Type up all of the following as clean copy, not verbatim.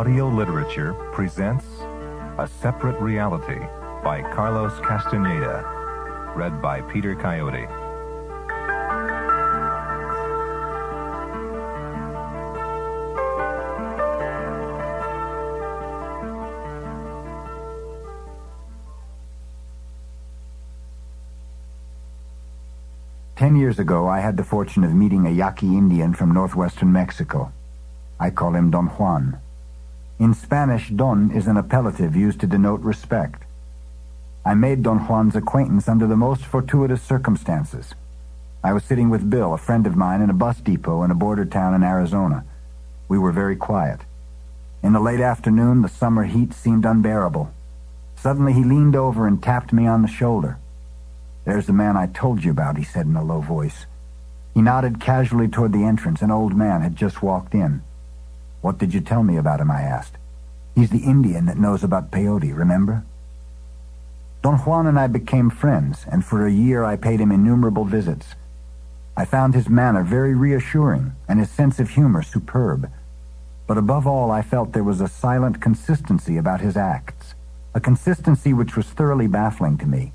Audio Literature presents A Separate Reality by Carlos Castaneda, read by Peter Coyote. "10 years ago, I had the fortune of meeting a Yaqui Indian from northwestern Mexico. I call him Don Juan. In Spanish, don is an appellative used to denote respect. I made Don Juan's acquaintance under the most fortuitous circumstances. I was sitting with Bill, a friend of mine, in a bus depot in a border town in Arizona. We were very quiet. In the late afternoon, the summer heat seemed unbearable. Suddenly he leaned over and tapped me on the shoulder. "There's the man I told you about," he said in a low voice. He nodded casually toward the entrance. An old man had just walked in. "What did you tell me about him?" I asked. "He's the Indian that knows about peyote, remember?" Don Juan and I became friends, and for a year I paid him innumerable visits. I found his manner very reassuring and his sense of humor superb. But above all, I felt there was a silent consistency about his acts, a consistency which was thoroughly baffling to me.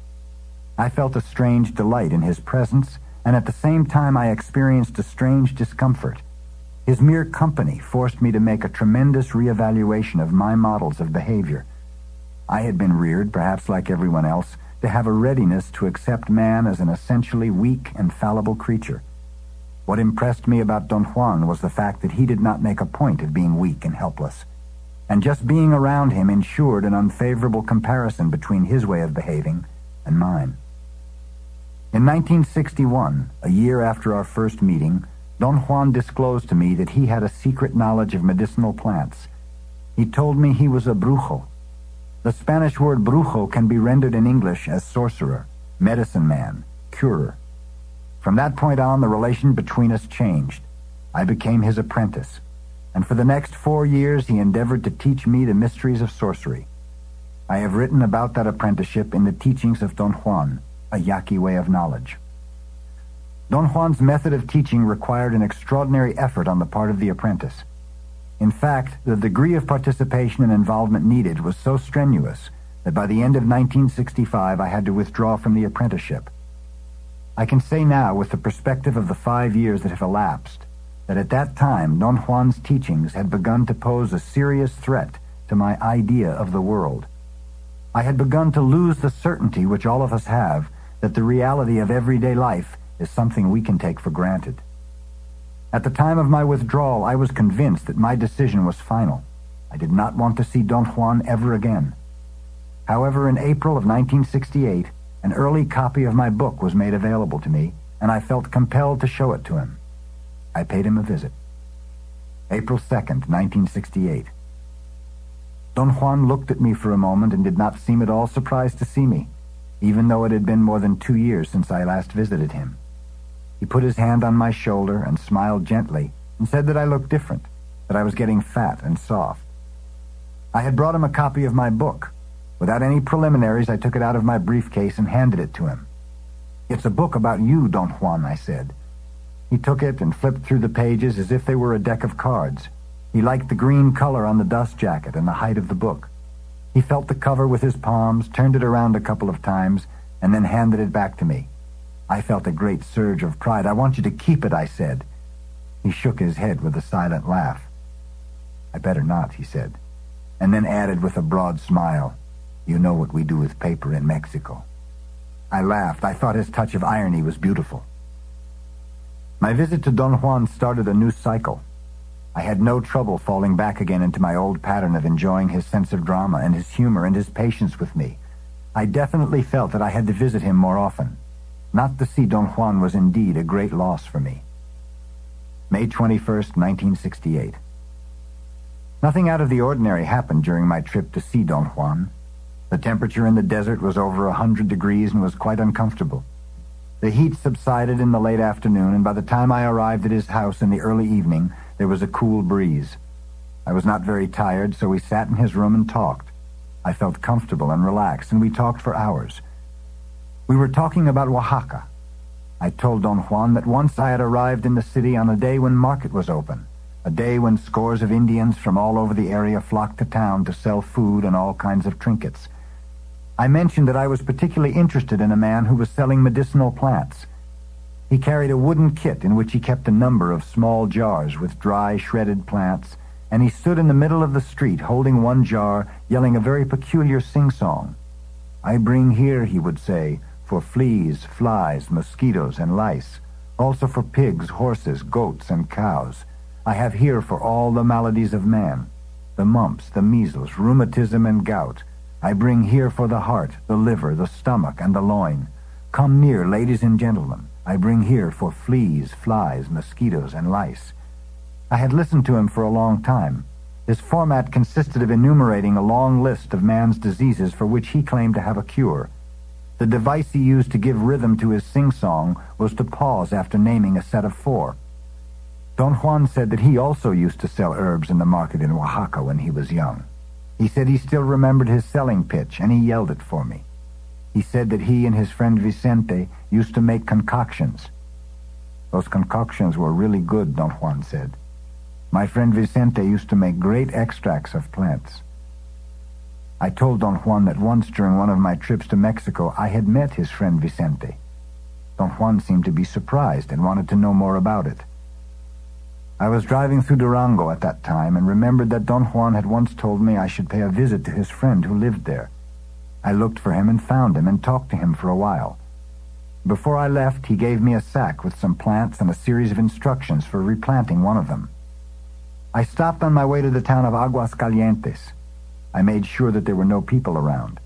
I felt a strange delight in his presence, and at the same time I experienced a strange discomfort. His mere company forced me to make a tremendous reevaluation of my models of behavior. I had been reared, perhaps like everyone else, to have a readiness to accept man as an essentially weak and fallible creature. What impressed me about Don Juan was the fact that he did not make a point of being weak and helpless. And just being around him ensured an unfavorable comparison between his way of behaving and mine. In 1961, a year after our first meeting, Don Juan disclosed to me that he had a secret knowledge of medicinal plants. He told me he was a brujo. The Spanish word brujo can be rendered in English as sorcerer, medicine man, curer. From that point on, the relation between us changed. I became his apprentice, and for the next 4 years he endeavored to teach me the mysteries of sorcery. I have written about that apprenticeship in the teachings of Don Juan, a Yaqui way of knowledge. Don Juan's method of teaching required an extraordinary effort on the part of the apprentice. In fact, the degree of participation and involvement needed was so strenuous that by the end of 1965 I had to withdraw from the apprenticeship. I can say now, with the perspective of the 5 years that have elapsed, that at that time Don Juan's teachings had begun to pose a serious threat to my idea of the world. I had begun to lose the certainty which all of us have that the reality of everyday life is something we can take for granted. At the time of my withdrawal, I was convinced that my decision was final. I did not want to see Don Juan ever again. However, in April of 1968, an early copy of my book was made available to me, and I felt compelled to show it to him. I paid him a visit. April 2nd, 1968. Don Juan looked at me for a moment and did not seem at all surprised to see me, even though it had been more than 2 years since I last visited him. He put his hand on my shoulder and smiled gently and said that I looked different, that I was getting fat and soft. I had brought him a copy of my book. Without any preliminaries, I took it out of my briefcase and handed it to him. "It's a book about you, Don Juan," I said. He took it and flipped through the pages as if they were a deck of cards. He liked the green color on the dust jacket and the height of the book. He felt the cover with his palms, turned it around a couple of times, and then handed it back to me. I felt a great surge of pride. "I want you to keep it," I said. He shook his head with a silent laugh. "I better not," he said, and then added with a broad smile, "You know what we do with paper in Mexico." I laughed. I thought his touch of irony was beautiful. My visit to Don Juan started a new cycle. I had no trouble falling back again into my old pattern of enjoying his sense of drama and his humor and his patience with me. I definitely felt that I had to visit him more often. Not to see Don Juan was indeed a great loss for me. May 21st, 1968. Nothing out of the ordinary happened during my trip to see Don Juan. The temperature in the desert was over 100 degrees and was quite uncomfortable. The heat subsided in the late afternoon, and by the time I arrived at his house in the early evening, there was a cool breeze. I was not very tired, so we sat in his room and talked. I felt comfortable and relaxed, and we talked for hours. We were talking about Oaxaca. I told Don Juan that once I had arrived in the city on a day when market was open. a day when scores of Indians from all over the area flocked to town to sell food and all kinds of trinkets. I mentioned that I was particularly interested in a man who was selling medicinal plants. He carried a wooden kit in which he kept a number of small jars with dry, shredded plants, and he stood in the middle of the street holding one jar, yelling a very peculiar sing-song. "I bring here," he would say, "for fleas, flies, mosquitoes, and lice, also for pigs, horses, goats, and cows. I have here for all the maladies of man, the mumps, the measles, rheumatism, and gout. I bring here for the heart, the liver, the stomach, and the loin. Come near, ladies and gentlemen. I bring here for fleas, flies, mosquitoes, and lice." I had listened to him for a long time. His format consisted of enumerating a long list of man's diseases for which he claimed to have a cure. The device he used to give rhythm to his sing-song was to pause after naming a set of 4. Don Juan said that he also used to sell herbs in the market in Oaxaca when he was young. He said he still remembered his selling pitch, and he yelled it for me. He said that he and his friend Vicente used to make concoctions. "Those concoctions were really good," Don Juan said. "My friend Vicente used to make great extracts of plants." I told Don Juan that once during one of my trips to Mexico I had met his friend Vicente. Don Juan seemed to be surprised and wanted to know more about it. I was driving through Durango at that time and remembered that Don Juan had once told me I should pay a visit to his friend who lived there. I looked for him and found him and talked to him for a while. Before I left, he gave me a sack with some plants and a series of instructions for replanting one of them. I stopped on my way to the town of Aguascalientes. I made sure that there were no people around.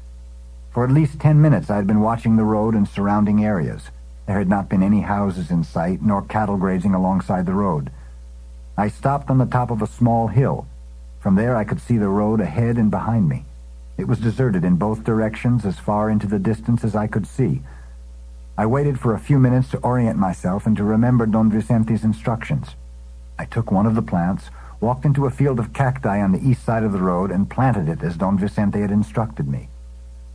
For at least 10 minutes I had been watching the road and surrounding areas. There had not been any houses in sight, nor cattle grazing alongside the road. I stopped on the top of a small hill. From there I could see the road ahead and behind me. It was deserted in both directions as far into the distance as I could see. I waited for a few minutes to orient myself and to remember Don Vicente's instructions. I took one of the plants, walked into a field of cacti on the east side of the road, and planted it as Don Vicente had instructed me.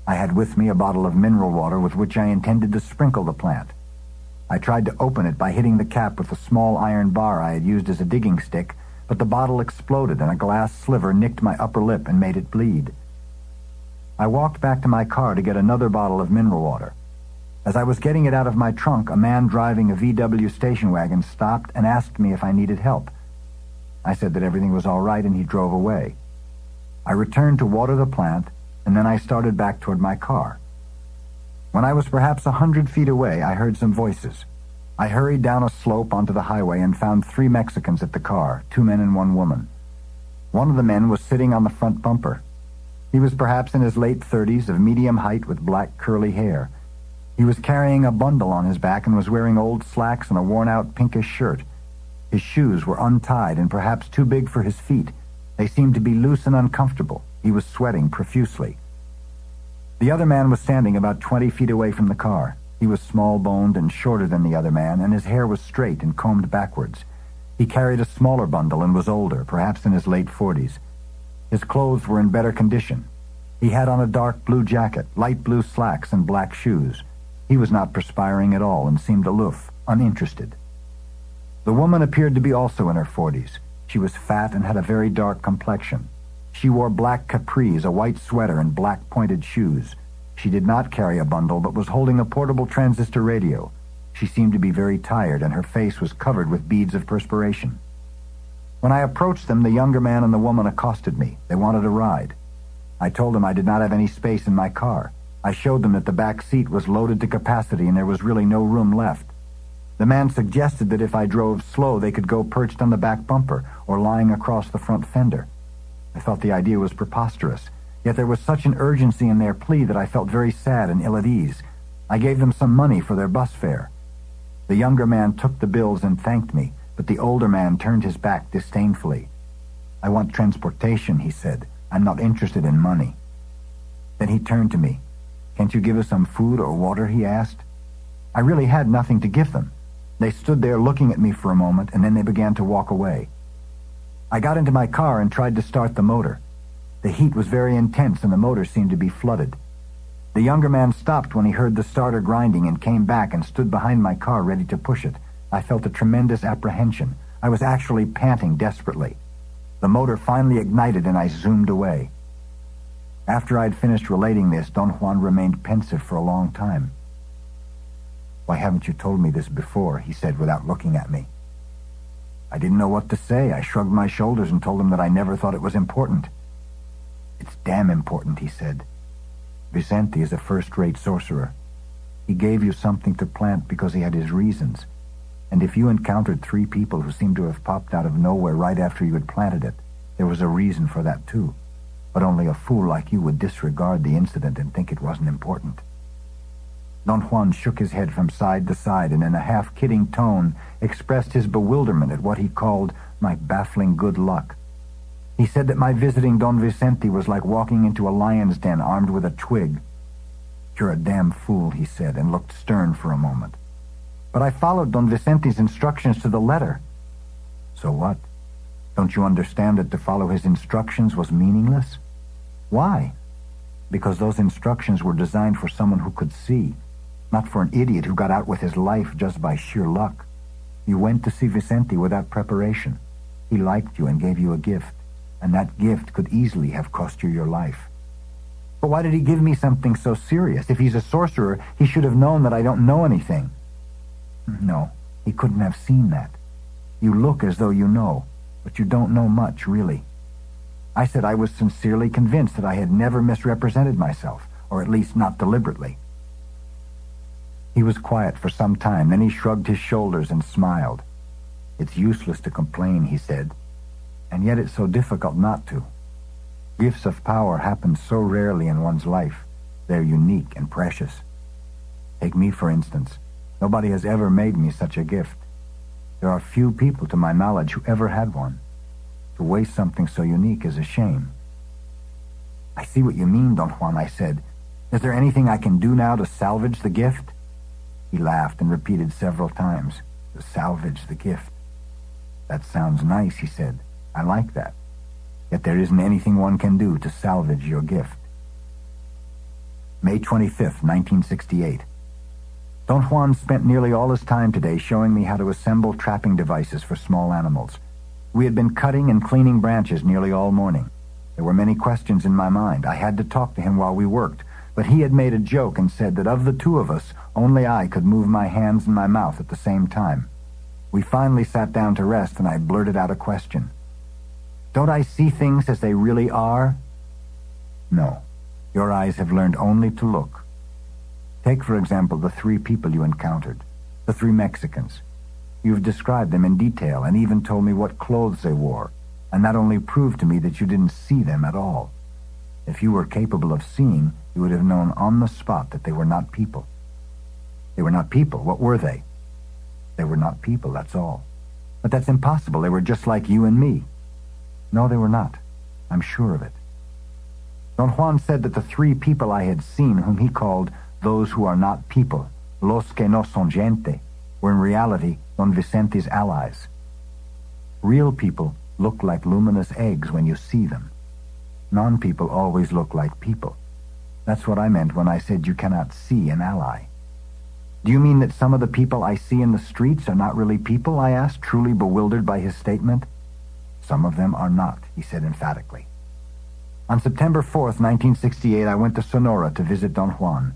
I had with me a bottle of mineral water with which I intended to sprinkle the plant. I tried to open it by hitting the cap with a small iron bar I had used as a digging stick, but the bottle exploded and a glass sliver nicked my upper lip and made it bleed. I walked back to my car to get another bottle of mineral water. As I was getting it out of my trunk, a man driving a VW station wagon stopped and asked me if I needed help. I said that everything was all right, and he drove away. I returned to water the plant, and then I started back toward my car. When I was perhaps 100 feet away, I heard some voices. I hurried down a slope onto the highway and found 3 Mexicans at the car, 2 men and 1 woman. One of the men was sitting on the front bumper. He was perhaps in his late 30s, of medium height with black curly hair. He was carrying a bundle on his back and was wearing old slacks and a worn-out pinkish shirt. His shoes were untied and perhaps too big for his feet. They seemed to be loose and uncomfortable. He was sweating profusely. The other man was standing about 20 feet away from the car. He was small-boned and shorter than the other man, and his hair was straight and combed backwards. He carried a smaller bundle and was older, perhaps in his late 40s. His clothes were in better condition. He had on a dark blue jacket, light blue slacks, and black shoes. He was not perspiring at all and seemed aloof, uninterested. The woman appeared to be also in her 40s. She was fat and had a very dark complexion. She wore black capris, a white sweater, and black pointed shoes. She did not carry a bundle, but was holding a portable transistor radio. She seemed to be very tired, and her face was covered with beads of perspiration. When I approached them, the younger man and the woman accosted me. They wanted a ride. I told them I did not have any space in my car. I showed them that the back seat was loaded to capacity and there was really no room left. The man suggested that if I drove slow, they could go perched on the back bumper or lying across the front fender. I thought the idea was preposterous, yet there was such an urgency in their plea that I felt very sad and ill at ease. I gave them some money for their bus fare. The younger man took the bills and thanked me, but the older man turned his back disdainfully. "I want transportation," he said. "I'm not interested in money." Then he turned to me. "Can't you give us some food or water?" he asked. I really had nothing to give them. They stood there looking at me for a moment, and then they began to walk away. I got into my car and tried to start the motor. The heat was very intense, and the motor seemed to be flooded. The younger man stopped when he heard the starter grinding and came back and stood behind my car ready to push it. I felt a tremendous apprehension. I was actually panting desperately. The motor finally ignited and I zoomed away. After I'd finished relating this, Don Juan remained pensive for a long time. "Why haven't you told me this before?" he said without looking at me. I didn't know what to say. I shrugged my shoulders and told him that I never thought it was important. "It's damn important," he said. "Vicente is a first-rate sorcerer. He gave you something to plant because he had his reasons. And if you encountered 3 people who seemed to have popped out of nowhere right after you had planted it, there was a reason for that too. But only a fool like you would disregard the incident and think it wasn't important." Don Juan shook his head from side to side and in a half-kidding tone expressed his bewilderment at what he called my baffling good luck. He said that my visiting Don Vicente was like walking into a lion's den armed with a twig. "You're a damn fool," he said, and looked stern for a moment. "But I followed Don Vicente's instructions to the letter." "So what? Don't you understand that to follow his instructions was meaningless?" "Why?" "Because those instructions were designed for someone who could see, not for an idiot who got out with his life just by sheer luck. You went to see Vicente without preparation. He liked you and gave you a gift, and that gift could easily have cost you your life." "But why did he give me something so serious? If he's a sorcerer, he should have known that I don't know anything." "No, he couldn't have seen that. You look as though you know, but you don't know much, really." I said I was sincerely convinced that I had never misrepresented myself, or at least not deliberately. He was quiet for some time, then he shrugged his shoulders and smiled. "It's useless to complain," he said, "and yet it's so difficult not to. Gifts of power happen so rarely in one's life. They're unique and precious. Take me, for instance. Nobody has ever made me such a gift. There are few people, to my knowledge, who ever had one. To waste something so unique is a shame." "I see what you mean, Don Juan," I said. "Is there anything I can do now to salvage the gift?" He laughed and repeated several times, "To salvage the gift." "That sounds nice," he said. "I like that. Yet there isn't anything one can do to salvage your gift." May 25th, 1968. Don Juan spent nearly all his time today showing me how to assemble trapping devices for small animals. We had been cutting and cleaning branches nearly all morning. There were many questions in my mind. I had to talk to him while we worked, but he had made a joke and said that of the 2 of us, only I could move my hands and my mouth at the same time. We finally sat down to rest, and I blurted out a question. "Don't I see things as they really are?" "No. Your eyes have learned only to look. Take, for example, the 3 people you encountered, the 3 Mexicans. You've described them in detail and even told me what clothes they wore, and that only proved to me that you didn't see them at all. If you were capable of seeing, you would have known on the spot that they were not people." "They were not people? What were they?" "They were not people, that's all." "But that's impossible. They were just like you and me." "No, they were not. I'm sure of it." Don Juan said that the 3 people I had seen, whom he called those who are not people, los que no son gente, were in reality Don Vicente's allies. Real people look like luminous eggs when you see them. Non-people always look like people. That's what I meant when I said you cannot see an ally. "Do you mean that some of the people I see in the streets are not really people?" I asked, truly bewildered by his statement. "Some of them are not," he said emphatically. On September 4th, 1968, I went to Sonora to visit Don Juan.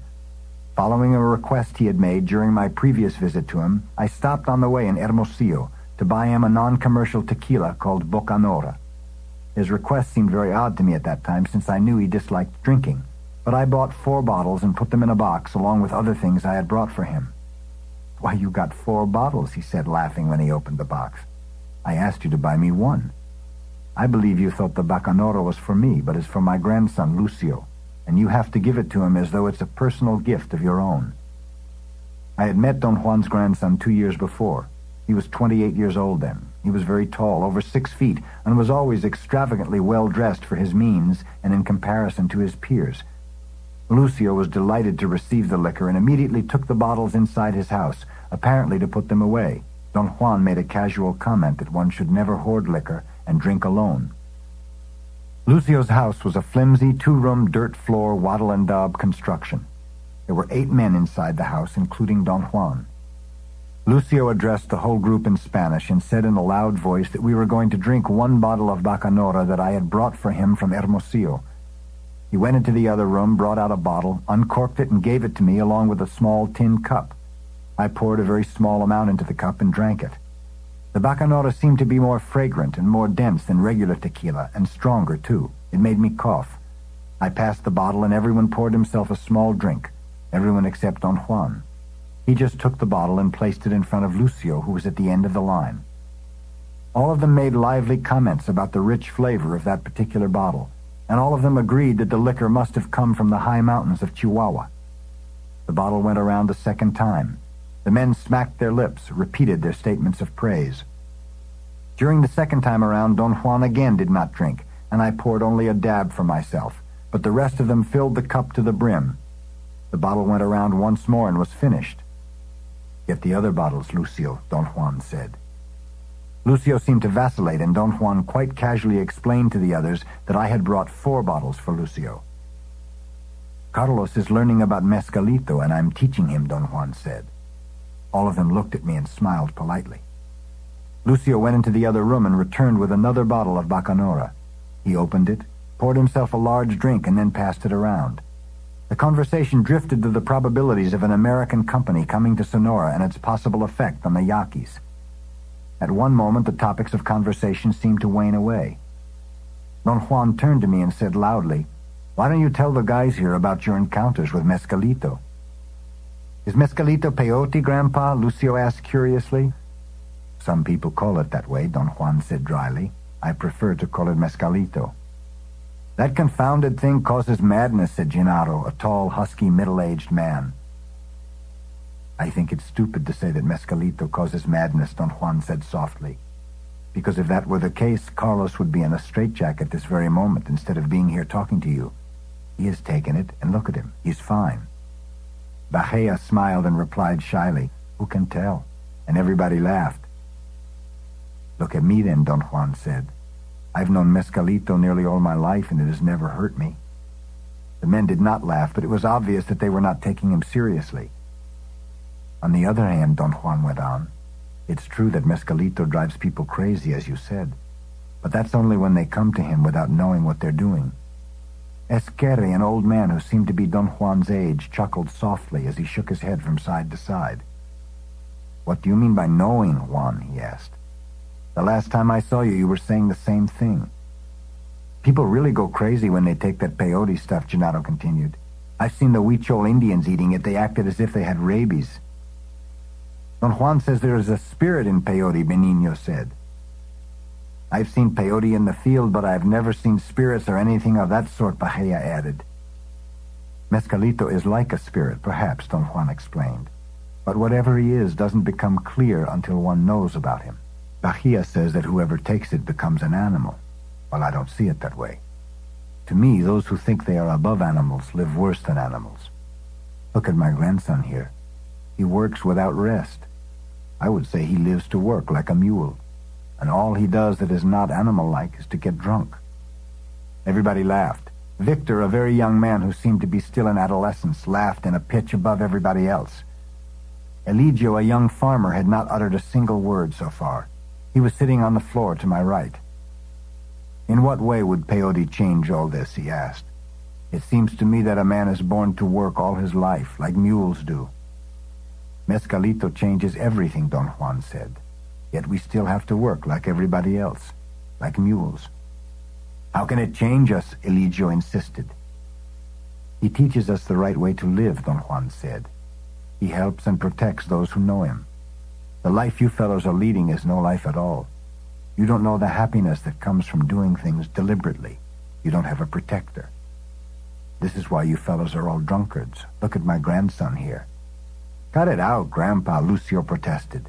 Following a request he had made during my previous visit to him, I stopped on the way in Hermosillo to buy him a non-commercial tequila called Bocanora. His request seemed very odd to me at that time, since I knew he disliked drinking, but I bought 4 bottles and put them in a box along with other things I had brought for him. "Why, you got 4 bottles," he said, laughing when he opened the box. "I asked you to buy me 1. I believe you thought the Bacanora was for me, but it's for my grandson, Lucio, and you have to give it to him as though it's a personal gift of your own." I had met Don Juan's grandson 2 years before. He was 28 years old then. He was very tall, over 6 feet, and was always extravagantly well-dressed for his means and in comparison to his peers. Lucio was delighted to receive the liquor and immediately took the bottles inside his house, apparently to put them away. Don Juan made a casual comment that one should never hoard liquor and drink alone. Lucio's house was a flimsy 2-room dirt floor wattle and daub construction. There were 8 men inside the house, including Don Juan. Lucio addressed the whole group in Spanish and said in a loud voice that we were going to drink one bottle of Bacanora that I had brought for him from Hermosillo. He went into the other room, brought out a bottle, uncorked it, and gave it to me along with a small tin cup. I poured a very small amount into the cup and drank it. The Bacanora seemed to be more fragrant and more dense than regular tequila, and stronger, too. It made me cough. I passed the bottle, and everyone poured himself a small drink, everyone except Don Juan. He just took the bottle and placed it in front of Lucio, who was at the end of the line. All of them made lively comments about the rich flavor of that particular bottle, and all of them agreed that the liquor must have come from the high mountains of Chihuahua. The bottle went around a second time. The men smacked their lips, repeated their statements of praise. During the second time around, Don Juan again did not drink, and I poured only a dab for myself, but the rest of them filled the cup to the brim. The bottle went around once more and was finished. "Get the other bottles, Lucio," Don Juan said. Lucio seemed to vacillate, and Don Juan quite casually explained to the others that I had brought 4 bottles for Lucio. "Carlos is learning about mezcalito, and I'm teaching him," Don Juan said. All of them looked at me and smiled politely. Lucio went into the other room and returned with another bottle of Bacanora. He opened it, poured himself a large drink, and then passed it around. The conversation drifted to the probabilities of an American company coming to Sonora and its possible effect on the Yaquis. At one moment, the topics of conversation seemed to wane away. Don Juan turned to me and said loudly, "Why don't you tell the guys here about your encounters with mezcalito?" "Is mezcalito peyote, Grandpa?" Lucio asked curiously. "Some people call it that way," Don Juan said dryly. "I prefer to call it mezcalito." "That confounded thing causes madness," said Gennaro, a tall, husky, middle-aged man. "I think it's stupid to say that mezcalito causes madness," Don Juan said softly. "Because if that were the case, Carlos would be in a straitjacket this very moment instead of being here talking to you. He has taken it, and look at him. He's fine." Bajea smiled and replied shyly, "Who can tell?" And everybody laughed. "Look at me then," Don Juan said. "I've known mezcalito nearly all my life, and it has never hurt me." The men did not laugh, but it was obvious that they were not taking him seriously. "On the other hand," Don Juan went on, "it's true that mezcalito drives people crazy, as you said, but that's only when they come to him without knowing what they're doing." Esquerre, an old man who seemed to be Don Juan's age, chuckled softly as he shook his head from side to side. "What do you mean by knowing, Juan?" he asked. "The last time I saw you, you were saying the same thing." "People really go crazy when they take that peyote stuff," Gennaro continued. "I've seen the Huichol Indians eating it. They acted as if they had rabies." "Don Juan says there is a spirit in peyote," Benigno said. "I've seen peyote in the field, but I've never seen spirits or anything of that sort," Bajea added. "Mezcalito is like a spirit, perhaps," Don Juan explained. "But whatever he is doesn't become clear until one knows about him. Bajea says that whoever takes it becomes an animal. Well, I don't see it that way. To me, those who think they are above animals live worse than animals. Look at my grandson here. He works without rest. I would say he lives to work like a mule, and all he does that is not animal-like is to get drunk." Everybody laughed. Victor, a very young man who seemed to be still in adolescence, laughed in a pitch above everybody else. Eligio, a young farmer, had not uttered a single word so far. He was sitting on the floor to my right. "In what way would peyote change all this?" he asked. "It seems to me that a man is born to work all his life, like mules do." "Mezcalito changes everything," Don Juan said. "Yet we still have to work like everybody else, like mules." "How can it change us?" Eligio insisted. "He teaches us the right way to live," Don Juan said. "He helps and protects those who know him. The life you fellows are leading is no life at all. You don't know the happiness that comes from doing things deliberately. You don't have a protector. This is why you fellows are all drunkards. Look at my grandson here." "Cut it out, Grandpa," Lucio protested.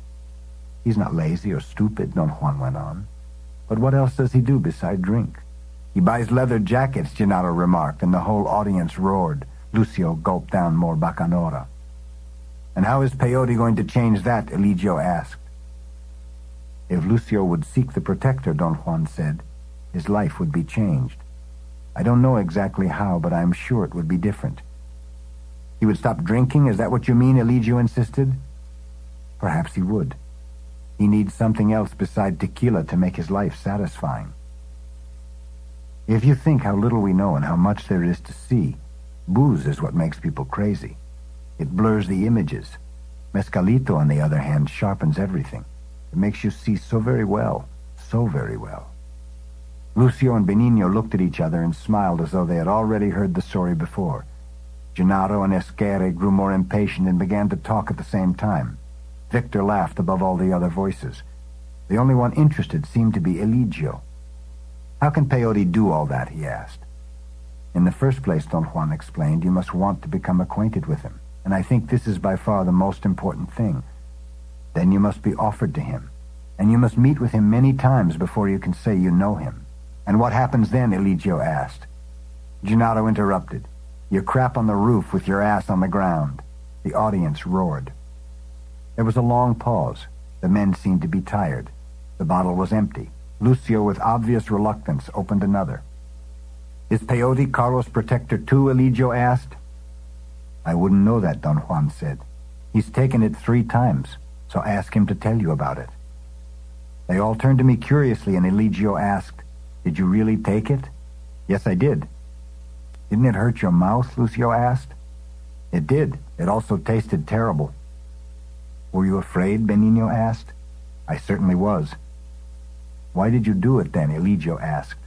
"He's not lazy or stupid," Don Juan went on. "But what else does he do beside drink?" "He buys leather jackets," Gennaro remarked, and the whole audience roared. Lucio gulped down more Bacanora. "And how is peyote going to change that?" Eligio asked. "If Lucio would seek the protector," Don Juan said, "his life would be changed. I don't know exactly how, but I'm sure it would be different." "He would stop drinking? Is that what you mean?" Eligio insisted. Perhaps he would. He needs something else beside tequila to make his life satisfying. If you think how little we know and how much there is to see, booze is what makes people crazy. It blurs the images. Mezcalito, on the other hand, sharpens everything. It makes you see so very well, so very well. Lucio and Benigno looked at each other and smiled as though they had already heard the story before. Gennaro and Esquere grew more impatient and began to talk at the same time. Victor laughed above all the other voices. The only one interested seemed to be Eligio. "How can peyote do all that?" he asked. "In the first place," Don Juan explained, "you must want to become acquainted with him, and I think this is by far the most important thing. Then you must be offered to him, and you must meet with him many times before you can say you know him." "And what happens then?" Eligio asked. Gennaro interrupted. "You crap on the roof with your ass on the ground." The audience roared. There was a long pause. The men seemed to be tired. The bottle was empty. Lucio, with obvious reluctance, opened another. "Is peyote Carlos' protector too?" Eligio asked. "I wouldn't know that," Don Juan said. "He's taken it 3 times, so ask him to tell you about it." They all turned to me curiously, and Eligio asked, "Did you really take it?" "Yes, I did." "Didn't it hurt your mouth?" Lucio asked. "It did. It also tasted terrible." "Were you afraid?" Benigno asked. "I certainly was." "Why did you do it then?" Eligio asked.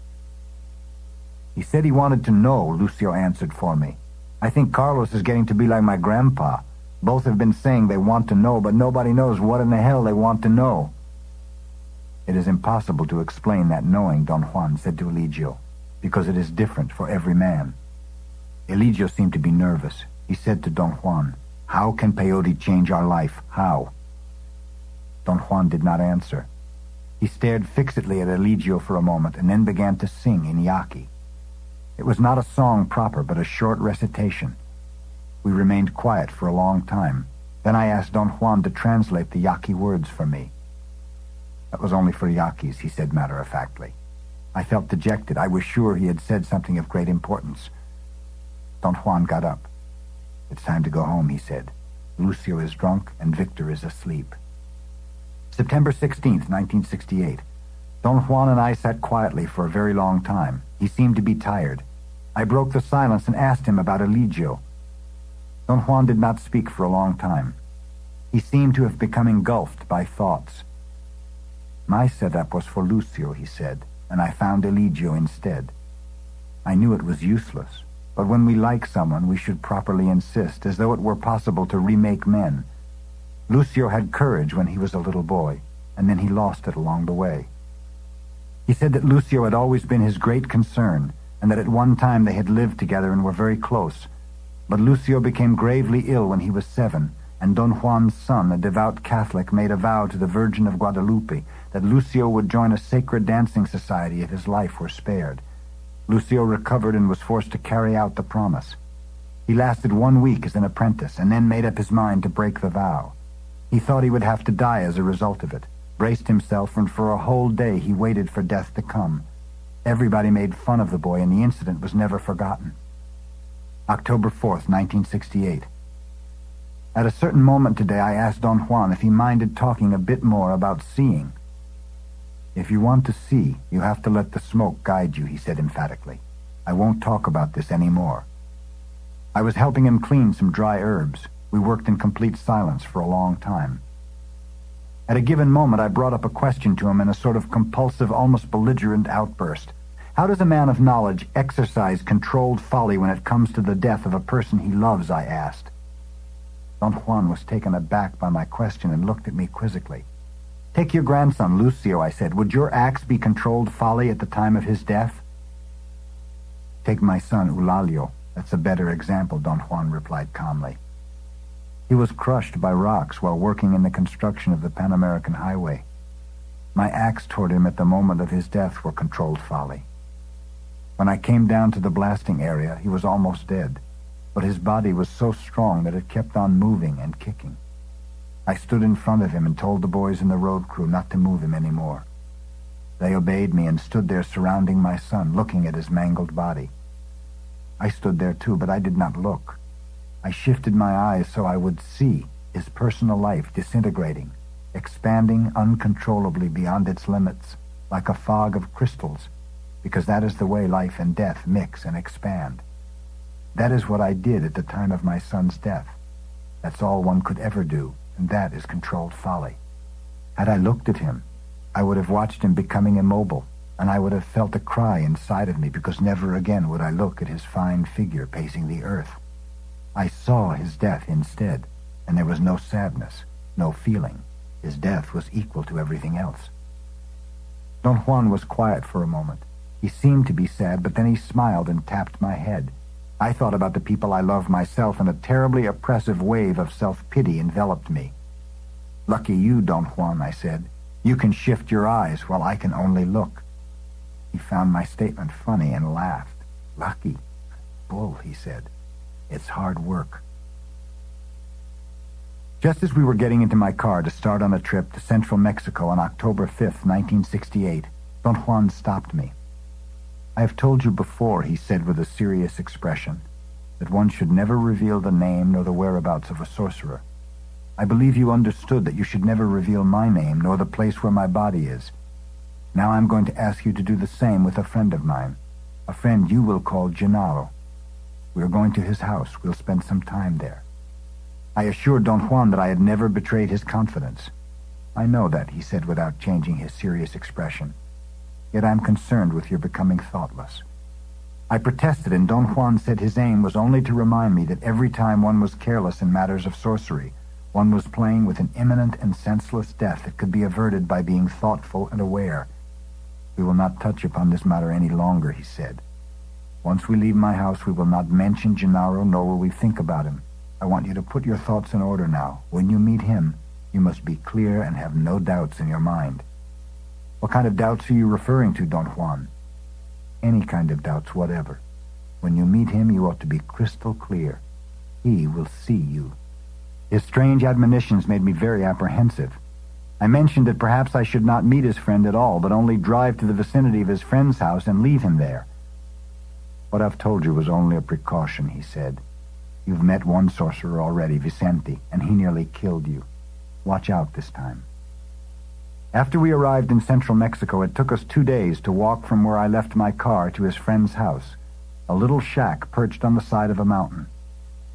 "He said he wanted to know," Lucio answered for me. "I think Carlos is getting to be like my grandpa. Both have been saying they want to know, but nobody knows what in the hell they want to know." "It is impossible to explain that knowing," Don Juan said to Eligio, "because it is different for every man." Eligio seemed to be nervous. He said to Don Juan, "How can peyote change our life? How?" Don Juan did not answer. He stared fixedly at Eligio for a moment and then began to sing in Yaqui. It was not a song proper, but a short recitation. We remained quiet for a long time. Then I asked Don Juan to translate the Yaqui words for me. "That was only for Yaquis," he said matter-of-factly. I felt dejected. I was sure he had said something of great importance. Don Juan got up. "It's time to go home," he said. "Lucio is drunk and Victor is asleep." September 16th, 1968. Don Juan and I sat quietly for a very long time. He seemed to be tired. I broke the silence and asked him about Eligio. Don Juan did not speak for a long time. He seemed to have become engulfed by thoughts. "My setup was for Lucio," he said, "and I found Eligio instead. I knew it was useless, but when we like someone, we should properly insist, as though it were possible to remake men. Lucio had courage when he was a little boy, and then he lost it along the way." He said that Lucio had always been his great concern, and that at one time they had lived together and were very close. But Lucio became gravely ill when he was 7, and Don Juan's son, a devout Catholic, made a vow to the Virgin of Guadalupe that Lucio would join a sacred dancing society if his life were spared. Lucio recovered and was forced to carry out the promise. He lasted 1 week as an apprentice, and then made up his mind to break the vow. He thought he would have to die as a result of it, braced himself, and for a whole day he waited for death to come. Everybody made fun of the boy, and the incident was never forgotten. October 4th, 1968. At a certain moment today, I asked Don Juan if he minded talking a bit more about seeing. "If you want to see, you have to let the smoke guide you," he said emphatically. "I won't talk about this anymore." I was helping him clean some dry herbs. We worked in complete silence for a long time. At a given moment, I brought up a question to him in a sort of compulsive, almost belligerent outburst. "How does a man of knowledge exercise controlled folly when it comes to the death of a person he loves?" I asked. Don Juan was taken aback by my question and looked at me quizzically. "Take your grandson, Lucio," I said. "Would your acts be controlled folly at the time of his death?" "Take my son, Eulalio. That's a better example," Don Juan replied calmly. He was crushed by rocks while working in the construction of the Pan American Highway. My acts toward him at the moment of his death were controlled folly. When I came down to the blasting area, he was almost dead, but his body was so strong that it kept on moving and kicking. I stood in front of him and told the boys in the road crew not to move him anymore. They obeyed me and stood there surrounding my son, looking at his mangled body. I stood there too, but I did not look. I shifted my eyes so I would see, his personal life disintegrating, expanding uncontrollably beyond its limits, like a fog of crystals, because that is the way life and death mix and expand. That is what I did at the time of my son's death. That's all one could ever do, and that is controlled folly. Had I looked at him, I would have watched him becoming immobile, and I would have felt a cry inside of me because never again would I look at his fine figure pacing the earth. I saw his death instead, and there was no sadness, no feeling. His death was equal to everything else. Don Juan was quiet for a moment. He seemed to be sad, but then he smiled and tapped my head. I thought about the people I loved myself, and a terribly oppressive wave of self-pity enveloped me. "Lucky you, Don Juan," I said. "You can shift your eyes while I can only look." He found my statement funny and laughed. "Lucky? Bull," he said. "It's hard work." Just as we were getting into my car to start on a trip to central Mexico on October 5th, 1968, Don Juan stopped me. "I have told you before," he said with a serious expression, "that one should never reveal the name nor the whereabouts of a sorcerer. I believe you understood that you should never reveal my name nor the place where my body is. Now I'm going to ask you to do the same with a friend of mine, a friend you will call Gennaro. We are going to his house. We'll spend some time there." I assured Don Juan that I had never betrayed his confidence. "I know that," he said without changing his serious expression. "Yet I'm concerned with your becoming thoughtless." I protested, and Don Juan said his aim was only to remind me that every time one was careless in matters of sorcery, one was playing with an imminent and senseless death that could be averted by being thoughtful and aware. "We will not touch upon this matter any longer," he said. "Once we leave my house, we will not mention Gennaro, nor will we think about him. I want you to put your thoughts in order now. When you meet him, you must be clear and have no doubts in your mind." "What kind of doubts are you referring to, Don Juan?" "Any kind of doubts whatever. When you meet him, you ought to be crystal clear. He will see you." His strange admonitions made me very apprehensive. I mentioned that perhaps I should not meet his friend at all, but only drive to the vicinity of his friend's house and leave him there. "What I've told you was only a precaution," he said. "You've met one sorcerer already, Vicente, and he nearly killed you. Watch out this time." After we arrived in central Mexico, it took us 2 days to walk from where I left my car to his friend's house, a little shack perched on the side of a mountain.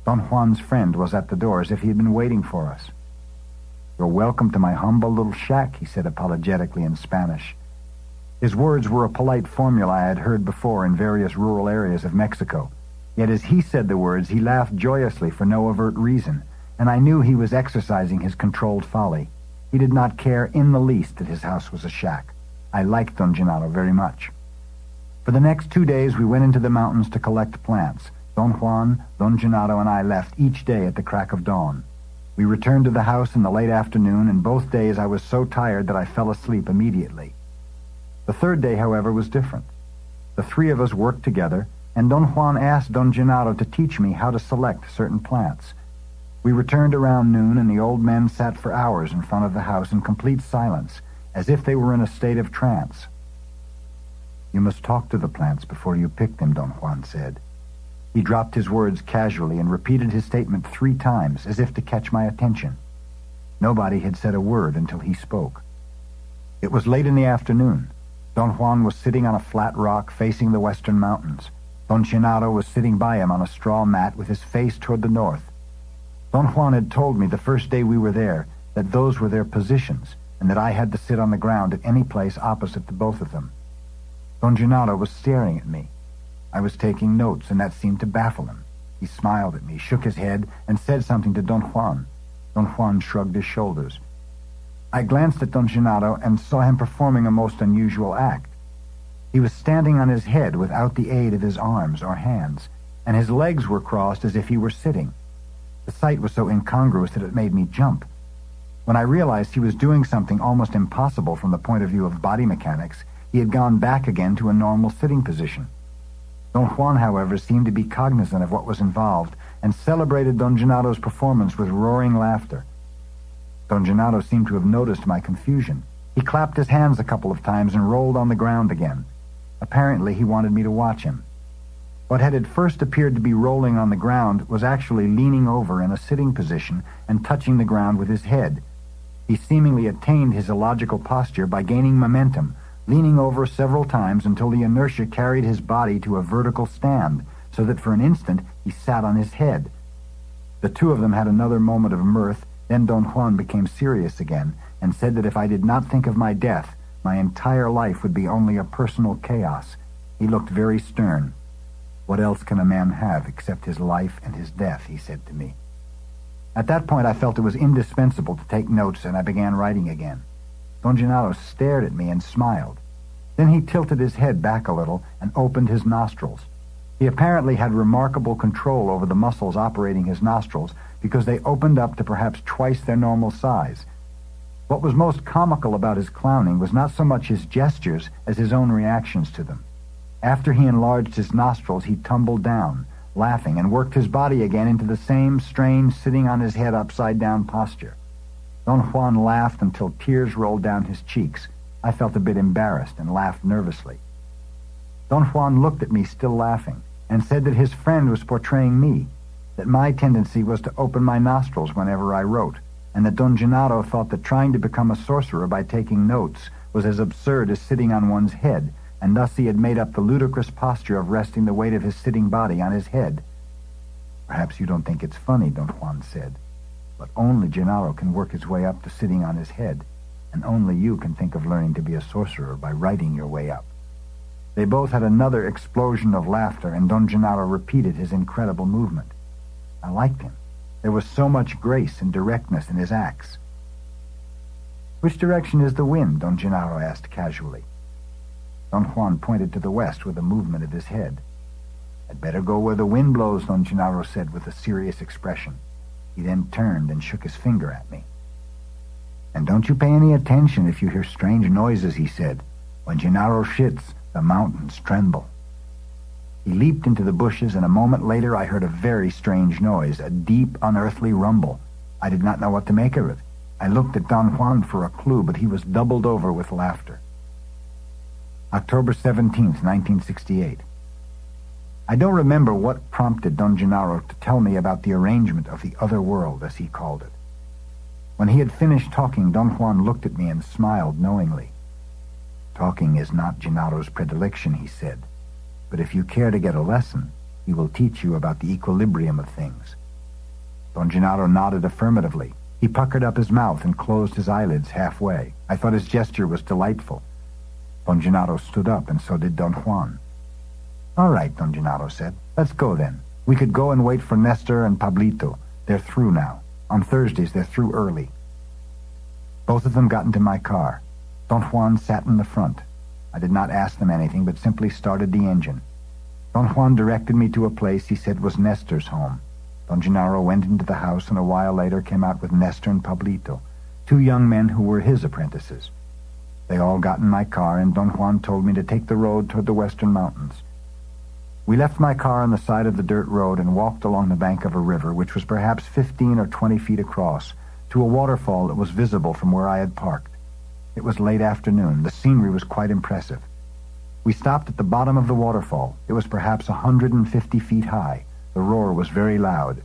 Don Juan's friend was at the door as if he had been waiting for us. "You're welcome to my humble little shack," he said apologetically in Spanish. His words were a polite formula I had heard before in various rural areas of Mexico. Yet as he said the words, he laughed joyously for no overt reason, and I knew he was exercising his controlled folly. He did not care in the least that his house was a shack. I liked Don Gennaro very much. For the next 2 days we went into the mountains to collect plants. Don Juan, Don Gennaro, and I left each day at the crack of dawn. We returned to the house in the late afternoon, and both days I was so tired that I fell asleep immediately. The third day, however, was different. The three of us worked together, and Don Juan asked Don Gennaro to teach me how to select certain plants. We returned around noon, and the old men sat for hours in front of the house in complete silence, as if they were in a state of trance. "You must talk to the plants before you pick them," Don Juan said. He dropped his words casually and repeated his statement 3 times, as if to catch my attention. Nobody had said a word until he spoke. It was late in the afternoon. Don Juan was sitting on a flat rock facing the western mountains. Don Gennaro was sitting by him on a straw mat with his face toward the north. Don Juan had told me the first day we were there that those were their positions, and that I had to sit on the ground at any place opposite to both of them. Don Gennaro was staring at me. I was taking notes, and that seemed to baffle him. He smiled at me, shook his head, and said something to Don Juan. Don Juan shrugged his shoulders. I glanced at Don Gennaro and saw him performing a most unusual act. He was standing on his head without the aid of his arms or hands, and his legs were crossed as if he were sitting. The sight was so incongruous that it made me jump. When I realized he was doing something almost impossible from the point of view of body mechanics, he had gone back again to a normal sitting position. Don Juan, however, seemed to be cognizant of what was involved and celebrated Don Gennaro's performance with roaring laughter. Don Gennaro seemed to have noticed my confusion. He clapped his hands a couple of times and rolled on the ground again. Apparently, he wanted me to watch him. What had at first appeared to be rolling on the ground was actually leaning over in a sitting position and touching the ground with his head. He seemingly attained his illogical posture by gaining momentum, leaning over several times until the inertia carried his body to a vertical stand, so that for an instant he sat on his head. The two of them had another moment of mirth. Then Don Juan became serious again and said that if I did not think of my death, my entire life would be only a personal chaos. He looked very stern. "What else can a man have except his life and his death?" he said to me. At that point I felt it was indispensable to take notes, and I began writing again. Don Gennaro stared at me and smiled. Then he tilted his head back a little and opened his nostrils. He apparently had remarkable control over the muscles operating his nostrils, because they opened up to perhaps twice their normal size. What was most comical about his clowning was not so much his gestures as his own reactions to them. After he enlarged his nostrils, he tumbled down, laughing, and worked his body again into the same strange sitting on his head upside-down posture. Don Juan laughed until tears rolled down his cheeks. I felt a bit embarrassed and laughed nervously. Don Juan looked at me still laughing and said that his friend was portraying me, that my tendency was to open my nostrils whenever I wrote, and that Don Gennaro thought that trying to become a sorcerer by taking notes was as absurd as sitting on one's head, and thus he had made up the ludicrous posture of resting the weight of his sitting body on his head. "Perhaps you don't think it's funny," Don Juan said, "but only Gennaro can work his way up to sitting on his head, and only you can think of learning to be a sorcerer by writing your way up." They both had another explosion of laughter, and Don Gennaro repeated his incredible movement. I liked him. There was so much grace and directness in his acts. "Which direction is the wind?" Don Gennaro asked casually. Don Juan pointed to the west with a movement of his head. "I'd better go where the wind blows," Don Gennaro said with a serious expression. He then turned and shook his finger at me. "And don't you pay any attention if you hear strange noises," he said. "When Gennaro shits, the mountains tremble." He leaped into the bushes, and a moment later I heard a very strange noise, a deep, unearthly rumble. I did not know what to make of it. I looked at Don Juan for a clue, but he was doubled over with laughter. October 17th, 1968. I don't remember what prompted Don Gennaro to tell me about the arrangement of the other world, as he called it. When he had finished talking, Don Juan looked at me and smiled knowingly. "Talking is not Gennaro's predilection," he said, "but if you care to get a lesson, he will teach you about the equilibrium of things." Don Gennaro nodded affirmatively. He puckered up his mouth and closed his eyelids halfway. I thought his gesture was delightful. Don Gennaro stood up, and so did Don Juan. "All right," Don Gennaro said. "Let's go then. We could go and wait for Nestor and Pablito. They're through now. On Thursdays, they're through early." Both of them got into my car. Don Juan sat in the front. I did not ask them anything, but simply started the engine. Don Juan directed me to a place he said was Nestor's home. Don Gennaro went into the house, and a while later came out with Nestor and Pablito, two young men who were his apprentices. They all got in my car, and Don Juan told me to take the road toward the western mountains. We left my car on the side of the dirt road and walked along the bank of a river, which was perhaps 15 or 20 feet across, to a waterfall that was visible from where I had parked. It was late afternoon. The scenery was quite impressive. We stopped at the bottom of the waterfall. It was perhaps 150 feet high. The roar was very loud.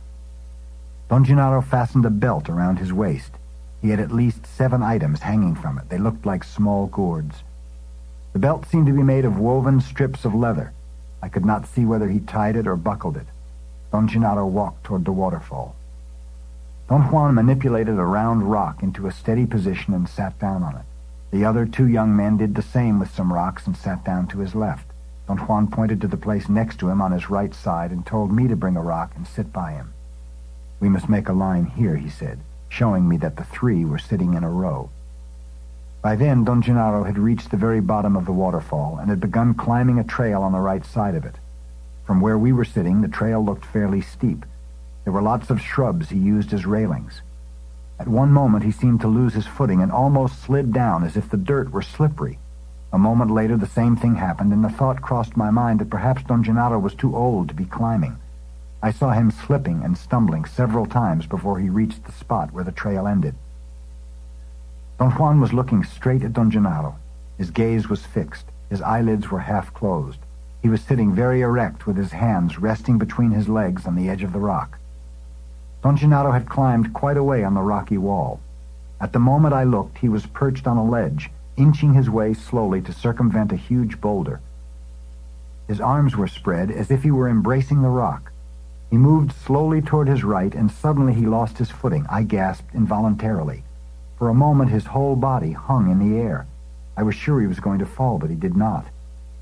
Don Gennaro fastened a belt around his waist. He had at least 7 items hanging from it. They looked like small gourds. The belt seemed to be made of woven strips of leather. I could not see whether he tied it or buckled it. Don Gennaro walked toward the waterfall. Don Juan manipulated a round rock into a steady position and sat down on it. The other 2 young men did the same with some rocks and sat down to his left. Don Juan pointed to the place next to him on his right side and told me to bring a rock and sit by him. "We must make a line here," he said, showing me that the 3 were sitting in a row. By then, Don Gennaro had reached the very bottom of the waterfall and had begun climbing a trail on the right side of it. From where we were sitting, the trail looked fairly steep. There were lots of shrubs he used as railings. At one moment, he seemed to lose his footing and almost slid down as if the dirt were slippery. A moment later, the same thing happened, and the thought crossed my mind that perhaps Don Gennaro was too old to be climbing. I saw him slipping and stumbling several times before he reached the spot where the trail ended. Don Juan was looking straight at Don Gennaro. His gaze was fixed. His eyelids were half closed. He was sitting very erect with his hands resting between his legs on the edge of the rock. Don Gennaro had climbed quite a way on the rocky wall. At the moment I looked, he was perched on a ledge, inching his way slowly to circumvent a huge boulder. His arms were spread as if he were embracing the rock. He moved slowly toward his right, and suddenly he lost his footing. I gasped involuntarily. For a moment his whole body hung in the air. I was sure he was going to fall, but he did not.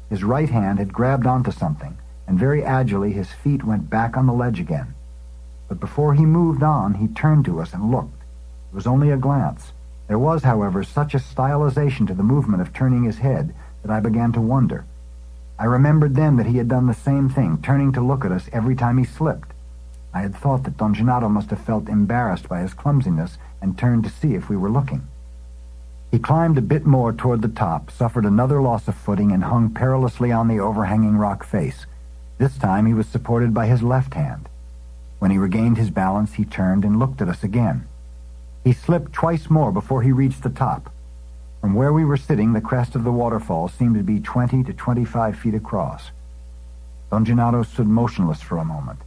His right hand had grabbed onto something, and very agilely his feet went back on the ledge again. But before he moved on, he turned to us and looked. It was only a glance. There was, however, such a stylization to the movement of turning his head that I began to wonder. I remembered then that he had done the same thing, turning to look at us every time he slipped. I had thought that Don Gennaro must have felt embarrassed by his clumsiness and turned to see if we were looking. He climbed a bit more toward the top, suffered another loss of footing, and hung perilously on the overhanging rock face. This time he was supported by his left hand. When he regained his balance, he turned and looked at us again. He slipped twice more before he reached the top. From where we were sitting, the crest of the waterfall seemed to be 20 to 25 feet across. Don Gennaro stood motionless for a moment.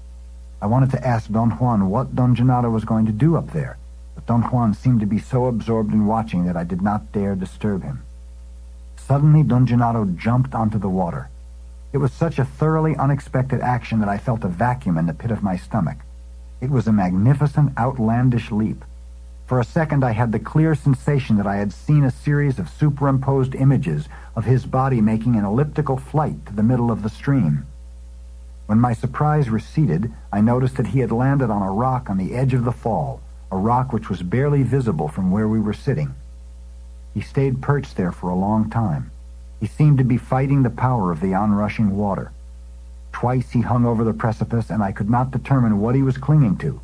I wanted to ask Don Juan what Don Gennaro was going to do up there, but Don Juan seemed to be so absorbed in watching that I did not dare disturb him. Suddenly, Don Gennaro jumped onto the water. It was such a thoroughly unexpected action that I felt a vacuum in the pit of my stomach. It was a magnificent, outlandish leap. For a second I had the clear sensation that I had seen a series of superimposed images of his body making an elliptical flight to the middle of the stream. When my surprise receded, I noticed that he had landed on a rock on the edge of the fall, a rock which was barely visible from where we were sitting. He stayed perched there for a long time. He seemed to be fighting the power of the onrushing water. Twice he hung over the precipice, and I could not determine what he was clinging to.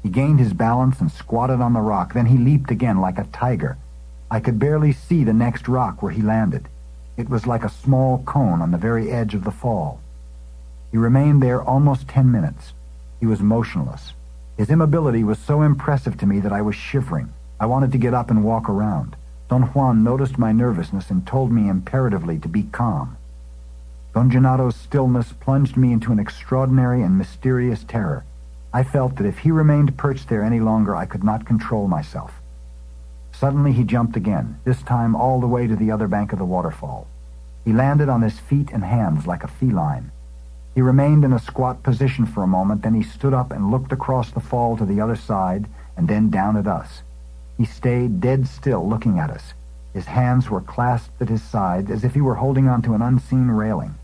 He gained his balance and squatted on the rock. Then he leaped again like a tiger. I could barely see the next rock where he landed. It was like a small cone on the very edge of the fall. He remained there almost 10 minutes. He was motionless. His immobility was so impressive to me that I was shivering. I wanted to get up and walk around. Don Juan noticed my nervousness and told me imperatively to be calm. Don Gennaro's stillness plunged me into an extraordinary and mysterious terror. I felt that if he remained perched there any longer, I could not control myself. Suddenly he jumped again, this time all the way to the other bank of the waterfall. He landed on his feet and hands like a feline. He remained in a squat position for a moment, then he stood up and looked across the fall to the other side and then down at us. He stayed dead still, looking at us. His hands were clasped at his sides as if he were holding on to an unseen railing.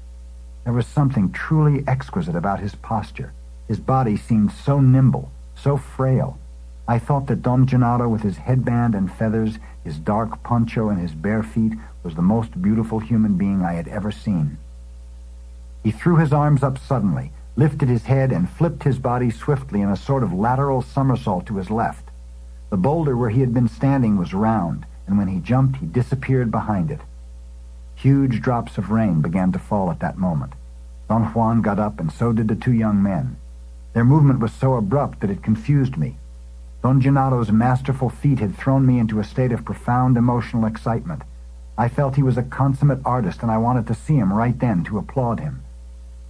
There was something truly exquisite about his posture. His body seemed so nimble, so frail. I thought that Don Gennaro, with his headband and feathers, his dark poncho, and his bare feet, was the most beautiful human being I had ever seen. He threw his arms up suddenly, lifted his head, and flipped his body swiftly in a sort of lateral somersault to his left. The boulder where he had been standing was round, and when he jumped, he disappeared behind it. Huge drops of rain began to fall at that moment. Don Juan got up, and so did the two young men. Their movement was so abrupt that it confused me. Don Gennaro's masterful feat had thrown me into a state of profound emotional excitement. I felt he was a consummate artist, and I wanted to see him right then, to applaud him.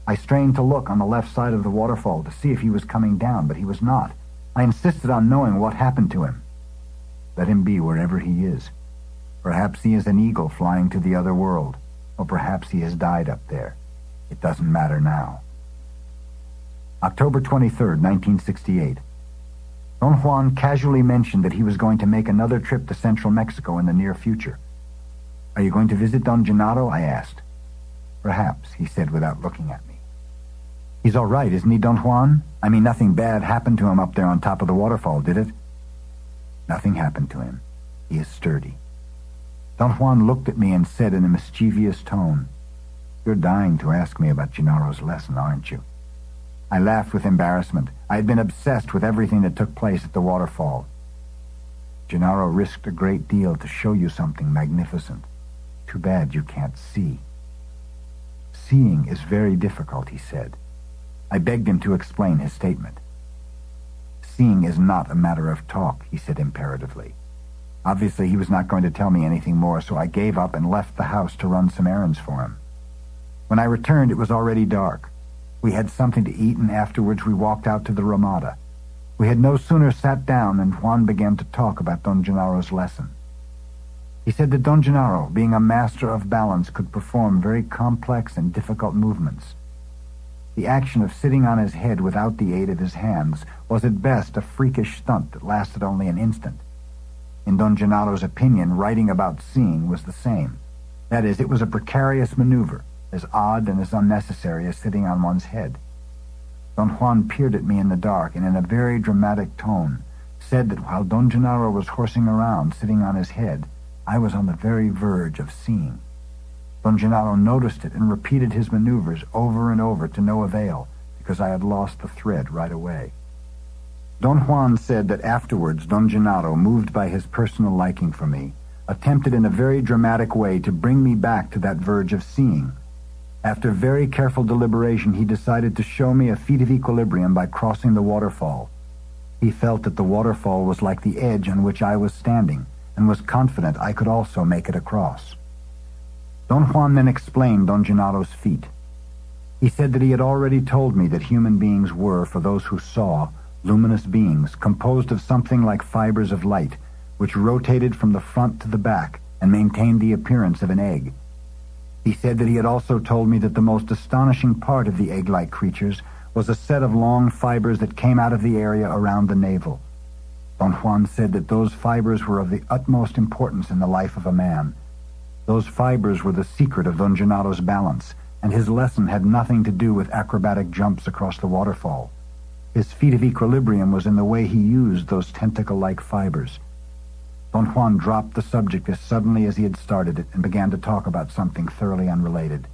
I strained to look on the left side of the waterfall to see if he was coming down, but he was not. I insisted on knowing what happened to him. Let him be wherever he is. Perhaps he is an eagle flying to the other world, or perhaps he has died up there. It doesn't matter now. October 23rd, 1968. Don Juan casually mentioned that he was going to make another trip to central Mexico in the near future. Are you going to visit Don Gennaro? I asked. Perhaps, he said without looking at me. He's all right, isn't he, Don Juan? I mean, nothing bad happened to him up there on top of the waterfall, did it? Nothing happened to him. He is sturdy. Don Juan looked at me and said in a mischievous tone, You're dying to ask me about Gennaro's lesson, aren't you? I laughed with embarrassment. I had been obsessed with everything that took place at the waterfall. Gennaro risked a great deal to show you something magnificent. Too bad you can't see. Seeing is very difficult, he said. I begged him to explain his statement. Seeing is not a matter of talk, he said imperatively. Obviously, he was not going to tell me anything more, so I gave up and left the house to run some errands for him. When I returned, it was already dark. We had something to eat, and afterwards we walked out to the Ramada. We had no sooner sat down than Juan began to talk about Don Gennaro's lesson. He said that Don Gennaro, being a master of balance, could perform very complex and difficult movements. The action of sitting on his head without the aid of his hands was at best a freakish stunt that lasted only an instant. In Don Gennaro's opinion, writing about seeing was the same. That is, it was a precarious maneuver, as odd and as unnecessary as sitting on one's head. Don Juan peered at me in the dark and in a very dramatic tone said that while Don Gennaro was horsing around sitting on his head, I was on the very verge of seeing. Don Gennaro noticed it and repeated his maneuvers over and over to no avail, because I had lost the thread right away. Don Juan said that afterwards Don Gennaro, moved by his personal liking for me, attempted in a very dramatic way to bring me back to that verge of seeing. After very careful deliberation, he decided to show me a feat of equilibrium by crossing the waterfall. He felt that the waterfall was like the edge on which I was standing, and was confident I could also make it across. Don Juan then explained Don Gennaro's feat. He said that he had already told me that human beings were, for those who saw, luminous beings composed of something like fibers of light, which rotated from the front to the back and maintained the appearance of an egg. He said that he had also told me that the most astonishing part of the egg-like creatures was a set of long fibers that came out of the area around the navel. Don Juan said that those fibers were of the utmost importance in the life of a man. Those fibers were the secret of Don Gennaro's balance, and his lesson had nothing to do with acrobatic jumps across the waterfall. His feat of equilibrium was in the way he used those tentacle-like fibers. Don Juan dropped the subject as suddenly as he had started it and began to talk about something thoroughly unrelated.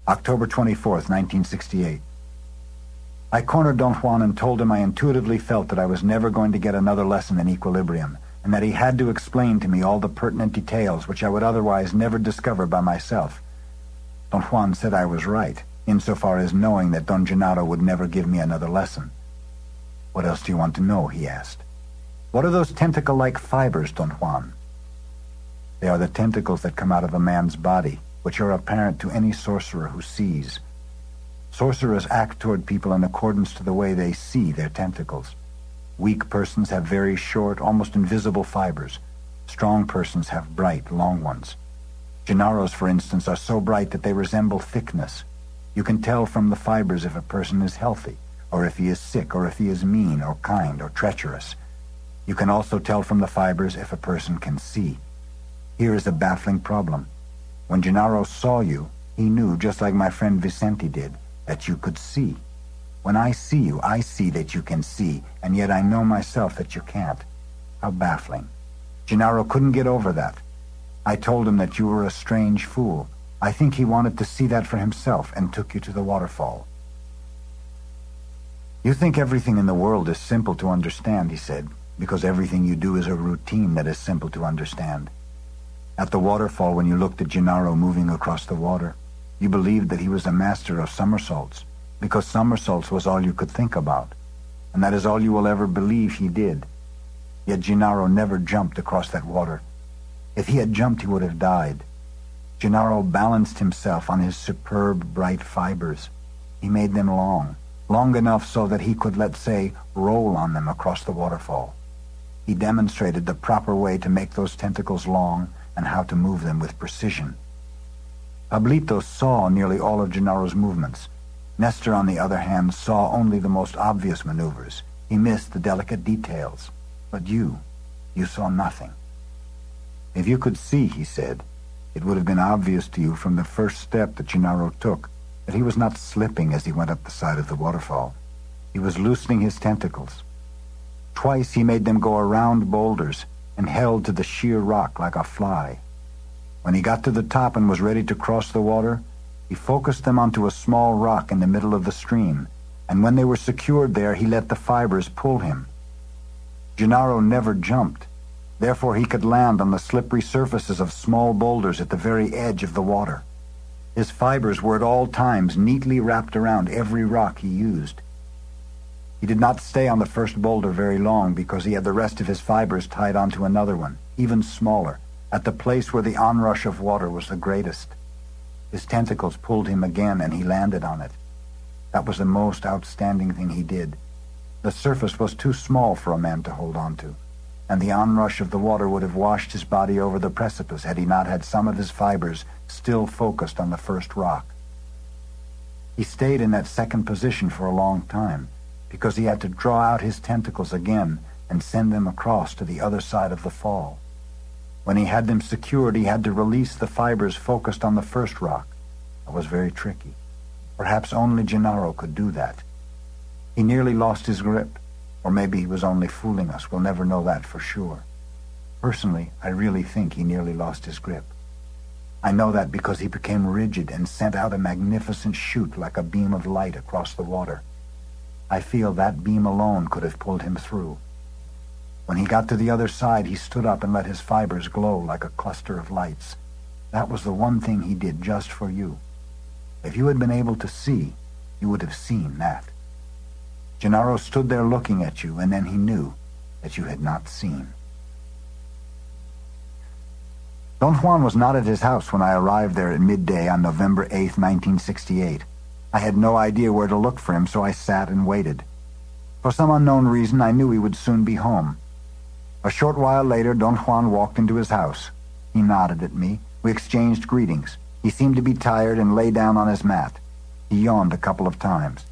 October 24th, 1968. I cornered Don Juan and told him I intuitively felt that I was never going to get another lesson in equilibrium, and that he had to explain to me all the pertinent details which I would otherwise never discover by myself. Don Juan said I was right, insofar as knowing that Don Gennaro would never give me another lesson. "What else do you want to know?" he asked. "What are those tentacle-like fibers, Don Juan?" "They are the tentacles that come out of a man's body, which are apparent to any sorcerer who sees. Sorcerers act toward people in accordance to the way they see their tentacles. Weak persons have very short, almost invisible fibers. Strong persons have bright, long ones. Gennaro's, for instance, are so bright that they resemble thickness. You can tell from the fibers if a person is healthy, or if he is sick, or if he is mean, or kind, or treacherous. You can also tell from the fibers if a person can see. Here is a baffling problem. When Gennaro saw you, he knew, just like my friend Vicente did, that you could see. When I see you, I see that you can see, and yet I know myself that you can't. How baffling. Gennaro couldn't get over that. I told him that you were a strange fool. I think he wanted to see that for himself and took you to the waterfall." "You think everything in the world is simple to understand," he said, "because everything you do is a routine that is simple to understand. At the waterfall, when you looked at Gennaro moving across the water, you believed that he was a master of somersaults, because somersaults was all you could think about, and that is all you will ever believe he did. Yet Gennaro never jumped across that water. If he had jumped, he would have died. Gennaro balanced himself on his superb, bright fibers. He made them long enough so that he could, let's say, roll on them across the waterfall. He demonstrated the proper way to make those tentacles long and how to move them with precision. Pablito saw nearly all of Gennaro's movements. Nestor, on the other hand, saw only the most obvious maneuvers. He missed the delicate details. But you saw nothing. If you could see," he said, "it would have been obvious to you from the first step that Gennaro took that he was not slipping as he went up the side of the waterfall. He was loosening his tentacles. Twice he made them go around boulders and held to the sheer rock like a fly. When he got to the top and was ready to cross the water, he focused them onto a small rock in the middle of the stream, and when they were secured there, he let the fibers pull him. Gennaro never jumped. Therefore he could land on the slippery surfaces of small boulders at the very edge of the water. His fibers were at all times neatly wrapped around every rock he used. He did not stay on the first boulder very long because he had the rest of his fibers tied onto another one, even smaller, at the place where the onrush of water was the greatest. His tentacles pulled him again, and he landed on it. That was the most outstanding thing he did. The surface was too small for a man to hold on to, and the onrush of the water would have washed his body over the precipice had he not had some of his fibers still focused on the first rock. He stayed in that second position for a long time, because he had to draw out his tentacles again and send them across to the other side of the fall. When he had them secured, he had to release the fibers focused on the first rock. That was very tricky. Perhaps only Gennaro could do that. He nearly lost his grip, or maybe he was only fooling us. We'll never know that for sure. Personally, I really think he nearly lost his grip. I know that because he became rigid and sent out a magnificent shoot like a beam of light across the water. I feel that beam alone could have pulled him through. When he got to the other side, he stood up and let his fibers glow like a cluster of lights. That was the one thing he did just for you. If you had been able to see, you would have seen that. Gennaro stood there looking at you, and then he knew that you had not seen. Don Juan was not at his house when I arrived there at midday on November 8th, 1968. I had no idea where to look for him, so I sat and waited. For some unknown reason, I knew he would soon be home. A short while later, Don Juan walked into his house. He nodded at me. We exchanged greetings. He seemed to be tired and lay down on his mat. He yawned a couple of times.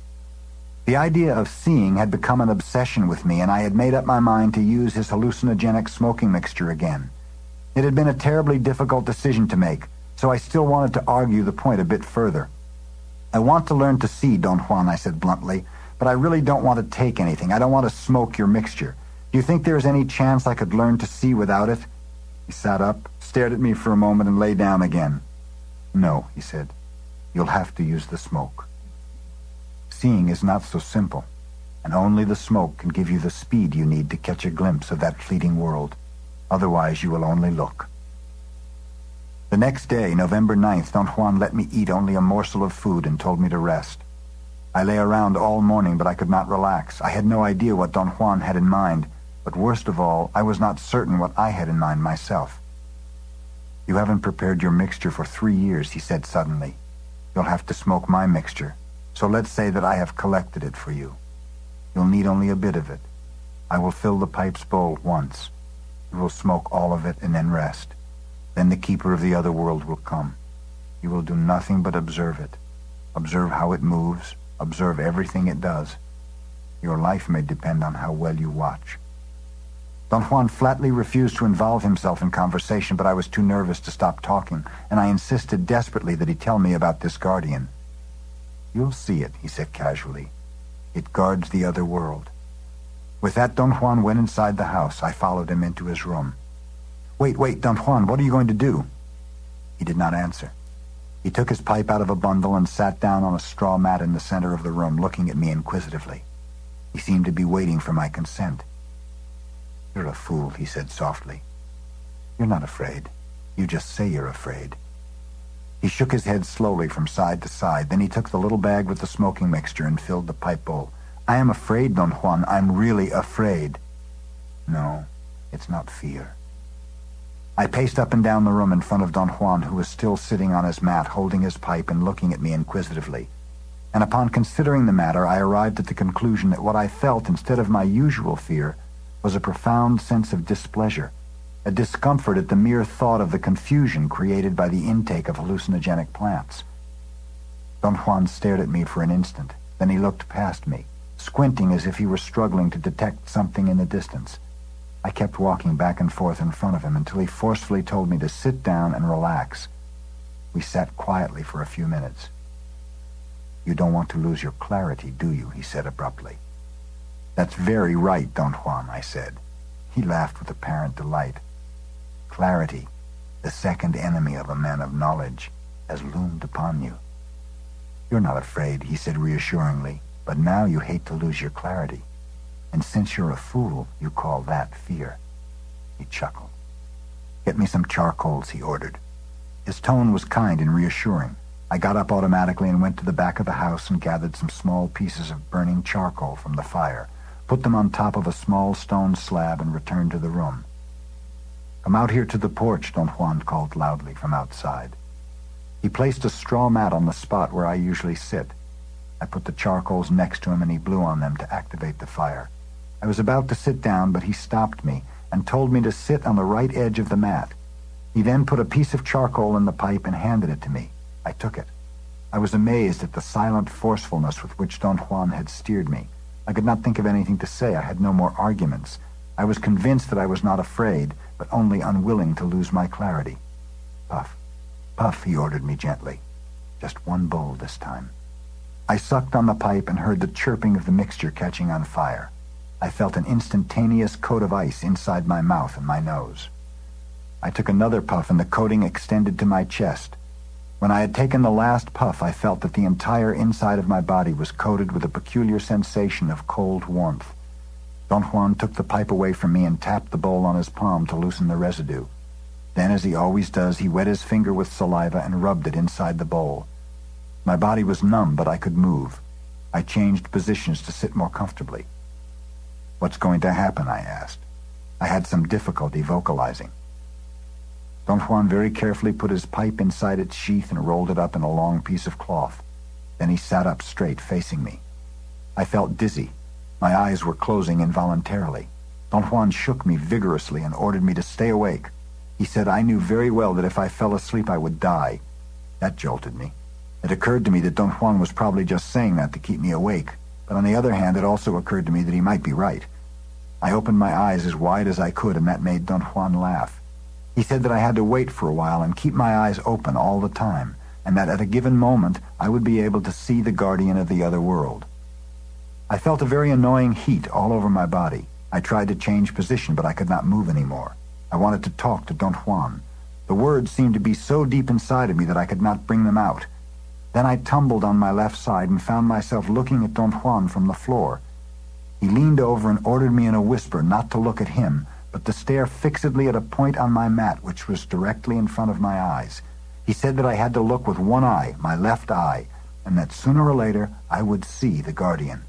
The idea of seeing had become an obsession with me, and I had made up my mind to use his hallucinogenic smoking mixture again. It had been a terribly difficult decision to make, so I still wanted to argue the point a bit further. "I want to learn to see, Don Juan," I said bluntly, "but I really don't want to take anything. I don't want to smoke your mixture. Do you think there is any chance I could learn to see without it?" He sat up, stared at me for a moment, and lay down again. "No," he said. "You'll have to use the smoke. Seeing is not so simple, and only the smoke can give you the speed you need to catch a glimpse of that fleeting world. Otherwise, you will only look." The next day, November 9th, Don Juan let me eat only a morsel of food and told me to rest. I lay around all morning, but I could not relax. I had no idea what Don Juan had in mind, but worst of all, I was not certain what I had in mind myself. "You haven't prepared your mixture for 3 years," he said suddenly. "You'll have to smoke my mixture, so let's say that I have collected it for you. You'll need only a bit of it. I will fill the pipe's bowl once. You will smoke all of it and then rest. Then the keeper of the other world will come. You will do nothing but observe it. Observe how it moves. Observe everything it does. Your life may depend on how well you watch." Don Juan flatly refused to involve himself in conversation, but I was too nervous to stop talking, and I insisted desperately that he tell me about this guardian. "You'll see it," he said casually. "It guards the other world." With that, Don Juan went inside the house. I followed him into his room. Wait, Don Juan, what are you going to do?" He did not answer. He took his pipe out of a bundle and sat down on a straw mat in the center of the room, looking at me inquisitively. He seemed to be waiting for my consent. "You're a fool," he said softly. "You're not afraid. You just say you're afraid." He shook his head slowly from side to side. Then he took the little bag with the smoking mixture and filled the pipe bowl. "I am afraid, Don Juan. I'm really afraid." "No, it's not fear." I paced up and down the room in front of Don Juan, who was still sitting on his mat, holding his pipe and looking at me inquisitively. And upon considering the matter, I arrived at the conclusion that what I felt instead of my usual fear was a profound sense of displeasure, a discomfort at the mere thought of the confusion created by the intake of hallucinogenic plants. Don Juan stared at me for an instant. Then he looked past me, squinting as if he were struggling to detect something in the distance. I kept walking back and forth in front of him until he forcefully told me to sit down and relax. We sat quietly for a few minutes. "You don't want to lose your clarity, do you?" he said abruptly. "That's very right, Don Juan," I said. He laughed with apparent delight. "Clarity, the second enemy of a man of knowledge, has loomed upon you. You're not afraid," he said reassuringly, "but now you hate to lose your clarity. And since you're a fool, you call that fear." He chuckled. "Get me some charcoals," he ordered. His tone was kind and reassuring. I got up automatically and went to the back of the house and gathered some small pieces of burning charcoal from the fire, put them on top of a small stone slab, and returned to the room. "Come out here to the porch," Don Juan called loudly from outside. He He placed a straw mat on the spot where I usually sit. I put the charcoals next to him and he blew on them to activate the fire. I was about to sit down, but he stopped me and told me to sit on the right edge of the mat. He then put a piece of charcoal in the pipe and handed it to me. I took it. I was amazed at the silent forcefulness with which Don Juan had steered me. I could not think of anything to say. I had no more arguments. I was convinced that I was not afraid, but only unwilling to lose my clarity. Puff, puff, he ordered me gently. Just one bowl this time. I sucked on the pipe and heard the chirping of the mixture catching on fire. I felt an instantaneous coat of ice inside my mouth and my nose. I took another puff and the coating extended to my chest. When I had taken the last puff, I felt that the entire inside of my body was coated with a peculiar sensation of cold warmth. Don Juan took the pipe away from me and tapped the bowl on his palm to loosen the residue. Then, as he always does, he wet his finger with saliva and rubbed it inside the bowl. My body was numb, but I could move. I changed positions to sit more comfortably. "What's going to happen?" I asked. I had some difficulty vocalizing. Don Juan very carefully put his pipe inside its sheath and rolled it up in a long piece of cloth. Then he sat up straight, facing me. I felt dizzy. My eyes were closing involuntarily. Don Juan shook me vigorously and ordered me to stay awake. He said I knew very well that if I fell asleep I would die. That jolted me. It occurred to me that Don Juan was probably just saying that to keep me awake, but on the other hand it also occurred to me that he might be right. I opened my eyes as wide as I could, and that made Don Juan laugh. He said that I had to wait for a while and keep my eyes open all the time, and that at a given moment I would be able to see the guardian of the other world. I felt a very annoying heat all over my body. I tried to change position, but I could not move anymore. I wanted to talk to Don Juan. The words seemed to be so deep inside of me that I could not bring them out. Then I tumbled on my left side and found myself looking at Don Juan from the floor. He leaned over and ordered me in a whisper not to look at him, but to stare fixedly at a point on my mat which was directly in front of my eyes. He said that I had to look with one eye, my left eye, and that sooner or later I would see the guardian.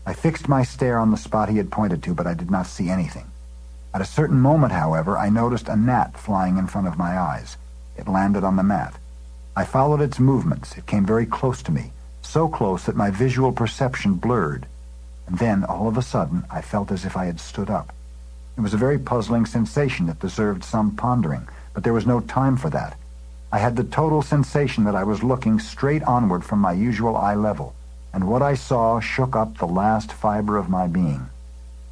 I fixed my stare on the spot he had pointed to, but I did not see anything. At a certain moment, however, I noticed a gnat flying in front of my eyes. It landed on the mat. I followed its movements. It came very close to me, so close that my visual perception blurred. And then, all of a sudden, I felt as if I had stood up. It was a very puzzling sensation that deserved some pondering, but there was no time for that. I had the total sensation that I was looking straight onward from my usual eye level, and what I saw shook up the last fiber of my being.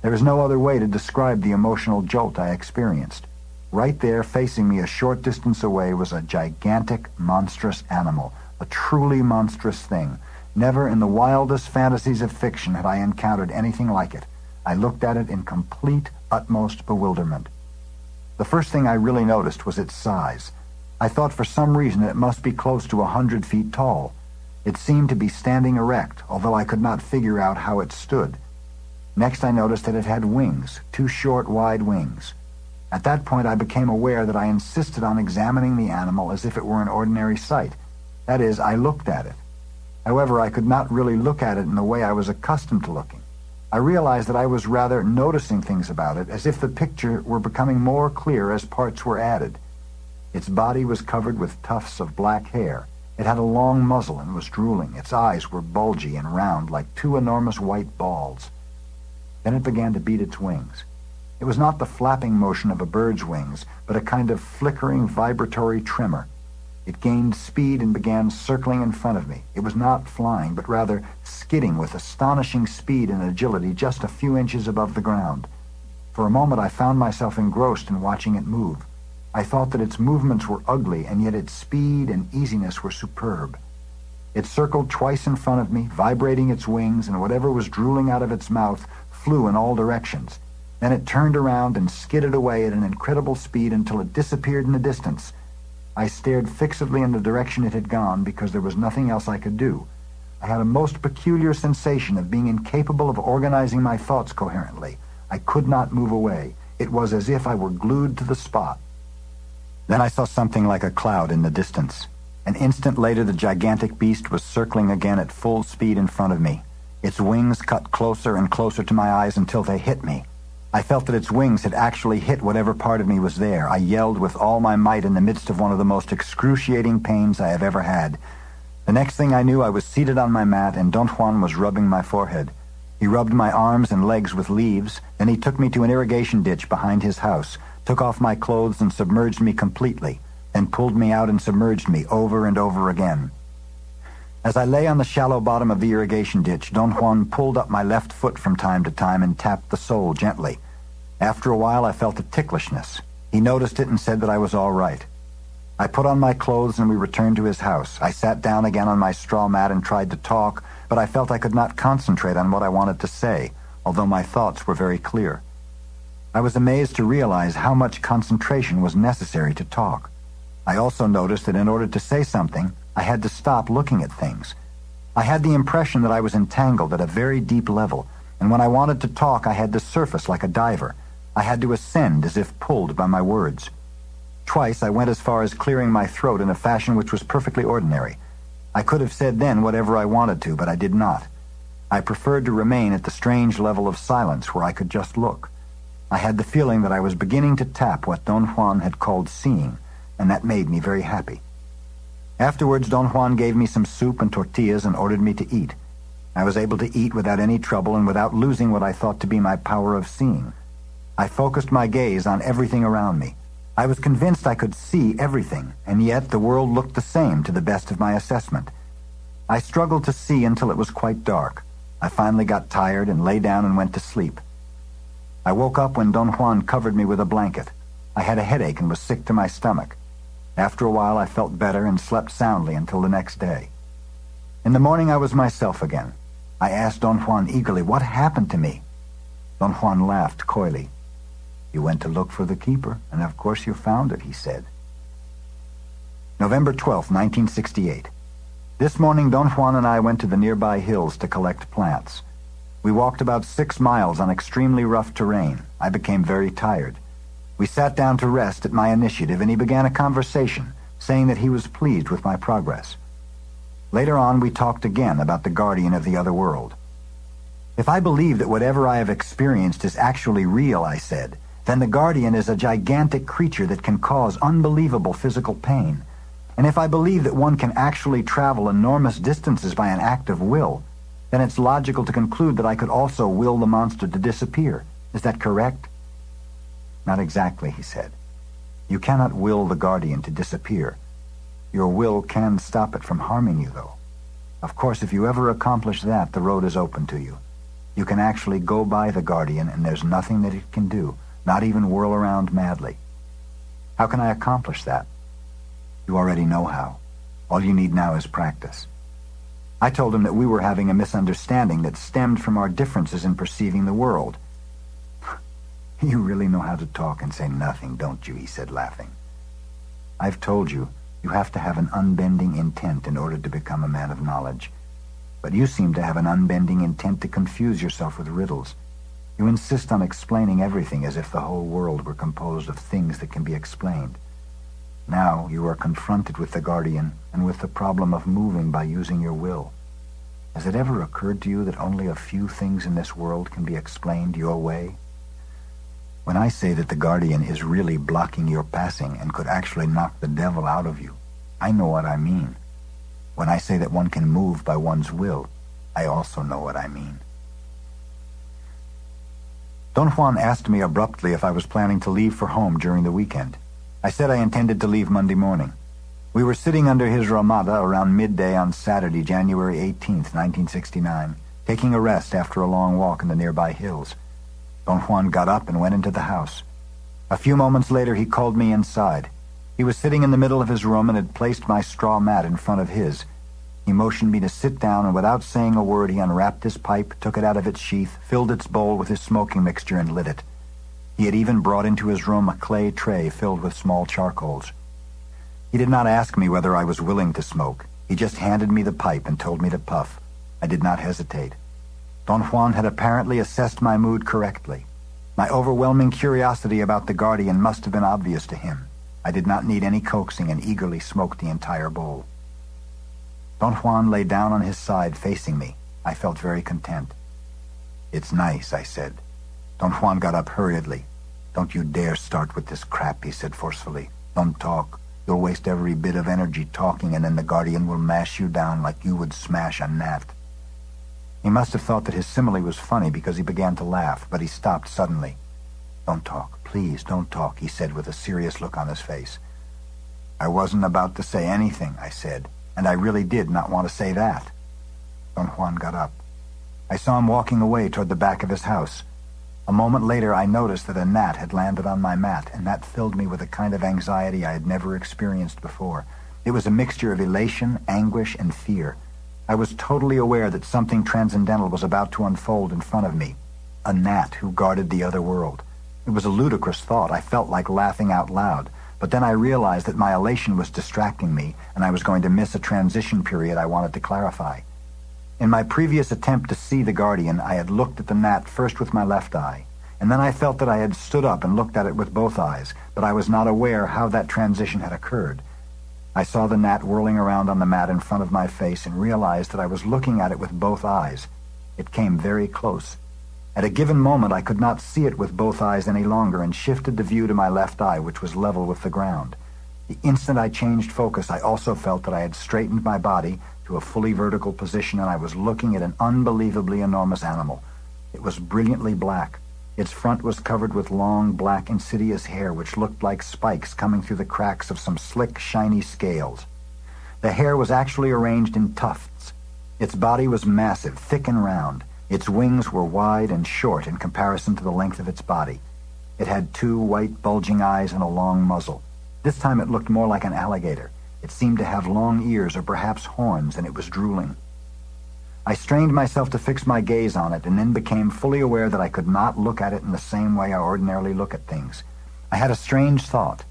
There is no other way to describe the emotional jolt I experienced. Right there, facing me a short distance away, was a gigantic, monstrous animal, a truly monstrous thing. Never in the wildest fantasies of fiction had I encountered anything like it. I looked at it in complete, utmost bewilderment. The first thing I really noticed was its size. I thought for some reason it must be close to 100 feet tall. It seemed to be standing erect, although I could not figure out how it stood. Next I noticed that it had wings, 2 short, wide wings. At that point I became aware that I insisted on examining the animal as if it were an ordinary sight. That is, I looked at it. However, I could not really look at it in the way I was accustomed to looking. I realized that I was rather noticing things about it, as if the picture were becoming more clear as parts were added. Its body was covered with tufts of black hair. It had a long muzzle and was drooling. Its eyes were bulgy and round like 2 enormous white balls. Then it began to beat its wings. It was not the flapping motion of a bird's wings, but a kind of flickering, vibratory tremor. It gained speed and began circling in front of me. It was not flying, but rather skidding with astonishing speed and agility just a few inches above the ground. For a moment I found myself engrossed in watching it move. I thought that its movements were ugly, and yet its speed and easiness were superb. It circled twice in front of me, vibrating its wings, and whatever was drooling out of its mouth flew in all directions. Then it turned around and skidded away at an incredible speed until it disappeared in the distance. I stared fixedly in the direction it had gone because there was nothing else I could do. I had a most peculiar sensation of being incapable of organizing my thoughts coherently. I could not move away. It was as if I were glued to the spot. Then I saw something like a cloud in the distance. An instant later, the gigantic beast was circling again at full speed in front of me. Its wings cut closer and closer to my eyes until they hit me. I felt that its wings had actually hit whatever part of me was there. I yelled with all my might in the midst of one of the most excruciating pains I have ever had. The next thing I knew, I was seated on my mat, and Don Juan was rubbing my forehead. He rubbed my arms and legs with leaves, then he took me to an irrigation ditch behind his house, took off my clothes and submerged me completely, then pulled me out and submerged me over and over again. As I lay on the shallow bottom of the irrigation ditch, Don Juan pulled up my left foot from time to time and tapped the sole gently. After a while, I felt a ticklishness. He noticed it and said that I was all right. I put on my clothes and we returned to his house. I sat down again on my straw mat and tried to talk, but I felt I could not concentrate on what I wanted to say, although my thoughts were very clear. I was amazed to realize how much concentration was necessary to talk. I also noticed that in order to say something, I had to stop looking at things. I had the impression that I was entangled at a very deep level, and when I wanted to talk, I had to surface like a diver. I had to ascend as if pulled by my words. Twice I went as far as clearing my throat in a fashion which was perfectly ordinary. I could have said then whatever I wanted to, but I did not. I preferred to remain at the strange level of silence where I could just look. I had the feeling that I was beginning to tap what Don Juan had called seeing, and that made me very happy. Afterwards, Don Juan gave me some soup and tortillas and ordered me to eat. I was able to eat without any trouble and without losing what I thought to be my power of seeing. I focused my gaze on everything around me. I was convinced I could see everything, and yet the world looked the same to the best of my assessment. I struggled to see until it was quite dark. I finally got tired and lay down and went to sleep. I woke up when Don Juan covered me with a blanket. I had a headache and was sick to my stomach. After a while, I felt better and slept soundly until the next day. In the morning, I was myself again. I asked Don Juan eagerly, "What happened to me?" Don Juan laughed coyly. "You went to look for the keeper, and of course you found it," he said. November 12, 1968. This morning, Don Juan and I went to the nearby hills to collect plants. We walked about 6 miles on extremely rough terrain. I became very tired. We sat down to rest at my initiative, and he began a conversation, saying that he was pleased with my progress. Later on, we talked again about the guardian of the other world. "If I believe that whatever I have experienced is actually real," I said, "then the guardian is a gigantic creature that can cause unbelievable physical pain. And if I believe that one can actually travel enormous distances by an act of will, then it's logical to conclude that I could also will the monster to disappear. Is that correct?" "Not exactly," he said. "You cannot will the guardian to disappear. Your will can stop it from harming you, though. Of course, if you ever accomplish that, the road is open to you. You can actually go by the guardian, and there's nothing that it can do, not even whirl around madly. How can I accomplish that? You already know how. All you need now is practice." I told him that we were having a misunderstanding that stemmed from our differences in perceiving the world. "You really know how to talk and say nothing, don't you?" he said, laughing. "I've told you, you have to have an unbending intent in order to become a man of knowledge. But you seem to have an unbending intent to confuse yourself with riddles. You insist on explaining everything as if the whole world were composed of things that can be explained. Now you are confronted with the guardian and with the problem of moving by using your will. Has it ever occurred to you that only a few things in this world can be explained your way? When I say that the guardian is really blocking your passing and could actually knock the devil out of you, I know what I mean. When I say that one can move by one's will, I also know what I mean." Don Juan asked me abruptly if I was planning to leave for home during the weekend. I said I intended to leave Monday morning. We were sitting under his ramada around midday on Saturday, January 18th, 1969, taking a rest after a long walk in the nearby hills. Don Juan got up and went into the house. A few moments later, he called me inside. He was sitting in the middle of his room and had placed my straw mat in front of his. He motioned me to sit down, and without saying a word, he unwrapped his pipe, took it out of its sheath, filled its bowl with his smoking mixture, and lit it. He had even brought into his room a clay tray filled with small charcoals. He did not ask me whether I was willing to smoke. He just handed me the pipe and told me to puff. I did not hesitate. Don Juan had apparently assessed my mood correctly. My overwhelming curiosity about the guardian must have been obvious to him. I did not need any coaxing and eagerly smoked the entire bowl. Don Juan lay down on his side facing me. I felt very content. "It's nice," I said. Don Juan got up hurriedly. "Don't you dare start with this crap," he said forcefully. "Don't talk. You'll waste every bit of energy talking, and then the Guardian will mash you down like you would smash a gnat." He must have thought that his simile was funny because he began to laugh, but he stopped suddenly. "Don't talk. Please, don't talk," he said with a serious look on his face. "I wasn't about to say anything," I said, and I really did not want to say that. Don Juan got up. I saw him walking away toward the back of his house. A moment later, I noticed that a gnat had landed on my mat, and that filled me with a kind of anxiety I had never experienced before. It was a mixture of elation, anguish, and fear. I was totally aware that something transcendental was about to unfold in front of me. A gnat who guarded the other world. It was a ludicrous thought. I felt like laughing out loud. But then I realized that my elation was distracting me, and I was going to miss a transition period I wanted to clarify. In my previous attempt to see the Guardian, I had looked at the gnat first with my left eye, and then I felt that I had stood up and looked at it with both eyes, but I was not aware how that transition had occurred. I saw the gnat whirling around on the mat in front of my face and realized that I was looking at it with both eyes. It came very close. At a given moment, I could not see it with both eyes any longer and shifted the view to my left eye, which was level with the ground. The instant I changed focus, I also felt that I had straightened my body to a fully vertical position, and I was looking at an unbelievably enormous animal. It was brilliantly black. Its front was covered with long, black, insidious hair, which looked like spikes coming through the cracks of some slick, shiny scales. The hair was actually arranged in tufts. Its body was massive, thick and round. Its wings were wide and short in comparison to the length of its body. It had 2 white, bulging eyes and a long muzzle. This time it looked more like an alligator. It seemed to have long ears or perhaps horns, and it was drooling. I strained myself to fix my gaze on it, and then became fully aware that I could not look at it in the same way I ordinarily look at things. I had a strange thought.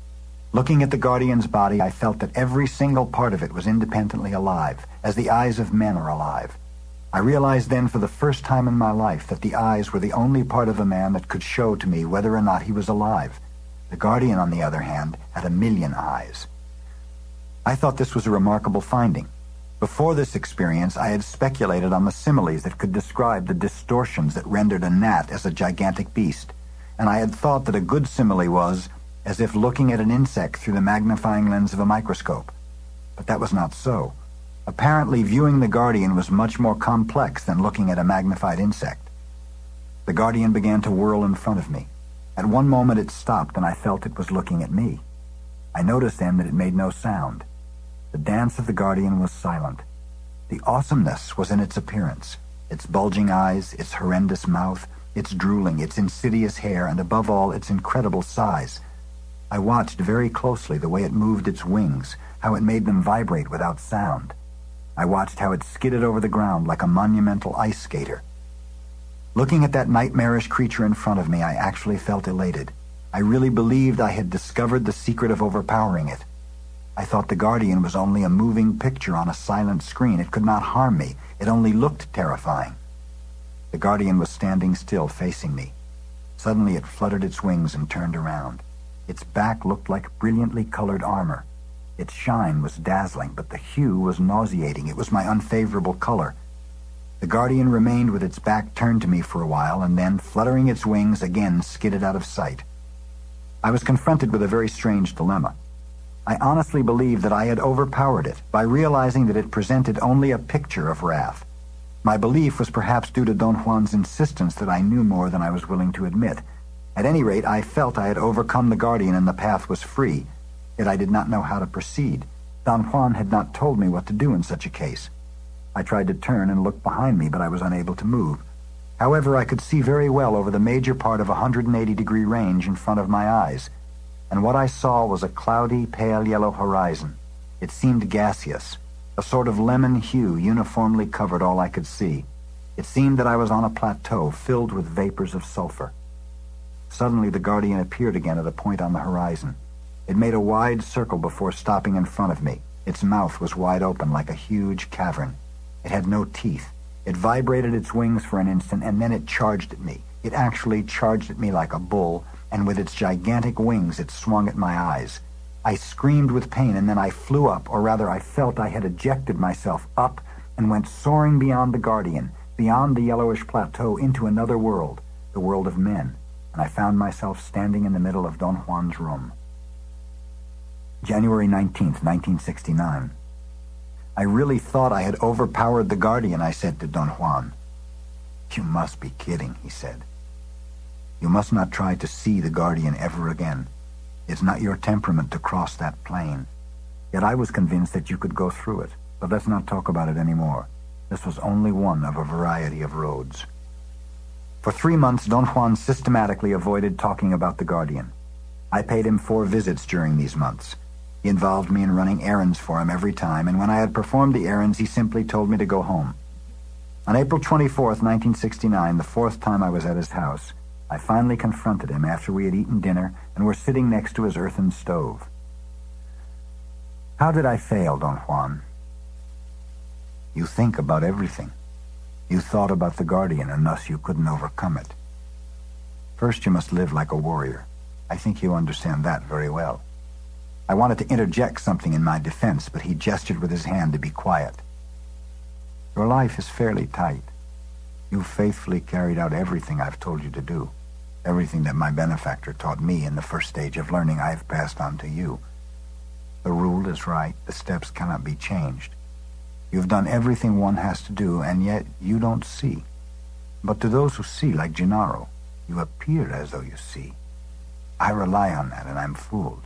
Looking at the Guardian's body, I felt that every single part of it was independently alive, as the eyes of men are alive. I realized then for the first time in my life that the eyes were the only part of a man that could show to me whether or not he was alive. The Guardian, on the other hand, had 1,000,000 eyes. I thought this was a remarkable finding. Before this experience, I had speculated on the similes that could describe the distortions that rendered a gnat as a gigantic beast, and I had thought that a good simile was as if looking at an insect through the magnifying lens of a microscope. But that was not so. Apparently, viewing the Guardian was much more complex than looking at a magnified insect. The Guardian began to whirl in front of me. At one moment it stopped, and I felt it was looking at me. I noticed then that it made no sound. The dance of the Guardian was silent. The awesomeness was in its appearance, its bulging eyes, its horrendous mouth, its drooling, its insidious hair, and above all, its incredible size. I watched very closely the way it moved its wings, how it made them vibrate without sound. I watched how it skidded over the ground like a monumental ice skater. Looking at that nightmarish creature in front of me, I actually felt elated. I really believed I had discovered the secret of overpowering it. I thought the Guardian was only a moving picture on a silent screen. It could not harm me. It only looked terrifying. The Guardian was standing still, facing me. Suddenly it fluttered its wings and turned around. Its back looked like brilliantly colored armor. Its shine was dazzling, but the hue was nauseating. It was my unfavorable color. The Guardian remained with its back turned to me for a while, and then, fluttering its wings, again skidded out of sight. I was confronted with a very strange dilemma. I honestly believed that I had overpowered it by realizing that it presented only a picture of wrath. My belief was perhaps due to Don Juan's insistence that I knew more than I was willing to admit. At any rate, I felt I had overcome the Guardian and the path was free, yet I did not know how to proceed. Don Juan had not told me what to do in such a case. I tried to turn and look behind me, but I was unable to move. However, I could see very well over the major part of a 180-degree range in front of my eyes, and what I saw was a cloudy, pale yellow horizon. It seemed gaseous. A sort of lemon hue uniformly covered all I could see. It seemed that I was on a plateau filled with vapors of sulfur. Suddenly the Guardian appeared again at a point on the horizon. It made a wide circle before stopping in front of me. Its mouth was wide open like a huge cavern. It had no teeth. It vibrated its wings for an instant, and then it charged at me. It actually charged at me like a bull, and with its gigantic wings it swung at my eyes. I screamed with pain, and then I flew up, or rather I felt I had ejected myself up and went soaring beyond the Guardian, beyond the yellowish plateau into another world, the the world of men, and I found myself standing in the middle of Don Juan's room. January 19th, 1969. I really thought I had overpowered the guardian, I said to Don Juan. You must be kidding, he said. You must not try to see the guardian ever again. It's not your temperament to cross that plane. Yet I was convinced that you could go through it, but let's not talk about it anymore. This was only one of a variety of roads. For 3 months, Don Juan systematically avoided talking about the guardian. I paid him 4 visits during these months. He involved me in running errands for him every time, and when I had performed the errands, he simply told me to go home. On April 24th, 1969, the 4th time I was at his house, I finally confronted him after we had eaten dinner and were sitting next to his earthen stove. How did I fail, Don Juan? You think about everything. You thought about the guardian, and thus you couldn't overcome it. First, you must live like a warrior. I think you understand that very well. I wanted to interject something in my defense, but he gestured with his hand to be quiet. Your life is fairly tight. You've faithfully carried out everything I've told you to do. Everything that my benefactor taught me in the first stage of learning I've passed on to you. The rule is right. The steps cannot be changed. You've done everything one has to do, and yet you don't see. But to those who see, like Gennaro, you appear as though you see. I rely on that, and I'm fooled.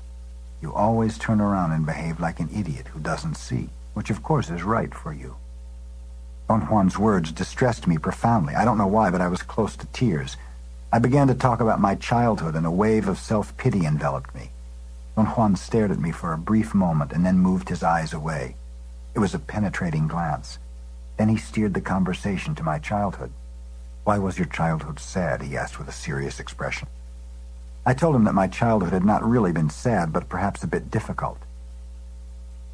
You always turn around and behave like an idiot who doesn't see, which of course is right for you. Don Juan's words distressed me profoundly. I don't know why, but I was close to tears. I began to talk about my childhood, and a wave of self-pity enveloped me. Don Juan stared at me for a brief moment and then moved his eyes away. It was a penetrating glance. Then he steered the conversation to my childhood. Why was your childhood sad? He asked with a serious expression. I told him that my childhood had not really been sad, but perhaps a bit difficult.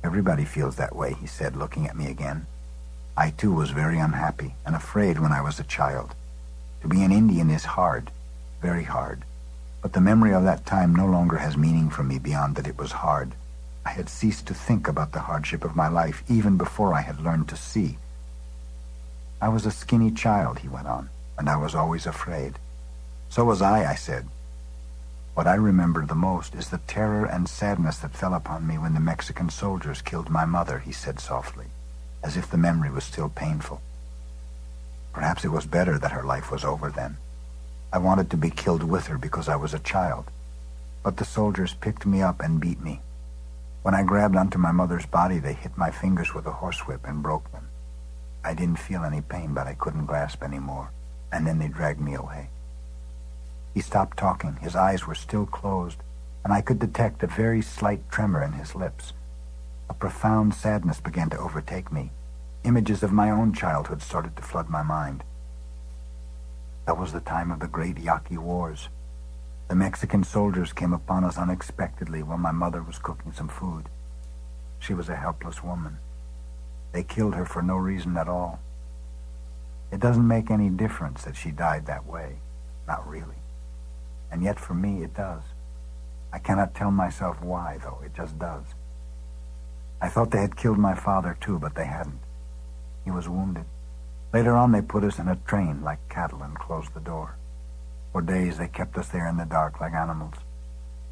Everybody feels that way, he said, looking at me again. I too was very unhappy and afraid when I was a child. To be an Indian is hard, very hard. But the memory of that time no longer has meaning for me beyond that it was hard. I had ceased to think about the hardship of my life even before I had learned to see. I was a skinny child, he went on, and I was always afraid. So was I said. What I remember the most is the terror and sadness that fell upon me when the Mexican soldiers killed my mother, he said softly, as if the memory was still painful. Perhaps it was better that her life was over then. I wanted to be killed with her because I was a child. But the soldiers picked me up and beat me. When I grabbed onto my mother's body, they hit my fingers with a horsewhip and broke them. I didn't feel any pain, but I couldn't grasp any more. And then they dragged me away. He stopped talking. His eyes were still closed, and I could detect a very slight tremor in his lips. A profound sadness began to overtake me. Images of my own childhood started to flood my mind. That was the time of the great Yaqui Wars. The Mexican soldiers came upon us unexpectedly while my mother was cooking some food. She was a helpless woman. They killed her for no reason at all. It doesn't make any difference that she died that way. Not really. And yet for me it does. I cannot tell myself why, though. It just does. I thought they had killed my father too, but they hadn't. He was wounded. Later on they put us in a train like cattle and closed the door. For days they kept us there in the dark like animals.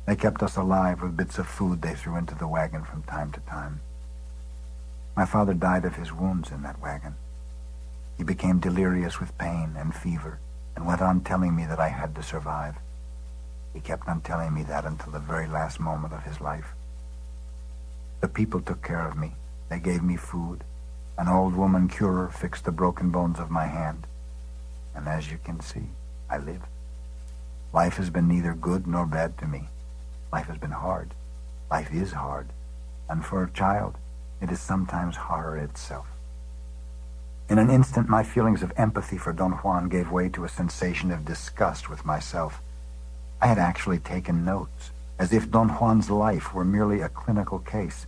They kept us alive with bits of food they threw into the wagon from time to time. My father died of his wounds in that wagon. He became delirious with pain and fever and went on telling me that I had to survive. He kept on telling me that until the very last moment of his life. The people took care of me. They gave me food. An old woman curer fixed the broken bones of my hand. And as you can see, I live. Life has been neither good nor bad to me. Life has been hard. Life is hard. And for a child, it is sometimes horror itself. In an instant, my feelings of empathy for Don Juan gave way to a sensation of disgust with myself. I had actually taken notes, as if Don Juan's life were merely a clinical case.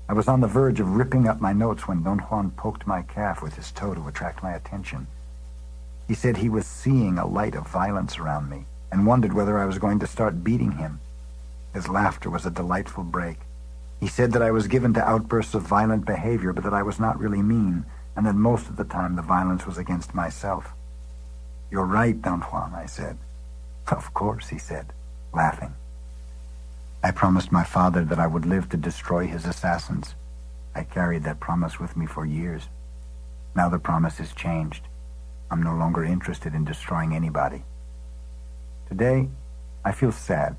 I was on the verge of ripping up my notes when Don Juan poked my calf with his toe to attract my attention. He said he was seeing a light of violence around me and wondered whether I was going to start beating him. His laughter was a delightful break. He said that I was given to outbursts of violent behavior, but that I was not really mean, and that most of the time the violence was against myself. You're right, Don Juan, I said. Of course, he said, laughing. I promised my father that I would live to destroy his assassins. I carried that promise with me for years. Now the promise is changed. I'm no longer interested in destroying anybody. Today, I feel sad,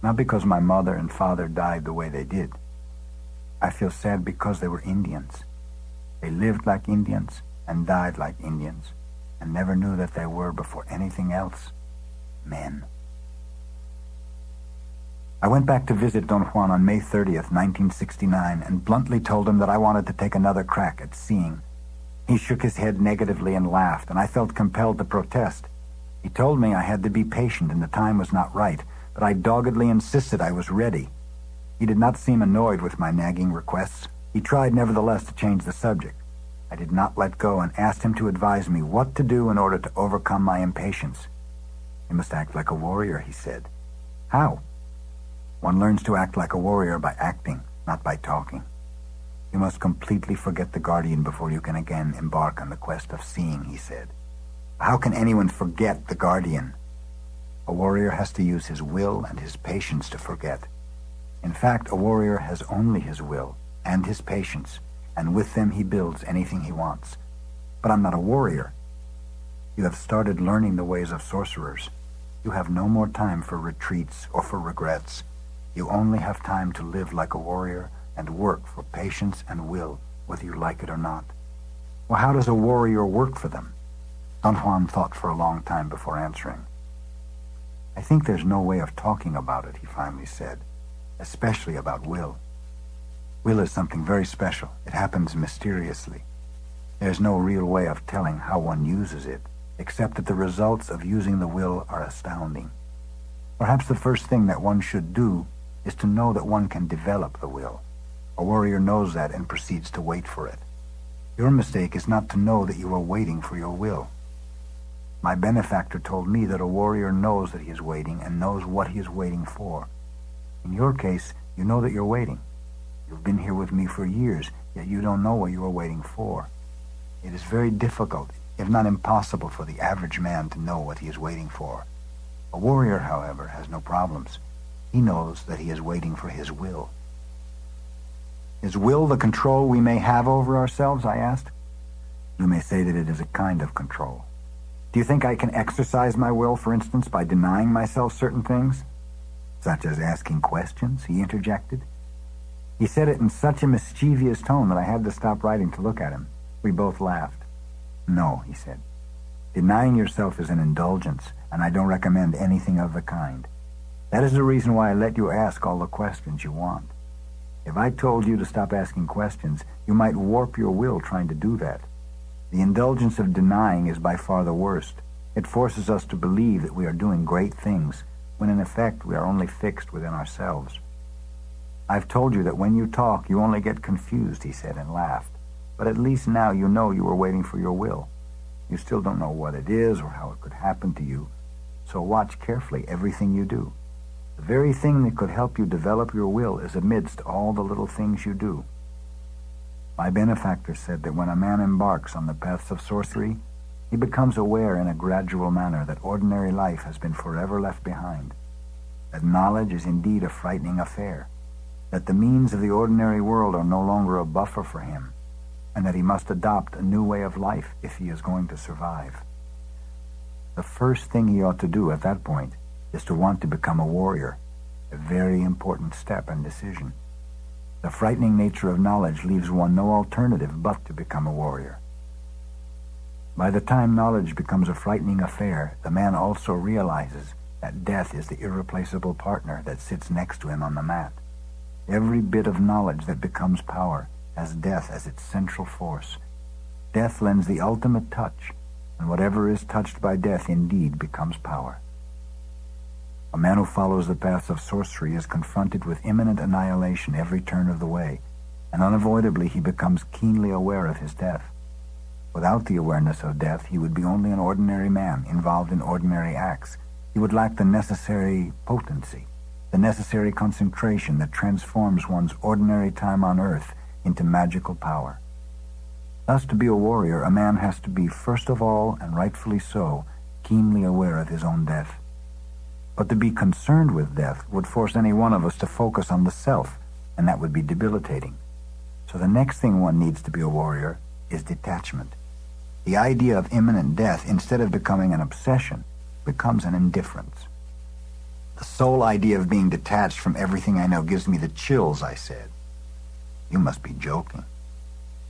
not because my mother and father died the way they did. I feel sad because they were Indians. They lived like Indians and died like Indians, and never knew that they were, before anything else, men. I went back to visit Don Juan on May 30th, 1969, and bluntly told him that I wanted to take another crack at seeing. He shook his head negatively and laughed, and I felt compelled to protest. He told me I had to be patient and the time was not right, but I doggedly insisted I was ready. He did not seem annoyed with my nagging requests. He tried, nevertheless, to change the subject. I did not let go and asked him to advise me what to do in order to overcome my impatience. You must act like a warrior, he said. How? One learns to act like a warrior by acting, not by talking. You must completely forget the Guardian before you can again embark on the quest of seeing, he said. How can anyone forget the Guardian? A warrior has to use his will and his patience to forget. In fact, a warrior has only his will and his patience, and with them he builds anything he wants. But I'm not a warrior. You have started learning the ways of sorcerers. You have no more time for retreats or for regrets. You only have time to live like a warrior and work for patience and will, whether you like it or not. Well, how does a warrior work for them? Don Juan thought for a long time before answering. I think there's no way of talking about it, he finally said, especially about will. Will is something very special. It happens mysteriously. There's no real way of telling how one uses it, except that the results of using the will are astounding. Perhaps the first thing that one should do is to know that one can develop the will. A warrior knows that and proceeds to wait for it. Your mistake is not to know that you are waiting for your will. My benefactor told me that a warrior knows that he is waiting and knows what he is waiting for. In your case, you know that you're waiting. You've been here with me for years, yet you don't know what you are waiting for. It is very difficult, if not impossible, for the average man to know what he is waiting for. A warrior, however, has no problems. He knows that he is waiting for his will. Is will the control we may have over ourselves? I asked. You may say that it is a kind of control. Do you think I can exercise my will, for instance, by denying myself certain things? Such as asking questions, he interjected. He said it in such a mischievous tone that I had to stop writing to look at him. We both laughed. No, he said. Denying yourself is an indulgence, and I don't recommend anything of the kind. That is the reason why I let you ask all the questions you want. If I told you to stop asking questions, you might warp your will trying to do that. The indulgence of denying is by far the worst. It forces us to believe that we are doing great things, when in effect we are only fixed within ourselves. I've told you that when you talk, you only get confused, he said, and laughed. But at least now you know you were waiting for your will. You still don't know what it is or how it could happen to you, so watch carefully everything you do. The very thing that could help you develop your will is amidst all the little things you do. My benefactor said that when a man embarks on the paths of sorcery, he becomes aware in a gradual manner that ordinary life has been forever left behind, that knowledge is indeed a frightening affair, that the means of the ordinary world are no longer a buffer for him, and that he must adopt a new way of life if he is going to survive. The first thing he ought to do at that point is to want to become a warrior, a very important step and decision. The frightening nature of knowledge leaves one no alternative but to become a warrior. By the time knowledge becomes a frightening affair, the man also realizes that death is the irreplaceable partner that sits next to him on the mat. Every bit of knowledge that becomes power has death as its central force. Death lends the ultimate touch, and whatever is touched by death indeed becomes power. A man who follows the paths of sorcery is confronted with imminent annihilation every turn of the way, and unavoidably he becomes keenly aware of his death. Without the awareness of death, he would be only an ordinary man, involved in ordinary acts. He would lack the necessary potency, the necessary concentration that transforms one's ordinary time on earth into magical power. Thus, to be a warrior, a man has to be, first of all, and rightfully so, keenly aware of his own death. But to be concerned with death would force any one of us to focus on the self, and that would be debilitating. So the next thing one needs to be a warrior is detachment. The idea of imminent death, instead of becoming an obsession, becomes an indifference. The sole idea of being detached from everything I know gives me the chills, I said. You must be joking.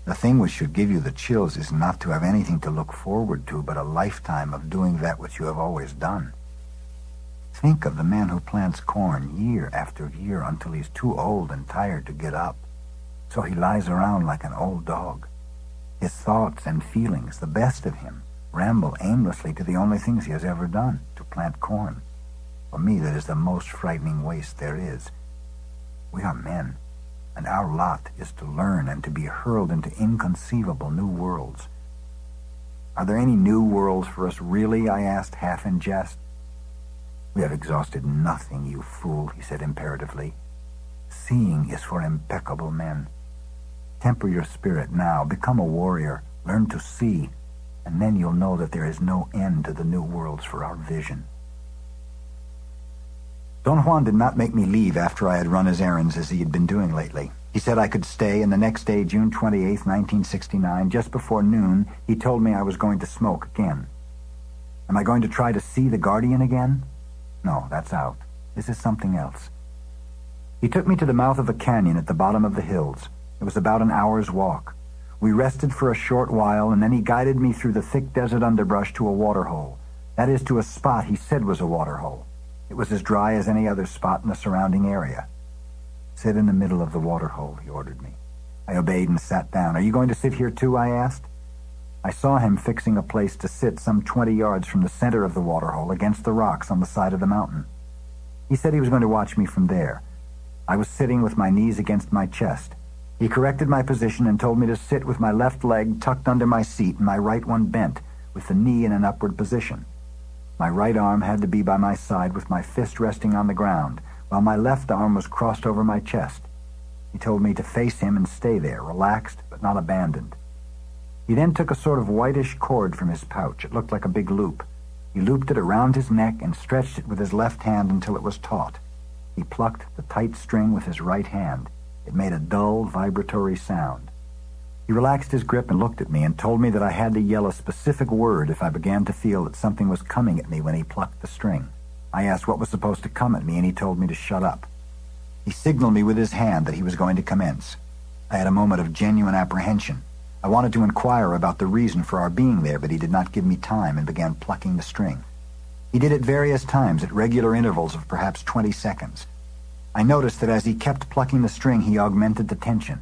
The thing which should give you the chills is not to have anything to look forward to, but a lifetime of doing that which you have always done. Think of the man who plants corn year after year until he's too old and tired to get up. So he lies around like an old dog. His thoughts and feelings, the best of him, ramble aimlessly to the only things he has ever done, to plant corn. For me, that is the most frightening waste there is. We are men, and our lot is to learn and to be hurled into inconceivable new worlds. Are there any new worlds for us, really? I asked, half in jest. We have exhausted nothing, you fool, he said imperatively. Seeing is for impeccable men. Temper your spirit now, become a warrior, learn to see, and then you'll know that there is no end to the new worlds for our vision. Don Juan did not make me leave after I had run his errands as he had been doing lately. He said I could stay, and the next day, June 28th, 1969, just before noon, he told me I was going to smoke again. Am I going to try to see the Guardian again? No, that's out. This is something else. He took me to the mouth of a canyon at the bottom of the hills. It was about an hour's walk. We rested for a short while, and then he guided me through the thick desert underbrush to a waterhole. That is, to a spot he said was a waterhole. It was as dry as any other spot in the surrounding area. Sit in the middle of the waterhole, he ordered me. I obeyed and sat down. Are you going to sit here too? I asked. I saw him fixing a place to sit some 20 yards from the center of the waterhole against the rocks on the side of the mountain. He said he was going to watch me from there. I was sitting with my knees against my chest. He corrected my position and told me to sit with my left leg tucked under my seat and my right one bent, with the knee in an upward position. My right arm had to be by my side with my fist resting on the ground, while my left arm was crossed over my chest. He told me to face him and stay there, relaxed but not abandoned. He then took a sort of whitish cord from his pouch. It looked like a big loop. He looped it around his neck and stretched it with his left hand until it was taut. He plucked the tight string with his right hand. It made a dull, vibratory sound. He relaxed his grip and looked at me and told me that I had to yell a specific word if I began to feel that something was coming at me when he plucked the string. I asked what was supposed to come at me, and he told me to shut up. He signaled me with his hand that he was going to commence. I had a moment of genuine apprehension. I wanted to inquire about the reason for our being there, but he did not give me time and began plucking the string. He did it various times at regular intervals of perhaps 20 seconds. I noticed that as he kept plucking the string, he augmented the tension.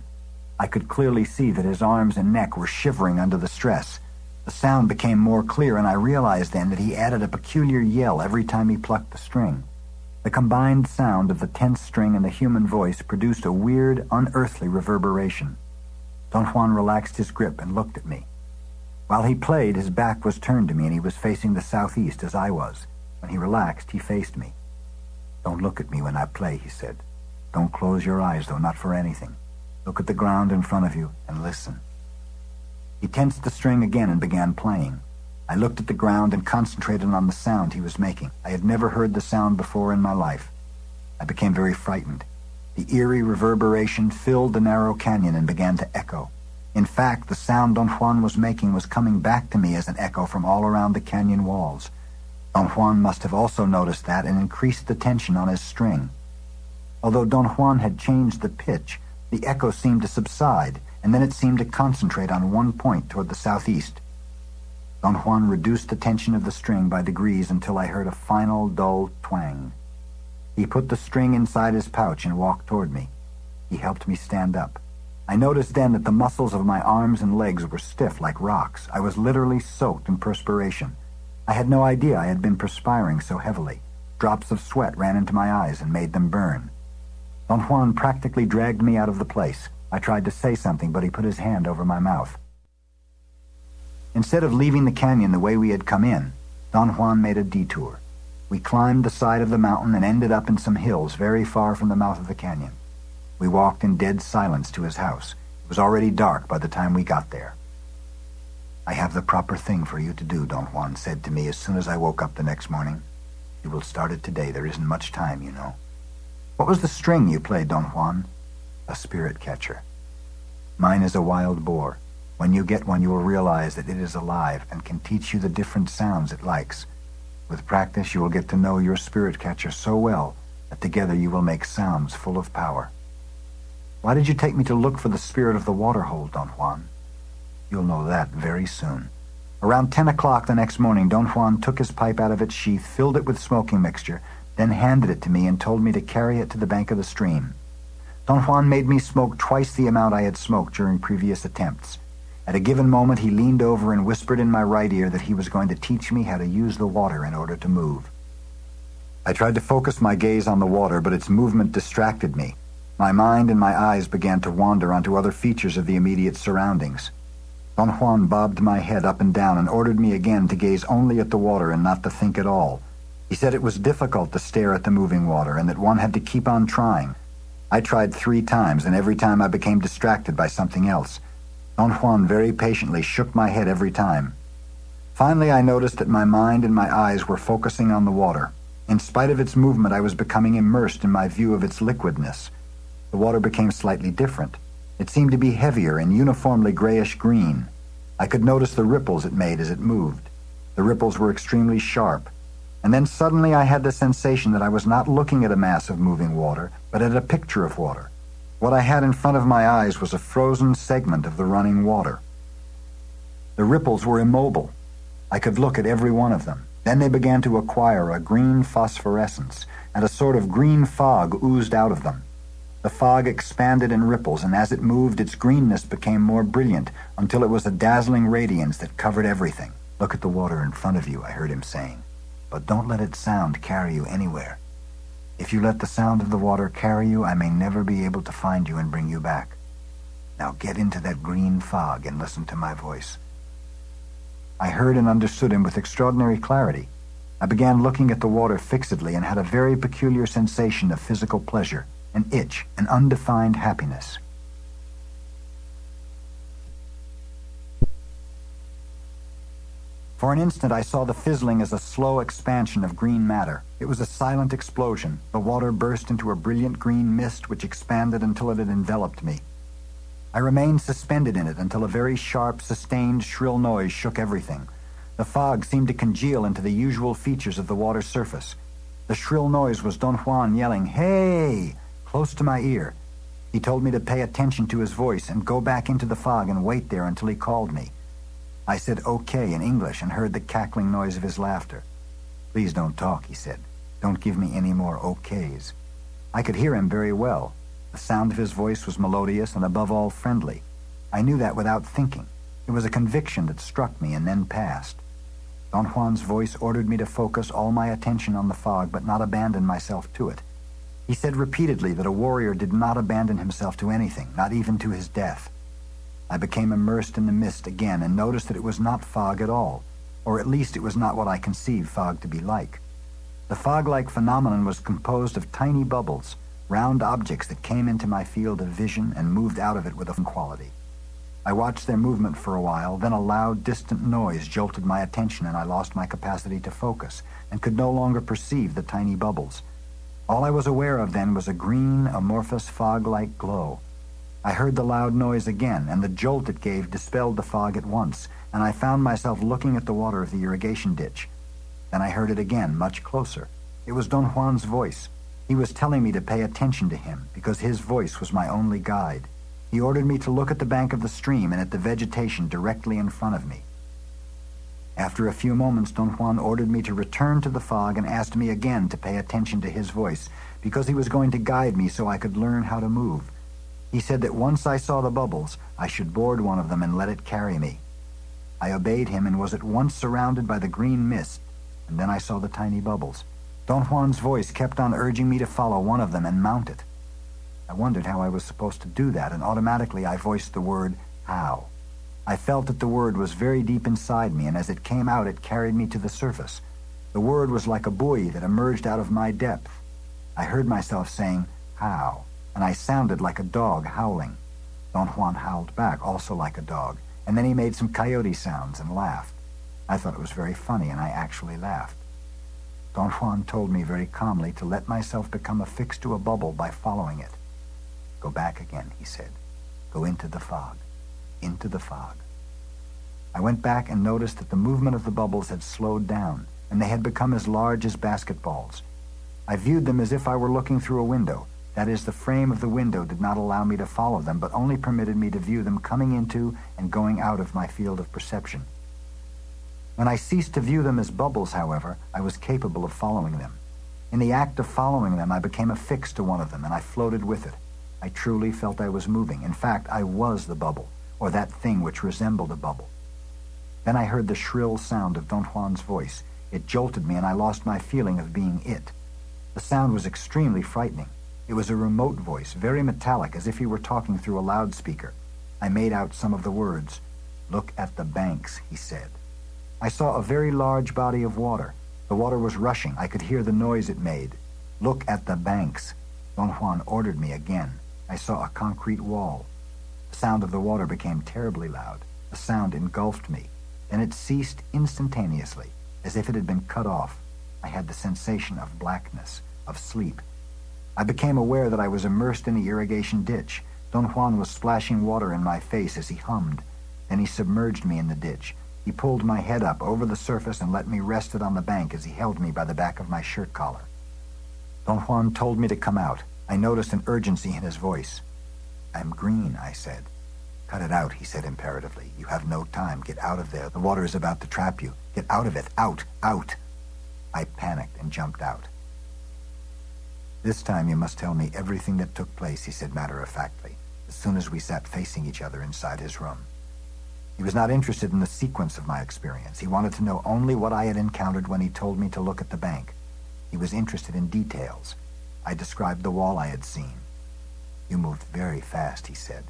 I could clearly see that his arms and neck were shivering under the stress. The sound became more clear, and I realized then that he added a peculiar yell every time he plucked the string. The combined sound of the tense string and the human voice produced a weird, unearthly reverberation. Don Juan relaxed his grip and looked at me. While he played, his back was turned to me, and he was facing the southeast as I was. When he relaxed, he faced me. Don't look at me when I play, he said. Don't close your eyes, though, not for anything. Look at the ground in front of you and listen. He tensed the string again and began playing. I looked at the ground and concentrated on the sound he was making. I had never heard the sound before in my life. I became very frightened. The eerie reverberation filled the narrow canyon and began to echo. In fact, the sound Don Juan was making was coming back to me as an echo from all around the canyon walls. Don Juan must have also noticed that and increased the tension on his string. Although Don Juan had changed the pitch, the echo seemed to subside, and then it seemed to concentrate on one point toward the southeast. Don Juan reduced the tension of the string by degrees until I heard a final dull twang. He put the string inside his pouch and walked toward me. He helped me stand up. I noticed then that the muscles of my arms and legs were stiff like rocks. I was literally soaked in perspiration. I had no idea I had been perspiring so heavily. Drops of sweat ran into my eyes and made them burn. Don Juan practically dragged me out of the place. I tried to say something, but he put his hand over my mouth. Instead of leaving the canyon the way we had come in, Don Juan made a detour. We climbed the side of the mountain and ended up in some hills very far from the mouth of the canyon. We walked in dead silence to his house. It was already dark by the time we got there. "I have the proper thing for you to do," Don Juan said to me as soon as I woke up the next morning. "You will start it today. There isn't much time, you know." "What was the string you played, Don Juan?" "A spirit catcher. Mine is a wild boar. When you get one, you will realize that it is alive and can teach you the different sounds it likes. With practice, you will get to know your spirit catcher so well that together you will make sounds full of power." "Why did you take me to look for the spirit of the waterhole, Don Juan?" "You'll know that very soon." Around 10 o'clock the next morning, Don Juan took his pipe out of its sheath, filled it with smoking mixture, then handed it to me and told me to carry it to the bank of the stream. Don Juan made me smoke twice the amount I had smoked during previous attempts. At a given moment, he leaned over and whispered in my right ear that he was going to teach me how to use the water in order to move. I tried to focus my gaze on the water, but its movement distracted me. My mind and my eyes began to wander onto other features of the immediate surroundings. Don Juan bobbed my head up and down and ordered me again to gaze only at the water and not to think at all. He said it was difficult to stare at the moving water and that one had to keep on trying. I tried 3 times, and every time I became distracted by something else. Don Juan very patiently shook my head every time. Finally, I noticed that my mind and my eyes were focusing on the water. In spite of its movement, I was becoming immersed in my view of its liquidness. The water became slightly different. It seemed to be heavier and uniformly grayish-green. I could notice the ripples it made as it moved. The ripples were extremely sharp. And then suddenly I had the sensation that I was not looking at a mass of moving water, but at a picture of water. What I had in front of my eyes was a frozen segment of the running water. The ripples were immobile. I could look at every one of them. Then they began to acquire a green phosphorescence, and a sort of green fog oozed out of them. The fog expanded in ripples, and as it moved, its greenness became more brilliant, until it was a dazzling radiance that covered everything. "Look at the water in front of you," I heard him saying. "But don't let its sound carry you anywhere. If you let the sound of the water carry you, I may never be able to find you and bring you back. Now get into that green fog and listen to my voice." I heard and understood him with extraordinary clarity. I began looking at the water fixedly and had a very peculiar sensation of physical pleasure, an itch, an undefined happiness. For an instant I saw the fizzling as a slow expansion of green matter. It was a silent explosion. The water burst into a brilliant green mist which expanded until it had enveloped me. I remained suspended in it until a very sharp, sustained, shrill noise shook everything. The fog seemed to congeal into the usual features of the water's surface. The shrill noise was Don Juan yelling, "Hey!" close to my ear. He told me to pay attention to his voice and go back into the fog and wait there until he called me. I said okay in English and heard the cackling noise of his laughter. "Please don't talk," he said. "Don't give me any more okays." I could hear him very well. The sound of his voice was melodious and above all friendly. I knew that without thinking. It was a conviction that struck me and then passed. Don Juan's voice ordered me to focus all my attention on the fog but not abandon myself to it. He said repeatedly that a warrior did not abandon himself to anything, not even to his death. I became immersed in the mist again and noticed that it was not fog at all, or at least it was not what I conceived fog to be like. The fog-like phenomenon was composed of tiny bubbles, round objects that came into my field of vision and moved out of it with a quality. I watched their movement for a while, then a loud, distant noise jolted my attention and I lost my capacity to focus and could no longer perceive the tiny bubbles. All I was aware of then was a green, amorphous, fog-like glow. I heard the loud noise again, and the jolt it gave dispelled the fog at once, and I found myself looking at the water of the irrigation ditch. Then I heard it again, much closer. It was Don Juan's voice. He was telling me to pay attention to him, because his voice was my only guide. He ordered me to look at the bank of the stream and at the vegetation directly in front of me. After a few moments, Don Juan ordered me to return to the fog and asked me again to pay attention to his voice, because he was going to guide me so I could learn how to move. He said that once I saw the bubbles, I should board one of them and let it carry me. I obeyed him and was at once surrounded by the green mist, and then I saw the tiny bubbles. Don Juan's voice kept on urging me to follow one of them and mount it. I wondered how I was supposed to do that, and automatically I voiced the word, "how." I felt that the word was very deep inside me, and as it came out, it carried me to the surface. The word was like a buoy that emerged out of my depth. I heard myself saying, "how," and I sounded like a dog howling. Don Juan howled back, also like a dog, and then he made some coyote sounds and laughed. I thought it was very funny, and I actually laughed. Don Juan told me very calmly to let myself become affixed to a bubble by following it. Go back again, he said. Go into the fog. Into the fog. I went back and noticed that the movement of the bubbles had slowed down, and they had become as large as basketballs. I viewed them as if I were looking through a window. That is, the frame of the window did not allow me to follow them, but only permitted me to view them coming into and going out of my field of perception. When I ceased to view them as bubbles, however, I was capable of following them. In the act of following them, I became affixed to one of them, and I floated with it. I truly felt I was moving. In fact, I was the bubble, or that thing which resembled a bubble. Then I heard the shrill sound of Don Juan's voice. It jolted me, and I lost my feeling of being it. The sound was extremely frightening. It was a remote voice, very metallic, as if he were talking through a loudspeaker. I made out some of the words. "Look at the banks," he said. I saw a very large body of water. The water was rushing. I could hear the noise it made. "Look at the banks." Don Juan ordered me again. I saw a concrete wall. The sound of the water became terribly loud. The sound engulfed me. Then it ceased instantaneously, as if it had been cut off. I had the sensation of blackness, of sleep. I became aware that I was immersed in the irrigation ditch. Don Juan was splashing water in my face as he hummed. Then he submerged me in the ditch. He pulled my head up over the surface and let me rest it on the bank as he held me by the back of my shirt collar. Don Juan told me to come out. I noticed an urgency in his voice. "I'm green," I said. "Cut it out," he said imperatively. "You have no time. Get out of there. The water is about to trap you. Get out of it. Out! Out!" I panicked and jumped out. "This time you must tell me everything that took place," he said matter-of-factly, as soon as we sat facing each other inside his room. He was not interested in the sequence of my experience. He wanted to know only what I had encountered when he told me to look at the bank. He was interested in details. I described the wall I had seen. "You moved very fast," he said.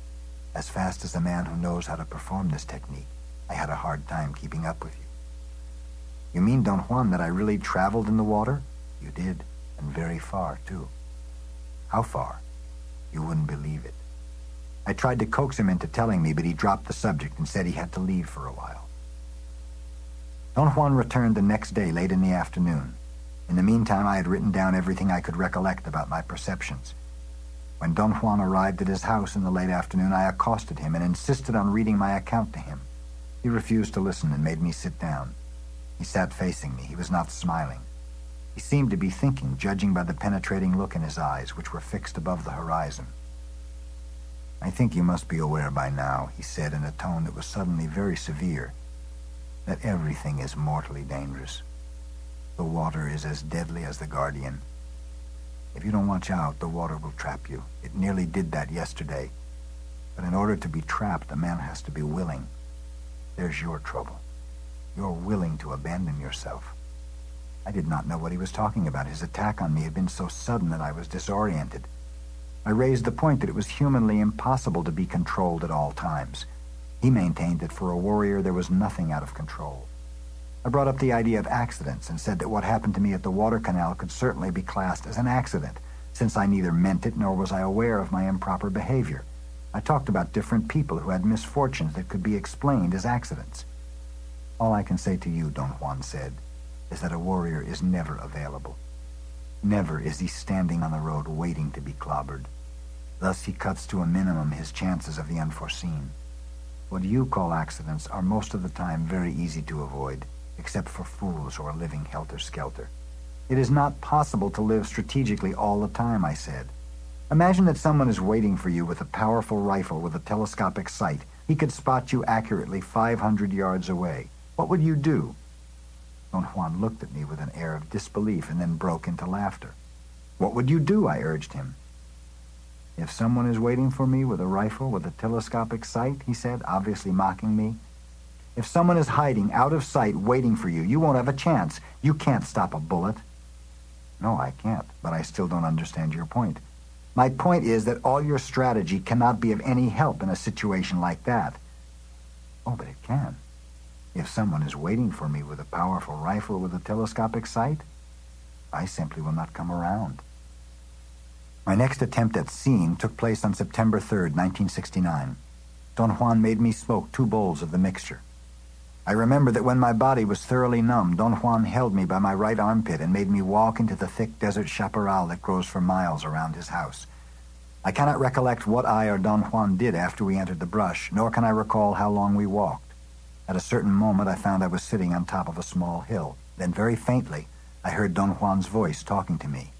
"As fast as a man who knows how to perform this technique. I had a hard time keeping up with you." "You mean, Don Juan, that I really traveled in the water?" "You did, and very far, too." "How far?" "You wouldn't believe it." I tried to coax him into telling me, but he dropped the subject and said he had to leave for a while. Don Juan returned the next day late in the afternoon. In the meantime, I had written down everything I could recollect about my perceptions. When Don Juan arrived at his house in the late afternoon, I accosted him and insisted on reading my account to him. He refused to listen and made me sit down. He sat facing me. He was not smiling. He seemed to be thinking, judging by the penetrating look in his eyes, which were fixed above the horizon. "I think you must be aware by now," he said in a tone that was suddenly very severe, "that everything is mortally dangerous. The water is as deadly as the guardian. If you don't watch out, the water will trap you. It nearly did that yesterday. But in order to be trapped, a man has to be willing. There's your trouble. You're willing to abandon yourself." I did not know what he was talking about. His attack on me had been so sudden that I was disoriented. I raised the point that it was humanly impossible to be controlled at all times. He maintained that for a warrior there was nothing out of control. I brought up the idea of accidents and said that what happened to me at the water canal could certainly be classed as an accident, since I neither meant it nor was I aware of my improper behavior. I talked about different people who had misfortunes that could be explained as accidents. "All I can say to you," Don Juan said, "is that a warrior is never available. Never is he standing on the road waiting to be clobbered. Thus he cuts to a minimum his chances of the unforeseen. What you call accidents are most of the time very easy to avoid, except for fools who are living helter-skelter. It is not possible to live strategically all the time," I said. "Imagine that someone is waiting for you with a powerful rifle with a telescopic sight. He could spot you accurately 500 yards away. What would you do?" Don Juan looked at me with an air of disbelief and then broke into laughter. "What would you do?" I urged him. "If someone is waiting for me with a rifle with a telescopic sight," he said, obviously mocking me, "if someone is hiding out of sight waiting for you, you won't have a chance. You can't stop a bullet." "No, I can't, but I still don't understand your point." "My point is that all your strategy cannot be of any help in a situation like that." "Oh, but it can. If someone is waiting for me with a powerful rifle with a telescopic sight, I simply will not come around." My next attempt at seeing took place on September 3rd, 1969. Don Juan made me smoke 2 bowls of the mixture. I remember that when my body was thoroughly numb, Don Juan held me by my right armpit and made me walk into the thick desert chaparral that grows for miles around his house. I cannot recollect what I or Don Juan did after we entered the brush, nor can I recall how long we walked. At a certain moment, I found I was sitting on top of a small hill. Then, very faintly, I heard Don Juan's voice talking to me.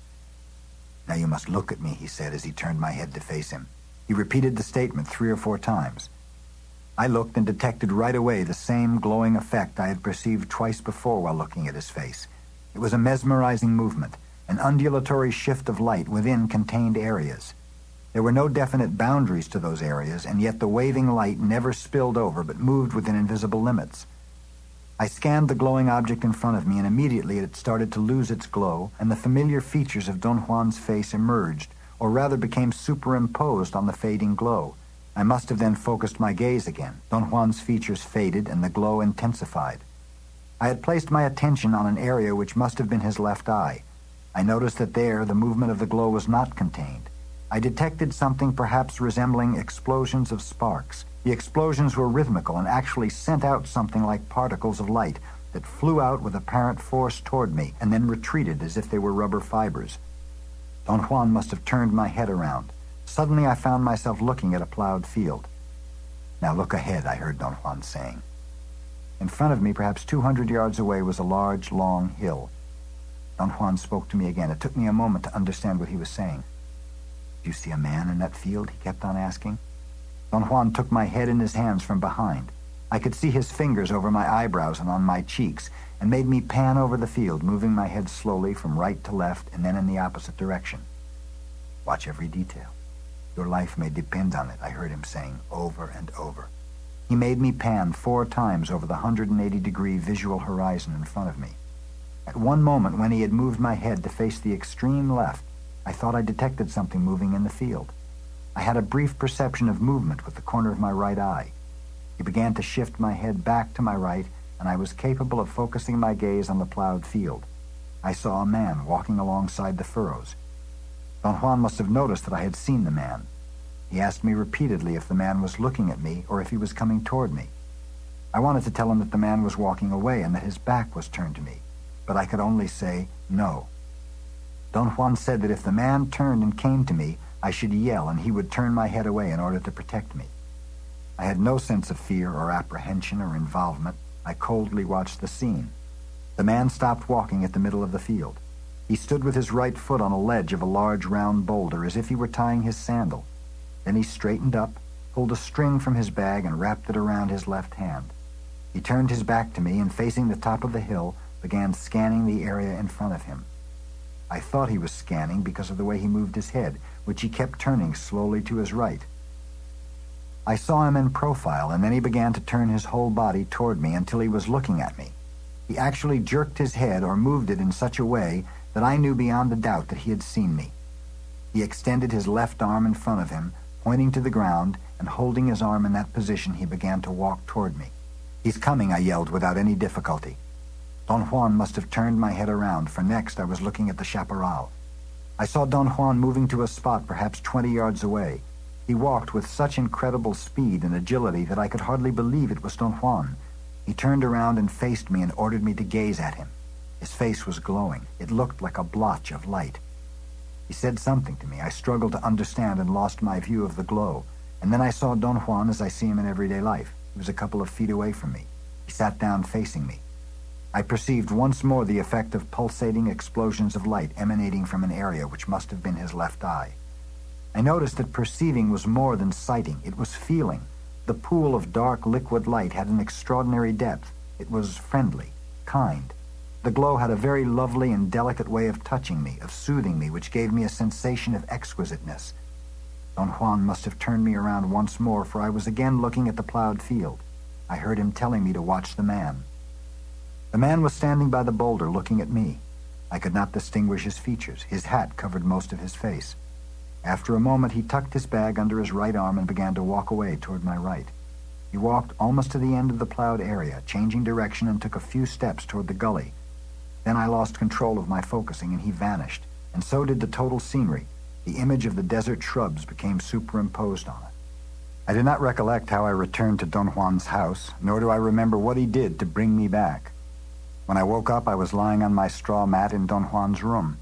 "Now you must look at me," he said as he turned my head to face him. He repeated the statement 3 or 4 times. I looked and detected right away the same glowing effect I had perceived twice before while looking at his face. It was a mesmerizing movement, an undulatory shift of light within contained areas. There were no definite boundaries to those areas, and yet the waving light never spilled over but moved within invisible limits. I scanned the glowing object in front of me, and immediately it started to lose its glow, and the familiar features of Don Juan's face emerged, or rather became superimposed on the fading glow. I must have then focused my gaze again. Don Juan's features faded, and the glow intensified. I had placed my attention on an area which must have been his left eye. I noticed that there the movement of the glow was not contained. I detected something perhaps resembling explosions of sparks. The explosions were rhythmical and actually sent out something like particles of light that flew out with apparent force toward me and then retreated as if they were rubber fibers. Don Juan must have turned my head around. Suddenly I found myself looking at a plowed field. "Now look ahead," I heard Don Juan saying. In front of me, perhaps 200 yards away, was a large, long hill. Don Juan spoke to me again. It took me a moment to understand what he was saying. "Do you see a man in that field?" he kept on asking. Don Juan took my head in his hands from behind. I could see his fingers over my eyebrows and on my cheeks, and made me pan over the field, moving my head slowly from right to left and then in the opposite direction. "Watch every detail. Your life may depend on it," I heard him saying over and over. He made me pan 4 times over the 180-degree visual horizon in front of me. At one moment, when he had moved my head to face the extreme left, I thought I detected something moving in the field. I had a brief perception of movement with the corner of my right eye. He began to shift my head back to my right, and I was capable of focusing my gaze on the plowed field. I saw a man walking alongside the furrows. Don Juan must have noticed that I had seen the man. He asked me repeatedly if the man was looking at me or if he was coming toward me. I wanted to tell him that the man was walking away and that his back was turned to me, but I could only say no. Don Juan said that if the man turned and came to me, I should yell and he would turn my head away in order to protect me. I had no sense of fear or apprehension or involvement. I coldly watched the scene. The man stopped walking at the middle of the field. He stood with his right foot on a ledge of a large round boulder as if he were tying his sandal. Then he straightened up, pulled a string from his bag and wrapped it around his left hand. He turned his back to me and, facing the top of the hill, began scanning the area in front of him. I thought he was scanning because of the way he moved his head, which he kept turning slowly to his right. I saw him in profile, and then he began to turn his whole body toward me until he was looking at me. He actually jerked his head or moved it in such a way that I knew beyond a doubt that he had seen me. He extended his left arm in front of him, pointing to the ground, and holding his arm in that position, he began to walk toward me. "He's coming," I yelled without any difficulty. Don Juan must have turned my head around, for next I was looking at the chaparral. I saw Don Juan moving to a spot perhaps 20 yards away. He walked with such incredible speed and agility that I could hardly believe it was Don Juan. He turned around and faced me and ordered me to gaze at him. His face was glowing. It looked like a blotch of light. He said something to me. I struggled to understand and lost my view of the glow. And then I saw Don Juan as I see him in everyday life. He was a couple of feet away from me. He sat down facing me. I perceived once more the effect of pulsating explosions of light emanating from an area which must have been his left eye. I noticed that perceiving was more than sighting. It was feeling. The pool of dark liquid light had an extraordinary depth. It was friendly, kind. The glow had a very lovely and delicate way of touching me, of soothing me, which gave me a sensation of exquisiteness. Don Juan must have turned me around once more, for I was again looking at the plowed field. I heard him telling me to watch the man. The man was standing by the boulder looking at me. I could not distinguish his features. His hat covered most of his face. After a moment, he tucked his bag under his right arm and began to walk away toward my right. He walked almost to the end of the plowed area, changing direction, and took a few steps toward the gully. Then I lost control of my focusing, and he vanished, and so did the total scenery. The image of the desert shrubs became superimposed on it. I do not recollect how I returned to Don Juan's house, nor do I remember what he did to bring me back. When I woke up, I was lying on my straw mat in Don Juan's room.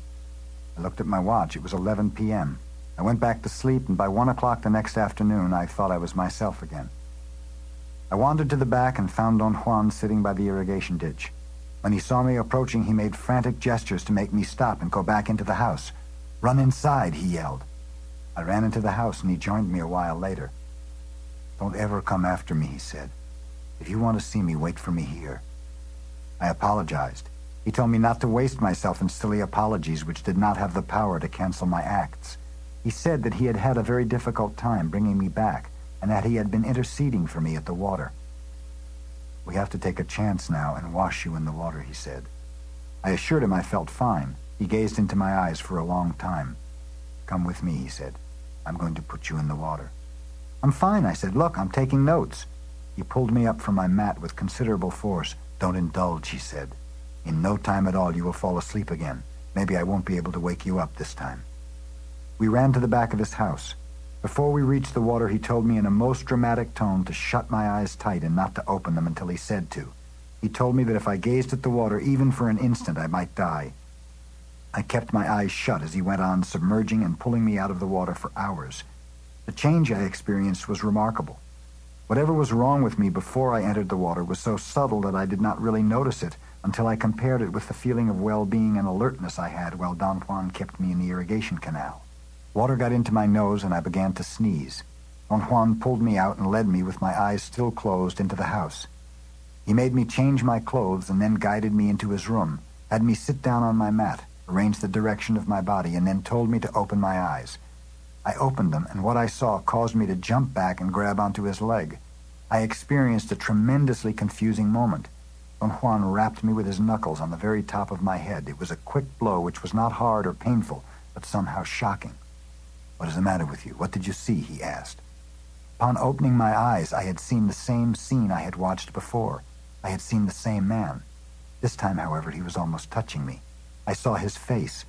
I looked at my watch. It was 11 p.m. I went back to sleep, and by 1 o'clock the next afternoon, I thought I was myself again. I wandered to the back and found Don Juan sitting by the irrigation ditch. When he saw me approaching, he made frantic gestures to make me stop and go back into the house. "Run inside," he yelled. I ran into the house, and he joined me a while later. "Don't ever come after me," he said. "If you want to see me, wait for me here." I apologized. He told me not to waste myself in silly apologies which did not have the power to cancel my acts. He said that he had had a very difficult time bringing me back, and that he had been interceding for me at the water. "We have to take a chance now and wash you in the water," he said. I assured him I felt fine. He gazed into my eyes for a long time. "Come with me," he said. "I'm going to put you in the water." "I'm fine," I said. "Look, I'm taking notes." He pulled me up from my mat with considerable force. "Don't indulge," he said. "In no time at all you will fall asleep again. Maybe I won't be able to wake you up this time." We ran to the back of his house. Before we reached the water, he told me in a most dramatic tone to shut my eyes tight and not to open them until he said to. He told me that if I gazed at the water even for an instant, I might die. I kept my eyes shut as he went on submerging and pulling me out of the water for hours. The change I experienced was remarkable. Whatever was wrong with me before I entered the water was so subtle that I did not really notice it until I compared it with the feeling of well-being and alertness I had while Don Juan kept me in the irrigation canal. Water got into my nose and I began to sneeze. Don Juan pulled me out and led me with my eyes still closed into the house. He made me change my clothes and then guided me into his room, had me sit down on my mat, arranged the direction of my body, and then told me to open my eyes. I opened them, and what I saw caused me to jump back and grab onto his leg. I experienced a tremendously confusing moment. Don Juan rapped me with his knuckles on the very top of my head. It was a quick blow which was not hard or painful, but somehow shocking. "What is the matter with you? What did you see?" he asked. Upon opening my eyes, I had seen the same scene I had watched before. I had seen the same man. This time, however, he was almost touching me. I saw his face.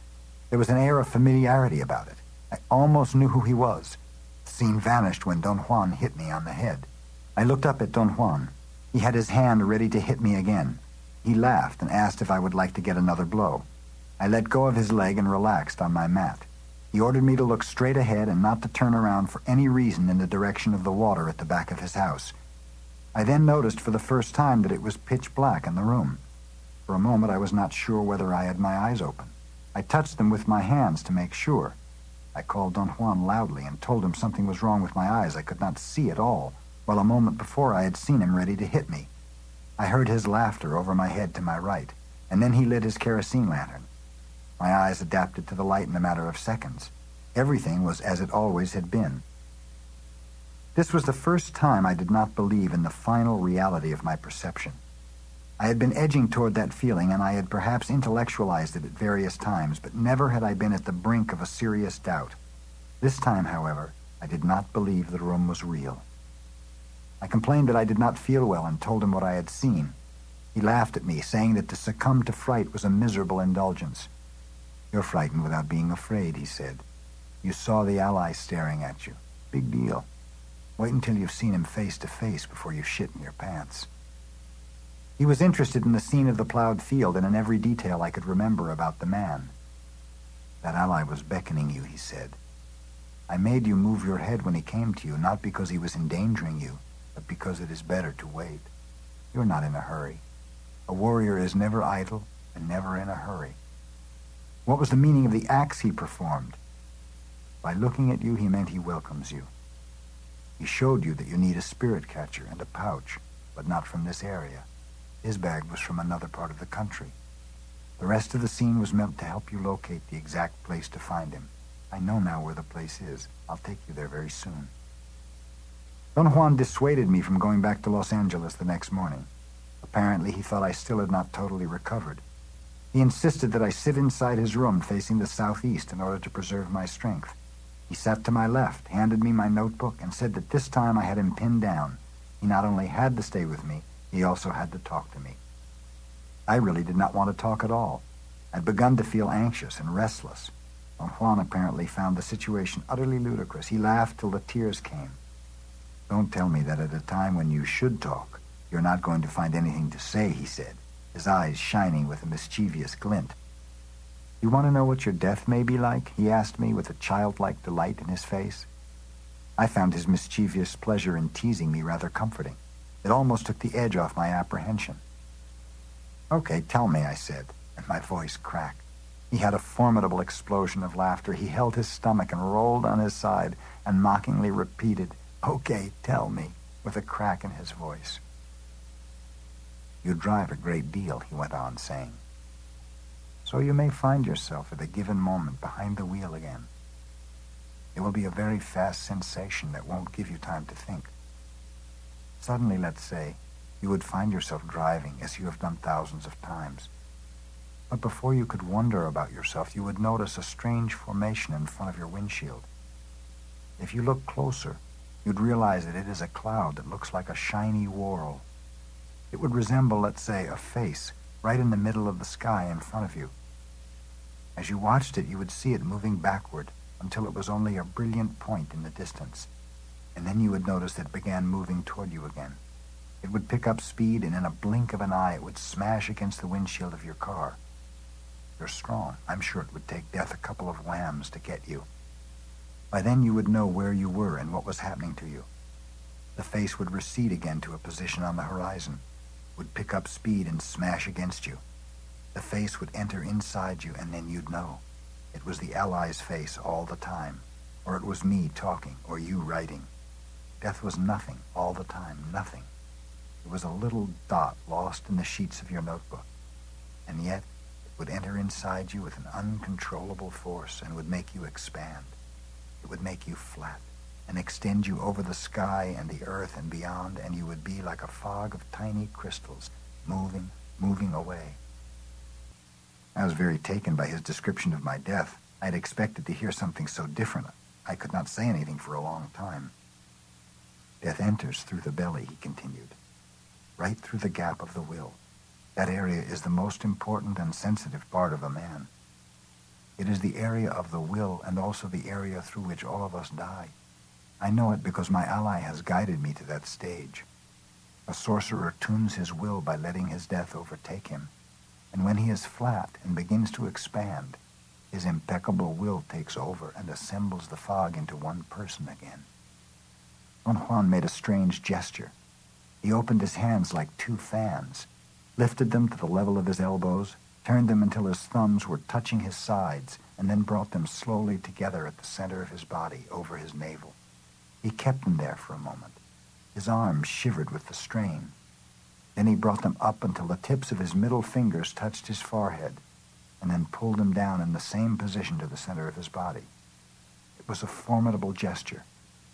There was an air of familiarity about it. I almost knew who he was. The scene vanished when Don Juan hit me on the head. I looked up at Don Juan. He had his hand ready to hit me again. He laughed and asked if I would like to get another blow. I let go of his leg and relaxed on my mat. He ordered me to look straight ahead and not to turn around for any reason in the direction of the water at the back of his house. I then noticed for the first time that it was pitch black in the room. For a moment I was not sure whether I had my eyes open. I touched them with my hands to make sure. I called Don Juan loudly and told him something was wrong with my eyes. I could not see at all, while a moment before I had seen him ready to hit me. I heard his laughter over my head to my right, and then he lit his kerosene lantern. My eyes adapted to the light in a matter of seconds. Everything was as it always had been. This was the first time I did not believe in the final reality of my perception. I had been edging toward that feeling, and I had perhaps intellectualized it at various times, but never had I been at the brink of a serious doubt. This time, however, I did not believe the room was real. I complained that I did not feel well and told him what I had seen. He laughed at me, saying that to succumb to fright was a miserable indulgence. "You're frightened without being afraid," he said. "You saw the ally staring at you. Big deal. Wait until you've seen him face to face before you shit in your pants." He was interested in the scene of the plowed field and in every detail I could remember about the man. "That ally was beckoning you," he said. "I made you move your head when he came to you, not because he was endangering you, but because it is better to wait. You're not in a hurry. A warrior is never idle and never in a hurry." What was the meaning of the acts he performed? By looking at you, he meant he welcomes you. He showed you that you need a spirit catcher and a pouch, but not from this area. His bag was from another part of the country. The rest of the scene was meant to help you locate the exact place to find him. I know now where the place is. I'll take you there very soon. Don Juan dissuaded me from going back to Los Angeles the next morning. Apparently, he thought I still had not totally recovered. He insisted that I sit inside his room facing the southeast in order to preserve my strength. He sat to my left, handed me my notebook, and said that this time I had him pinned down. He not only had to stay with me, he also had to talk to me. I really did not want to talk at all. I'd begun to feel anxious and restless. Don Juan apparently found the situation utterly ludicrous. He laughed till the tears came. Don't tell me that at a time when you should talk, you're not going to find anything to say, he said, his eyes shining with a mischievous glint. You want to know what your death may be like? He asked me with a childlike delight in his face. I found his mischievous pleasure in teasing me rather comforting. It almost took the edge off my apprehension. Okay, tell me, I said, and my voice cracked. He had a formidable explosion of laughter. He held his stomach and rolled on his side and mockingly repeated, "Okay, tell me," with a crack in his voice. You drive a great deal, he went on saying. So you may find yourself at a given moment behind the wheel again. It will be a very fast sensation that won't give you time to think. Suddenly, let's say, you would find yourself driving as you have done thousands of times. But before you could wonder about yourself, you would notice a strange formation in front of your windshield. If you look closer, you'd realize that it is a cloud that looks like a shiny whorl. It would resemble, let's say, a face right in the middle of the sky in front of you. As you watched it, you would see it moving backward until it was only a brilliant point in the distance, and then you would notice that it began moving toward you again. It would pick up speed, and in a blink of an eye, it would smash against the windshield of your car. You're strong. I'm sure it would take death a couple of whams to get you. By then you would know where you were and what was happening to you. The face would recede again to a position on the horizon, would pick up speed and smash against you. The face would enter inside you, and then you'd know. It was the Allies' face all the time, or it was me talking, or you writing. Death was nothing all the time, nothing. It was a little dot lost in the sheets of your notebook, and yet it would enter inside you with an uncontrollable force and would make you expand. It would make you flat and extend you over the sky and the earth and beyond, and you would be like a fog of tiny crystals, moving away. I was very taken by his description of my death. I had expected to hear something so different. I could not say anything for a long time. Death enters through the belly, he continued, right through the gap of the will. That area is the most important and sensitive part of a man. It is the area of the will and also the area through which all of us die. I know it because my ally has guided me to that stage. A sorcerer tunes his will by letting his death overtake him. And when he is flat and begins to expand, his impeccable will takes over and assembles the fog into one person again. Don Juan made a strange gesture. He opened his hands like two fans, lifted them to the level of his elbows, turned them until his thumbs were touching his sides, and then brought them slowly together at the center of his body, over his navel. He kept them there for a moment. His arms shivered with the strain. Then he brought them up until the tips of his middle fingers touched his forehead, and then pulled them down in the same position to the center of his body. It was a formidable gesture.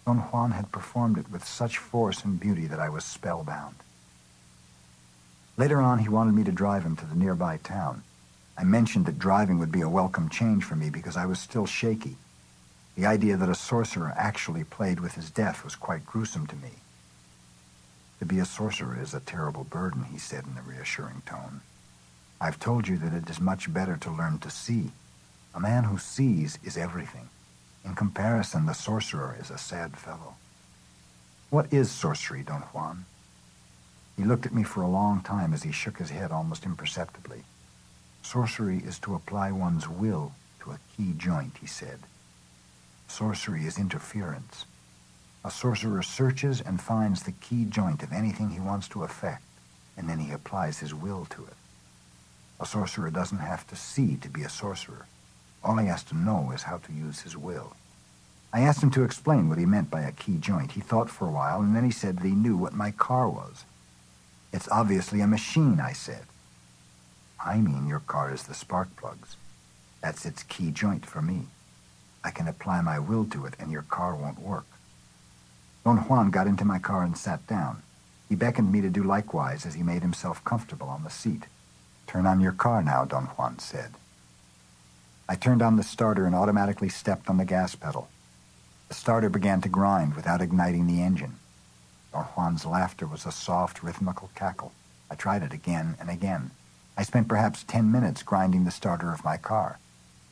Don Juan had performed it with such force and beauty that I was spellbound. Later on, he wanted me to drive him to the nearby town. I mentioned that driving would be a welcome change for me because I was still shaky. The idea that a sorcerer actually played with his death was quite gruesome to me. To be a sorcerer is a terrible burden, he said in a reassuring tone. I've told you that it is much better to learn to see. A man who sees is everything. In comparison, the sorcerer is a sad fellow. What is sorcery, Don Juan? He looked at me for a long time as he shook his head almost imperceptibly. Sorcery is to apply one's will to a key joint, he said. Sorcery is interference. A sorcerer searches and finds the key joint of anything he wants to effect, and then he applies his will to it. A sorcerer doesn't have to see to be a sorcerer. All he has to know is how to use his will. I asked him to explain what he meant by a key joint. He thought for a while, and then he said that he knew what my car was. It's obviously a machine, I said. I mean, your car is the spark plugs. That's its key joint for me. I can apply my will to it, and your car won't work. Don Juan got into my car and sat down. He beckoned me to do likewise as he made himself comfortable on the seat. Turn on your car now, Don Juan said. I turned on the starter and automatically stepped on the gas pedal. The starter began to grind without igniting the engine. Don Juan's laughter was a soft, rhythmical cackle. I tried it again and again. I spent perhaps 10 minutes grinding the starter of my car.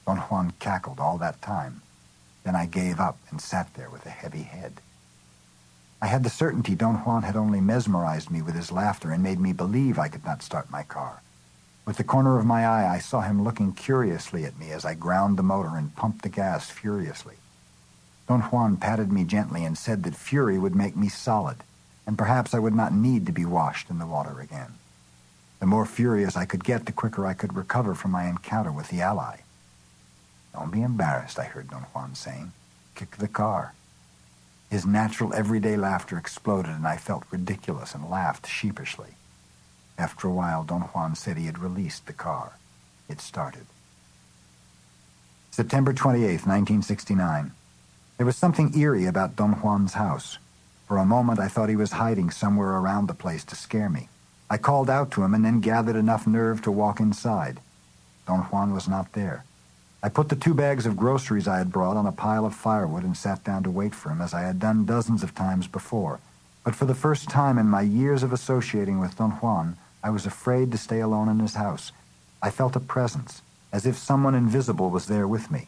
Don Juan cackled all that time. Then I gave up and sat there with a heavy head. I had the certainty Don Juan had only mesmerized me with his laughter and made me believe I could not start my car. With the corner of my eye, I saw him looking curiously at me as I ground the motor and pumped the gas furiously. Don Juan patted me gently and said that fury would make me solid, and perhaps I would not need to be washed in the water again. The more furious I could get, the quicker I could recover from my encounter with the ally. "Don't be embarrassed," I heard Don Juan saying. "Kick the car." His natural everyday laughter exploded, and I felt ridiculous and laughed sheepishly. After a while, Don Juan said he had released the car. It started. September 28th, 1969. There was something eerie about Don Juan's house. For a moment, I thought he was hiding somewhere around the place to scare me. I called out to him and then gathered enough nerve to walk inside. Don Juan was not there. I put the 2 bags of groceries I had brought on a pile of firewood and sat down to wait for him, as I had done dozens of times before. But for the first time in my years of associating with Don Juan, I was afraid to stay alone in his house. I felt a presence, as if someone invisible was there with me.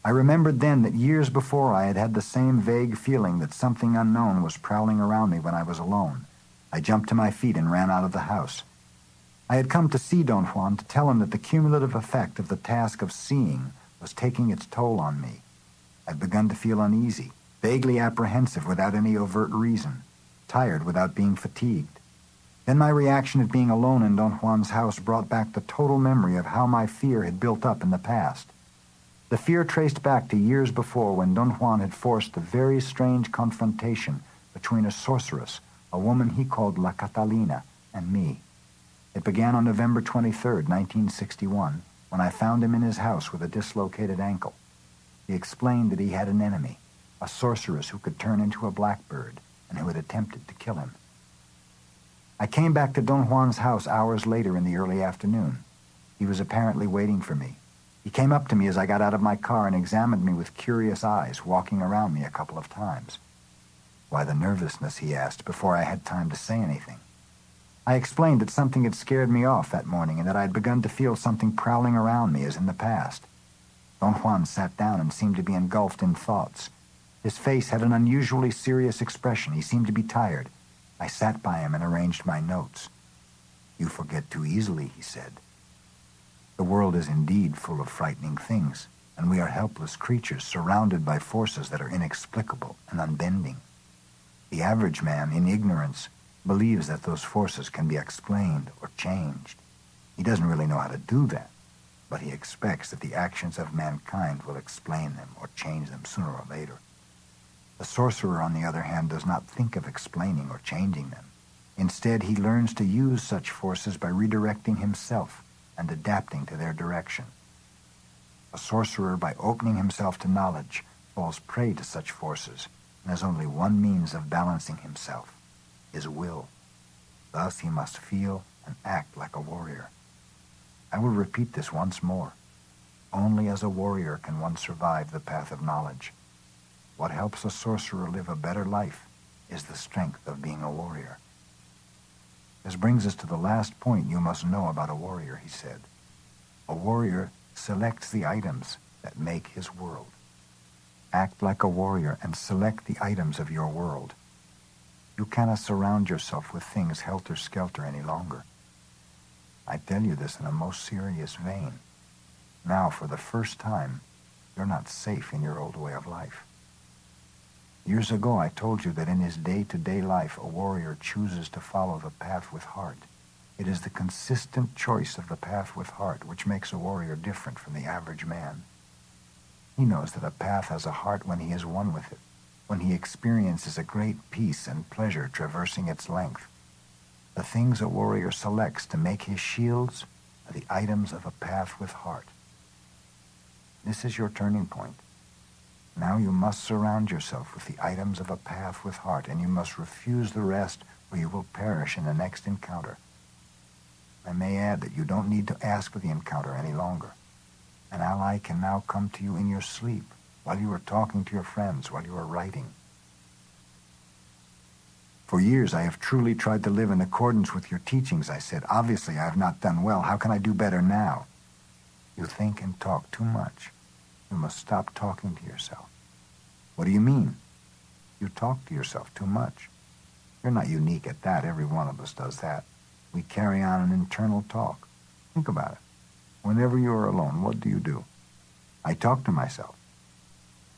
I remembered then that years before I had had the same vague feeling that something unknown was prowling around me when I was alone. I jumped to my feet and ran out of the house. I had come to see Don Juan to tell him that the cumulative effect of the task of seeing was taking its toll on me. I'd begun to feel uneasy, vaguely apprehensive without any overt reason, tired without being fatigued. Then my reaction at being alone in Don Juan's house brought back the total memory of how my fear had built up in the past. The fear traced back to years before, when Don Juan had forced a very strange confrontation between a sorceress, a woman he called La Catalina, and me. It began on November 23rd, 1961, when I found him in his house with a dislocated ankle. He explained that he had an enemy, a sorceress who could turn into a blackbird and who had attempted to kill him. I came back to Don Juan's house hours later in the early afternoon. He was apparently waiting for me. He came up to me as I got out of my car and examined me with curious eyes, walking around me a couple of times. "Why the nervousness?" he asked, before I had time to say anything. I explained that something had scared me off that morning and that I had begun to feel something prowling around me as in the past. Don Juan sat down and seemed to be engulfed in thoughts. His face had an unusually serious expression. He seemed to be tired. I sat by him and arranged my notes. "You forget too easily," he said. "The world is indeed full of frightening things, and we are helpless creatures surrounded by forces that are inexplicable and unbending. The average man, in ignorance, believes that those forces can be explained or changed. He doesn't really know how to do that, but he expects that the actions of mankind will explain them or change them sooner or later. The sorcerer, on the other hand, does not think of explaining or changing them. Instead, he learns to use such forces by redirecting himself and adapting to their direction. A sorcerer, by opening himself to knowledge, falls prey to such forces and has only one means of balancing himself: his will. Thus he must feel and act like a warrior. I will repeat this once more. Only as a warrior can one survive the path of knowledge. What helps a sorcerer live a better life is the strength of being a warrior." This brings us to the last point you must know about a warrior, he said. A warrior selects the items that make his world. Act like a warrior and select the items of your world. You cannot surround yourself with things helter-skelter any longer. I tell you this in a most serious vein. Now, for the first time, you're not safe in your old way of life. Years ago, I told you that in his day-to-day life, a warrior chooses to follow the path with heart. It is the consistent choice of the path with heart which makes a warrior different from the average man. He knows that a path has a heart when he is one with it, when he experiences a great peace and pleasure traversing its length. The things a warrior selects to make his shields are the items of a path with heart. This is your turning point. Now you must surround yourself with the items of a path with heart, and you must refuse the rest, or you will perish in the next encounter. I may add that you don't need to ask for the encounter any longer. An ally can now come to you in your sleep, while you are talking to your friends, while you are writing. For years I have truly tried to live in accordance with your teachings, I said. Obviously I have not done well. How can I do better now? You think and talk too much. You must stop talking to yourself. What do you mean? You talk to yourself too much. You're not unique at that. Every one of us does that. We carry on an internal talk. Think about it. Whenever you are alone, what do? I talk to myself.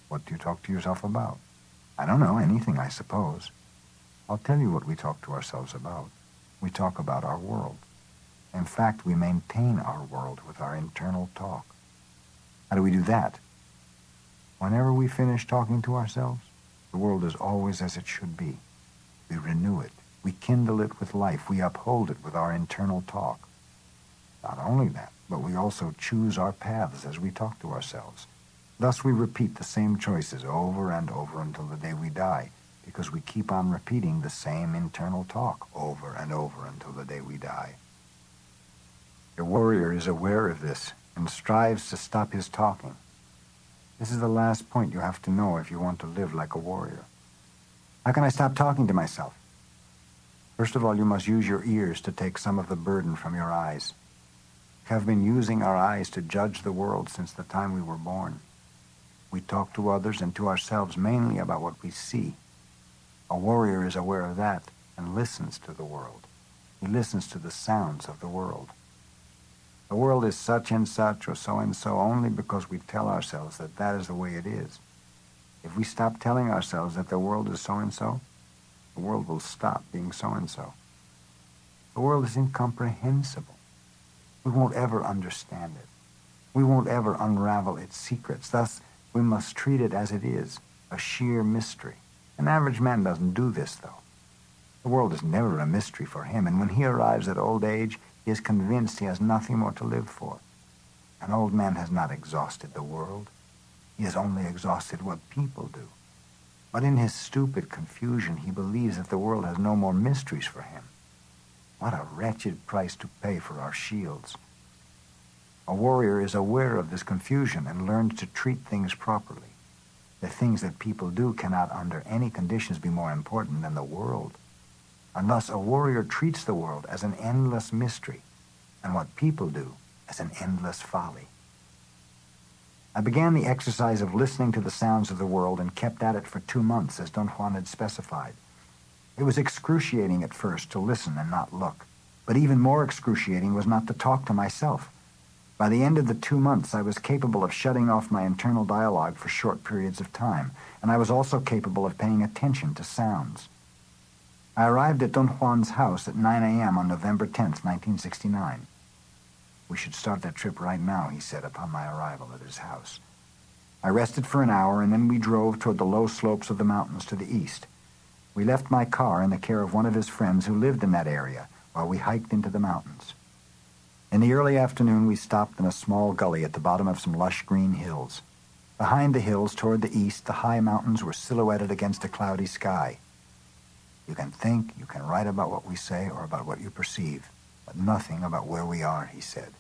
What do you talk to yourself about? I don't know, anything, I suppose. I'll tell you what we talk to ourselves about. We talk about our world. In fact, we maintain our world with our internal talk. How do we do that? Whenever we finish talking to ourselves, the world is always as it should be. We renew it. We kindle it with life. We uphold it with our internal talk. Not only that, but we also choose our paths as we talk to ourselves. Thus we repeat the same choices over and over until the day we die, because we keep on repeating the same internal talk over and over until the day we die. A warrior is aware of this and strives to stop his talking. This is the last point you have to know if you want to live like a warrior. How can I stop talking to myself? First of all, you must use your ears to take some of the burden from your eyes. We have been using our eyes to judge the world since the time we were born. We talk to others and to ourselves mainly about what we see. A warrior is aware of that and listens to the world. He listens to the sounds of the world. The world is such and such or so and so only because we tell ourselves that that is the way it is. If we stop telling ourselves that the world is so and so, the world will stop being so and so. The world is incomprehensible. We won't ever understand it. We won't ever unravel its secrets. Thus, we must treat it as it is, a sheer mystery. An average man doesn't do this, though. The world is never a mystery for him, and when he arrives at old age, he is convinced he has nothing more to live for. An old man has not exhausted the world. He has only exhausted what people do. But in his stupid confusion, he believes that the world has no more mysteries for him. What a wretched price to pay for our shields. A warrior is aware of this confusion and learns to treat things properly. The things that people do cannot under any conditions be more important than the world. And thus a warrior treats the world as an endless mystery, and what people do as an endless folly. I began the exercise of listening to the sounds of the world and kept at it for 2 months, as Don Juan had specified. It was excruciating at first to listen and not look, but even more excruciating was not to talk to myself. By the end of the 2 months, I was capable of shutting off my internal dialogue for short periods of time, and I was also capable of paying attention to sounds. I arrived at Don Juan's house at 9 a.m. on November 10th, 1969. We should start that trip right now, he said upon my arrival at his house. I rested for an hour, and then we drove toward the low slopes of the mountains to the east. We left my car in the care of one of his friends who lived in that area while we hiked into the mountains. In the early afternoon, we stopped in a small gully at the bottom of some lush green hills. Behind the hills, toward the east, the high mountains were silhouetted against a cloudy sky. You can think, you can write about what we say or about what you perceive, but nothing about where we are, he said.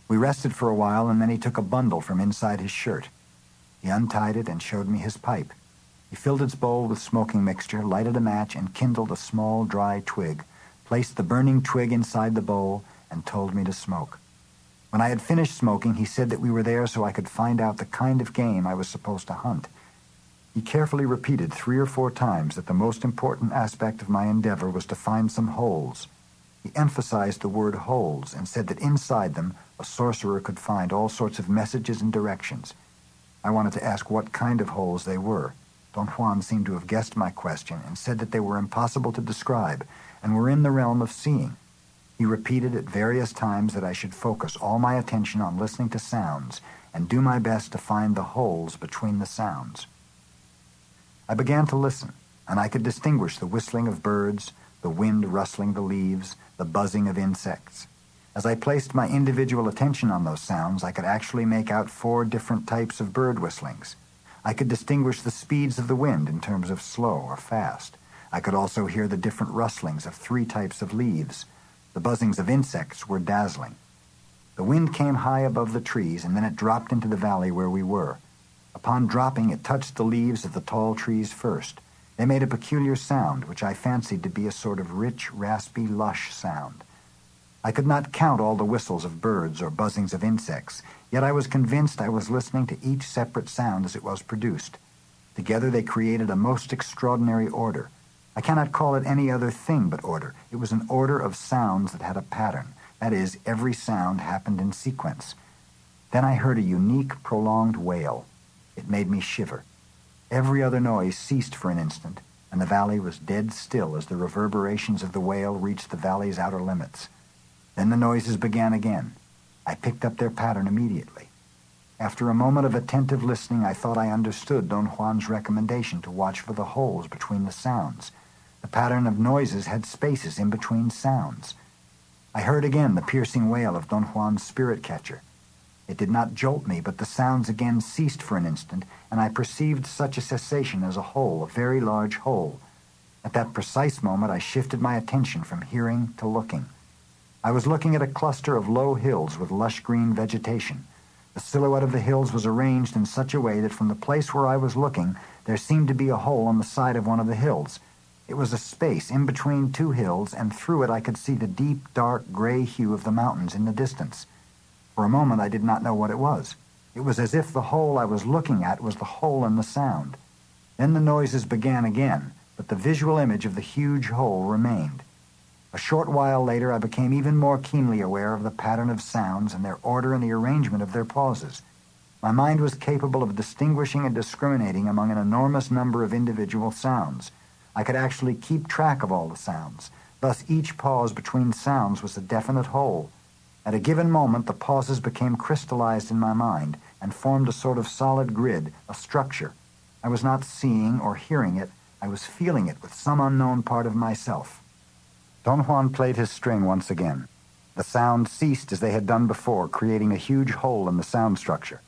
We rested for a while, and then he took a bundle from inside his shirt. He untied it and showed me his pipe. He filled its bowl with smoking mixture, lighted a match, and kindled a small, dry twig, placed the burning twig inside the bowl, and told me to smoke. When I had finished smoking, he said that we were there so I could find out the kind of game I was supposed to hunt. He carefully repeated 3 or 4 times that the most important aspect of my endeavor was to find some holes. He emphasized the word holes and said that inside them a sorcerer could find all sorts of messages and directions. I wanted to ask what kind of holes they were. Don Juan seemed to have guessed my question and said that they were impossible to describe and were in the realm of seeing. He repeated at various times that I should focus all my attention on listening to sounds and do my best to find the holes between the sounds. I began to listen, and I could distinguish the whistling of birds, the wind rustling the leaves, the buzzing of insects. As I placed my individual attention on those sounds, I could actually make out 4 different types of bird whistlings. I could distinguish the speeds of the wind in terms of slow or fast. I could also hear the different rustlings of 3 types of leaves. The buzzings of insects were dazzling. The wind came high above the trees, and then it dropped into the valley where we were. Upon dropping, it touched the leaves of the tall trees first. They made a peculiar sound, which I fancied to be a sort of rich, raspy, lush sound. I could not count all the whistles of birds or buzzings of insects, yet I was convinced I was listening to each separate sound as it was produced. Together they created a most extraordinary order. I cannot call it any other thing but order. It was an order of sounds that had a pattern. That is, every sound happened in sequence. Then I heard a unique, prolonged wail. It made me shiver. Every other noise ceased for an instant, and the valley was dead still as the reverberations of the wail reached the valley's outer limits. Then the noises began again. I picked up their pattern immediately. After a moment of attentive listening, I thought I understood Don Juan's recommendation to watch for the holes between the sounds. The pattern of noises had spaces in between sounds. I heard again the piercing wail of Don Juan's spirit catcher. It did not jolt me, but the sounds again ceased for an instant, and I perceived such a cessation as a hole, a very large hole. At that precise moment, I shifted my attention from hearing to looking. I was looking at a cluster of low hills with lush green vegetation. The silhouette of the hills was arranged in such a way that from the place where I was looking, there seemed to be a hole on the side of one of the hills. It was a space in between two hills, and through it I could see the deep, dark, gray hue of the mountains in the distance. For a moment I did not know what it was. It was as if the hole I was looking at was the hole in the sound. Then the noises began again, but the visual image of the huge hole remained. A short while later I became even more keenly aware of the pattern of sounds and their order and the arrangement of their pauses. My mind was capable of distinguishing and discriminating among an enormous number of individual sounds. I could actually keep track of all the sounds. Thus each pause between sounds was a definite whole. At a given moment the pauses became crystallized in my mind and formed a sort of solid grid, a structure. I was not seeing or hearing it, I was feeling it with some unknown part of myself. Don Juan played his string once again. The sounds ceased as they had done before, creating a huge hole in the sound structure.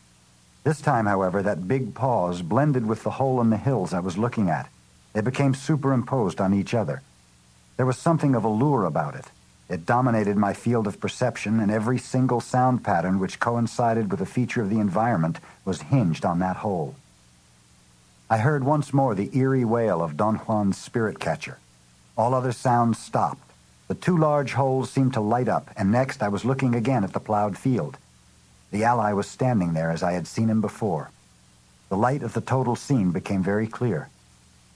This time, however, that big pause blended with the hole in the hills I was looking at. They became superimposed on each other. There was something of allure about it. It dominated my field of perception, and every single sound pattern which coincided with a feature of the environment was hinged on that hole. I heard once more the eerie wail of Don Juan's spirit catcher. All other sounds stopped. The two large holes seemed to light up, and next I was looking again at the plowed field. The ally was standing there as I had seen him before. The light of the total scene became very clear.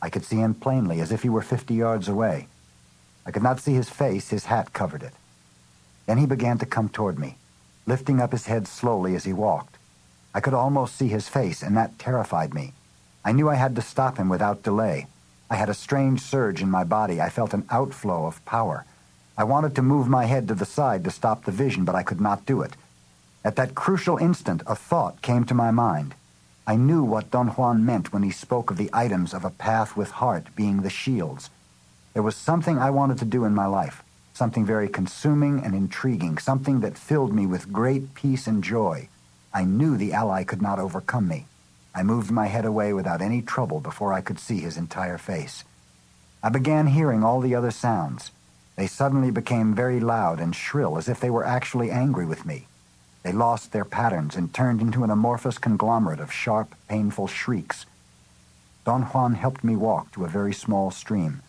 I could see him plainly, as if he were 50 yards away. I could not see his face, his hat covered it. Then he began to come toward me, lifting up his head slowly as he walked. I could almost see his face, and that terrified me. I knew I had to stop him without delay. I had a strange surge in my body. I felt an outflow of power. I wanted to move my head to the side to stop the vision, but I could not do it. At that crucial instant, a thought came to my mind. I knew what Don Juan meant when he spoke of the items of a path with heart being the shields. There was something I wanted to do in my life, something very consuming and intriguing, something that filled me with great peace and joy. I knew the ally could not overcome me. I moved my head away without any trouble before I could see his entire face. I began hearing all the other sounds. They suddenly became very loud and shrill, as if they were actually angry with me. They lost their patterns and turned into an amorphous conglomerate of sharp, painful shrieks. Don Juan helped me walk to a very small stream.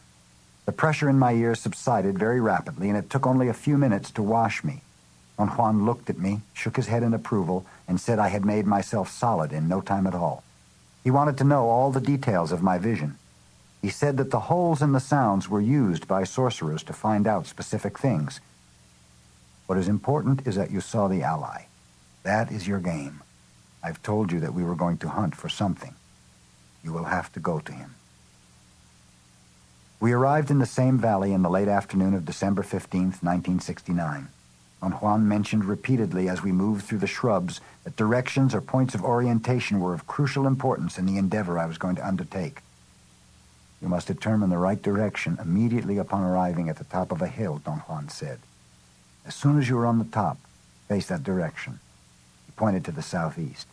The pressure in my ears subsided very rapidly, and it took only a few minutes to wash me. Don Juan looked at me, shook his head in approval, and said I had made myself solid in no time at all. He wanted to know all the details of my vision. He said that the holes in the sounds were used by sorcerers to find out specific things. What is important is that you saw the ally. That is your game. I've told you that we were going to hunt for something. You will have to go to him. We arrived in the same valley in the late afternoon of December 15th, 1969. Don Juan mentioned repeatedly as we moved through the shrubs that directions or points of orientation were of crucial importance in the endeavor I was going to undertake. You must determine the right direction immediately upon arriving at the top of a hill, Don Juan said. As soon as you are on the top, face that direction. He pointed to the southeast.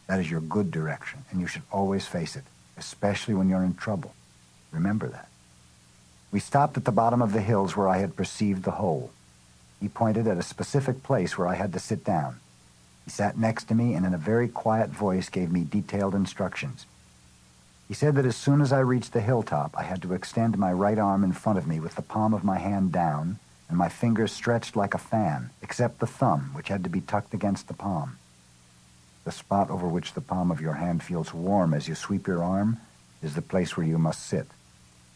That is your good direction, and you should always face it, especially when you're in trouble. Remember that. We stopped at the bottom of the hills where I had perceived the hole. He pointed at a specific place where I had to sit down. He sat next to me and in a very quiet voice gave me detailed instructions. He said that as soon as I reached the hilltop, I had to extend my right arm in front of me with the palm of my hand down and my fingers stretched like a fan, except the thumb, which had to be tucked against the palm. The spot over which the palm of your hand feels warm as you sweep your arm, is the place where you must sit,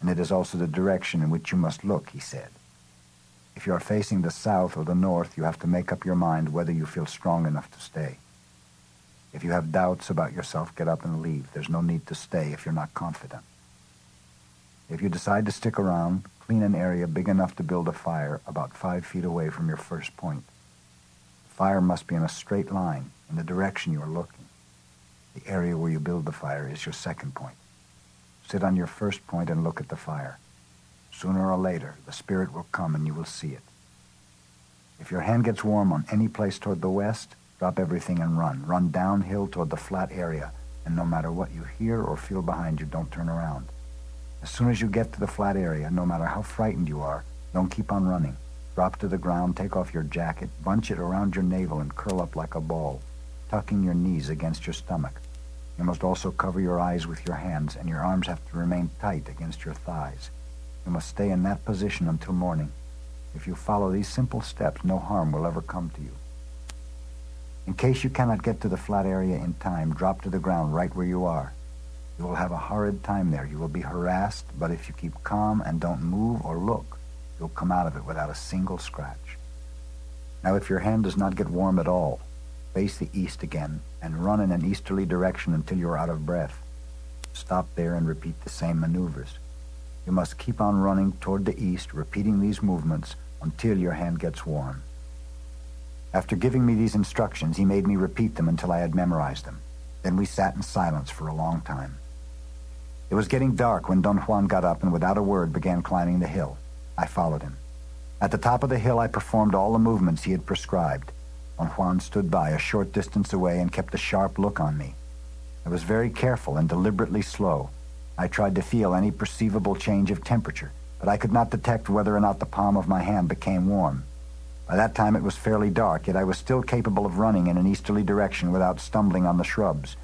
and it is also the direction in which you must look, he said. If you are facing the south or the north, you have to make up your mind whether you feel strong enough to stay. If you have doubts about yourself, get up and leave. There's no need to stay if you're not confident. If you decide to stick around, clean an area big enough to build a fire about 5 feet away from your first point. The fire must be in a straight line in the direction you are looking. The area where you build the fire is your second point. Sit on your first point and look at the fire. Sooner or later, the spirit will come and you will see it. If your hand gets warm on any place toward the west, drop everything and run. Run downhill toward the flat area, and no matter what you hear or feel behind you, don't turn around. As soon as you get to the flat area, no matter how frightened you are, don't keep on running. Drop to the ground, take off your jacket, bunch it around your navel and curl up like a ball, tucking your knees against your stomach. You must also cover your eyes with your hands, and your arms have to remain tight against your thighs. You must stay in that position until morning. If you follow these simple steps, no harm will ever come to you. In case you cannot get to the flat area in time, drop to the ground right where you are. You will have a horrid time there. You will be harassed, but if you keep calm and don't move or look, you'll come out of it without a single scratch. Now, if your hand does not get warm at all, face the east again and run in an easterly direction until you are out of breath. Stop there and repeat the same maneuvers. You must keep on running toward the east, repeating these movements until your hand gets warm. After giving me these instructions, he made me repeat them until I had memorized them. Then we sat in silence for a long time. It was getting dark when Don Juan got up and without a word began climbing the hill. I followed him. At the top of the hill, I performed all the movements he had prescribed. Don Juan stood by a short distance away and kept a sharp look on me. I was very careful and deliberately slow. I tried to feel any perceivable change of temperature, but I could not detect whether or not the palm of my hand became warm. By that time it was fairly dark, yet I was still capable of running in an easterly direction without stumbling on the shrubs.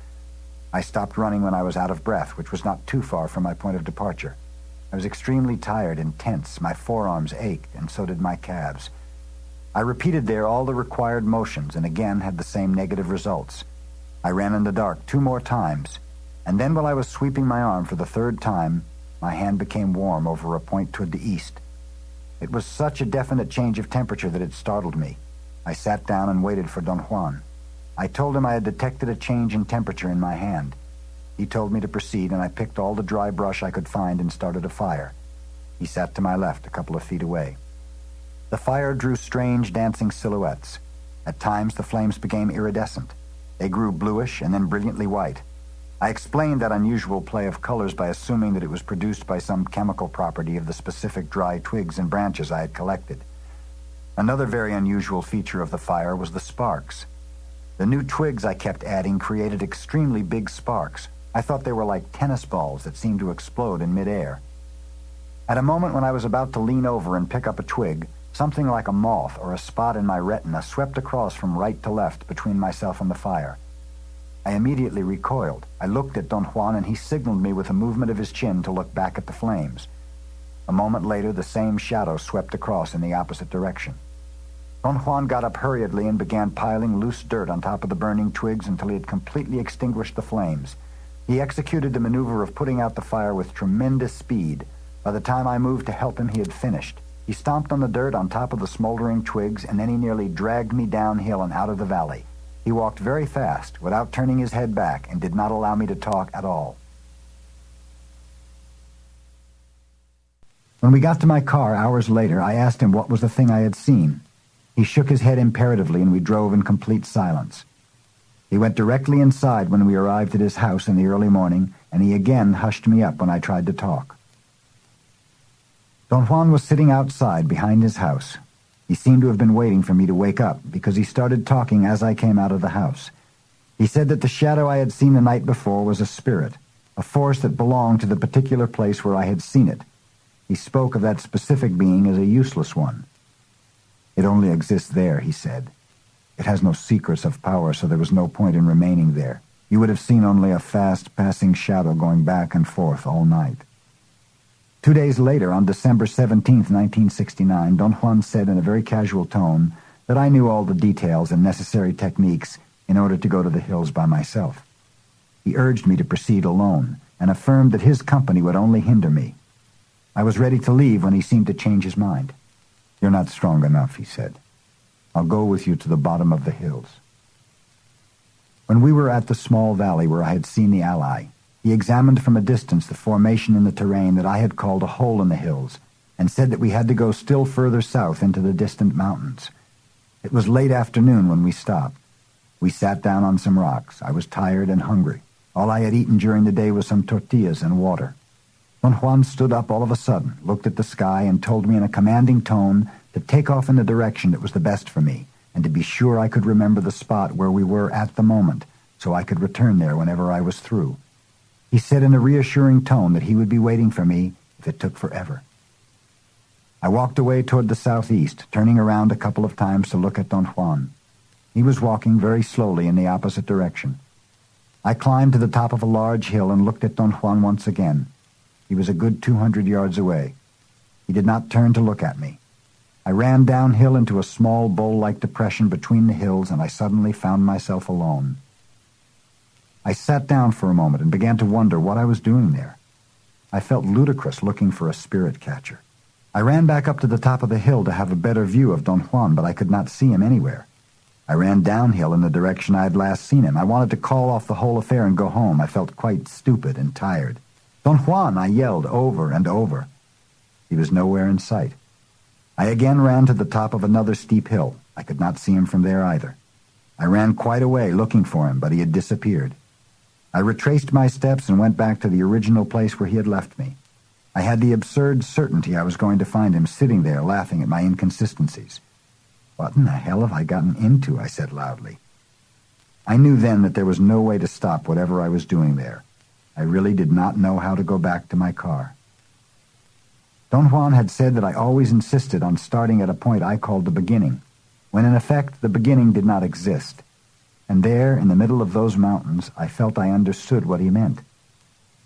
I stopped running when I was out of breath, which was not too far from my point of departure. I was extremely tired and tense. My forearms ached, and so did my calves. I repeated there all the required motions, and again had the same negative results. I ran in the dark 2 more times, and then while I was sweeping my arm for the 3rd time, my hand became warm over a point toward the east. It was such a definite change of temperature that it startled me. I sat down and waited for Don Juan. I told him I had detected a change in temperature in my hand. He told me to proceed, and I picked all the dry brush I could find and started a fire. He sat to my left, a couple of feet away. The fire drew strange dancing silhouettes. At times the flames became iridescent. They grew bluish and then brilliantly white. I explained that unusual play of colors by assuming that it was produced by some chemical property of the specific dry twigs and branches I had collected. Another very unusual feature of the fire was the sparks. The new twigs I kept adding created extremely big sparks. I thought they were like tennis balls that seemed to explode in midair. At a moment when I was about to lean over and pick up a twig, something like a moth or a spot in my retina swept across from right to left between myself and the fire. I immediately recoiled. I looked at Don Juan, and he signaled me with a movement of his chin to look back at the flames. A moment later, the same shadow swept across in the opposite direction. Don Juan got up hurriedly and began piling loose dirt on top of the burning twigs until he had completely extinguished the flames. He executed the maneuver of putting out the fire with tremendous speed. By the time I moved to help him, he had finished. He stomped on the dirt on top of the smoldering twigs, and then he nearly dragged me downhill and out of the valley. He walked very fast, without turning his head back, and did not allow me to talk at all. When we got to my car hours later, I asked him what was the thing I had seen. He shook his head imperatively, and we drove in complete silence. He went directly inside when we arrived at his house in the early morning, and he again hushed me up when I tried to talk. Don Juan was sitting outside behind his house. He seemed to have been waiting for me to wake up, because he started talking as I came out of the house. He said that the shadow I had seen the night before was a spirit, a force that belonged to the particular place where I had seen it. He spoke of that specific being as a useless one. It only exists there, he said. It has no secrets of power, so there was no point in remaining there. You would have seen only a fast, passing shadow going back and forth all night. 2 days later, on December 17th, 1969, Don Juan said in a very casual tone that I knew all the details and necessary techniques in order to go to the hills by myself. He urged me to proceed alone. and affirmed that his company would only hinder me. I was ready to leave when he seemed to change his mind. "You're not strong enough," he said. "I'll go with you to the bottom of the hills." When we were at the small valley where I had seen the ally, he examined from a distance the formation in the terrain that I had called a hole in the hills, and said that we had to go still further south into the distant mountains. It was late afternoon when we stopped. We sat down on some rocks. I was tired and hungry. All I had eaten during the day was some tortillas and water. Don Juan stood up all of a sudden, looked at the sky, and told me in a commanding tone to take off in the direction that was the best for me, and to be sure I could remember the spot where we were at the moment, so I could return there whenever I was through. He said in a reassuring tone that he would be waiting for me if it took forever. I walked away toward the southeast, turning around a couple of times to look at Don Juan. He was walking very slowly in the opposite direction. I climbed to the top of a large hill and looked at Don Juan once again. He was a good 200 yards away. He did not turn to look at me. I ran downhill into a small bowl-like depression between the hills, and I suddenly found myself alone. I sat down for a moment and began to wonder what I was doing there. I felt ludicrous looking for a spirit catcher. I ran back up to the top of the hill to have a better view of Don Juan, but I could not see him anywhere. I ran downhill in the direction I had last seen him. I wanted to call off the whole affair and go home. I felt quite stupid and tired. "Don Juan!" I yelled over and over. He was nowhere in sight. I again ran to the top of another steep hill. I could not see him from there either. I ran quite a way looking for him, but he had disappeared. I retraced my steps and went back to the original place where he had left me. I had the absurd certainty I was going to find him sitting there laughing at my inconsistencies. "What in the hell have I gotten into?" I said loudly. I knew then that there was no way to stop whatever I was doing there. I really did not know how to go back to my car. Don Juan had said that I always insisted on starting at a point I called the beginning, when in effect the beginning did not exist. And there, in the middle of those mountains, I felt I understood what he meant.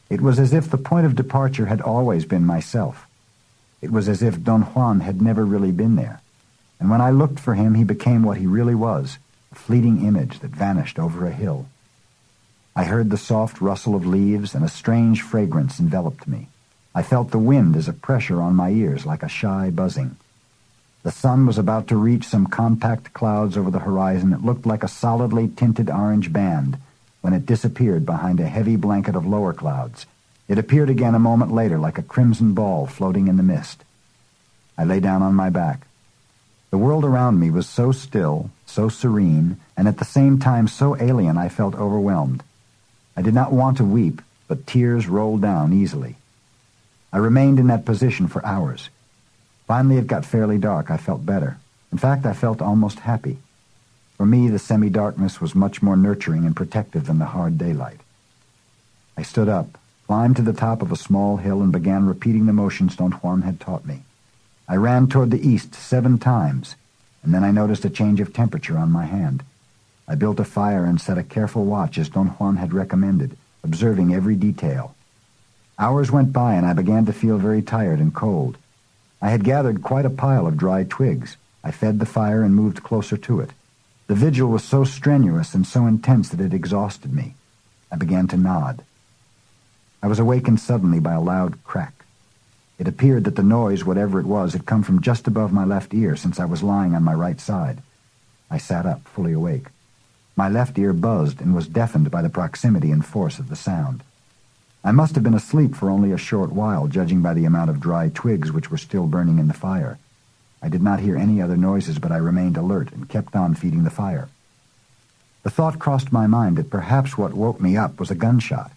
It was as if the point of departure had always been myself. It was as if Don Juan had never really been there. And when I looked for him, he became what he really was, a fleeting image that vanished over a hill. I heard the soft rustle of leaves, and a strange fragrance enveloped me. I felt the wind as a pressure on my ears, like a shy buzzing. The sun was about to reach some compact clouds over the horizon that looked like a solidly tinted orange band, when it disappeared behind a heavy blanket of lower clouds. It appeared again a moment later like a crimson ball floating in the mist. I lay down on my back. The world around me was so still, so serene, and at the same time so alien I felt overwhelmed. I did not want to weep, but tears rolled down easily. I remained in that position for hours. Finally it got fairly dark. I felt better. In fact, I felt almost happy. For me, the semi-darkness was much more nurturing and protective than the hard daylight. I stood up, climbed to the top of a small hill, and began repeating the motions Don Juan had taught me. I ran toward the east 7 times, and then I noticed a change of temperature on my hand. I built a fire and set a careful watch as Don Juan had recommended, observing every detail. Hours went by, and I began to feel very tired and cold. I had gathered quite a pile of dry twigs. I fed the fire and moved closer to it. The vigil was so strenuous and so intense that it exhausted me. I began to nod. I was awakened suddenly by a loud crack. It appeared that the noise, whatever it was, had come from just above my left ear, since I was lying on my right side. I sat up, fully awake. My left ear buzzed and was deafened by the proximity and force of the sound. I must have been asleep for only a short while, judging by the amount of dry twigs which were still burning in the fire. I did not hear any other noises, but I remained alert and kept on feeding the fire. The thought crossed my mind that perhaps what woke me up was a gunshot.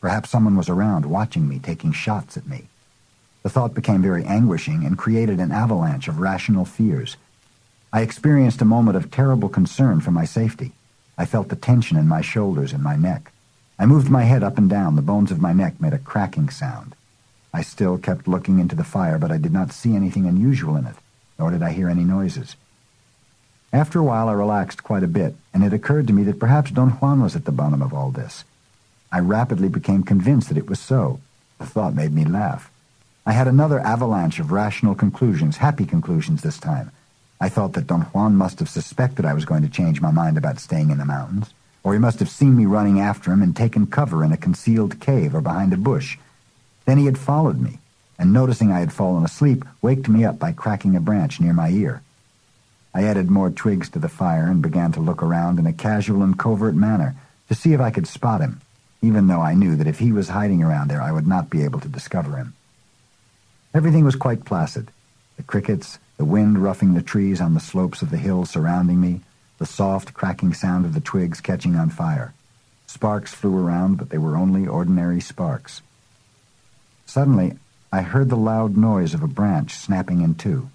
Perhaps someone was around, watching me, taking shots at me. The thought became very anguishing and created an avalanche of rational fears. I experienced a moment of terrible concern for my safety. I felt the tension in my shoulders and my neck. I moved my head up and down. The bones of my neck made a cracking sound. I still kept looking into the fire, but I did not see anything unusual in it, nor did I hear any noises. After a while I relaxed quite a bit, and it occurred to me that perhaps Don Juan was at the bottom of all this. I rapidly became convinced that it was so. The thought made me laugh. I had another avalanche of rational conclusions, happy conclusions this time. I thought that Don Juan must have suspected I was going to change my mind about staying in the mountains, or he must have seen me running after him and taken cover in a concealed cave or behind a bush. Then he had followed me, and noticing I had fallen asleep, waked me up by cracking a branch near my ear. I added more twigs to the fire and began to look around in a casual and covert manner to see if I could spot him, even though I knew that if he was hiding around there, I would not be able to discover him. Everything was quite placid. The crickets, the wind roughing the trees on the slopes of the hills surrounding me, the soft, cracking sound of the twigs catching on fire. Sparks flew around, but they were only ordinary sparks. Suddenly, I heard the loud noise of a branch snapping in two.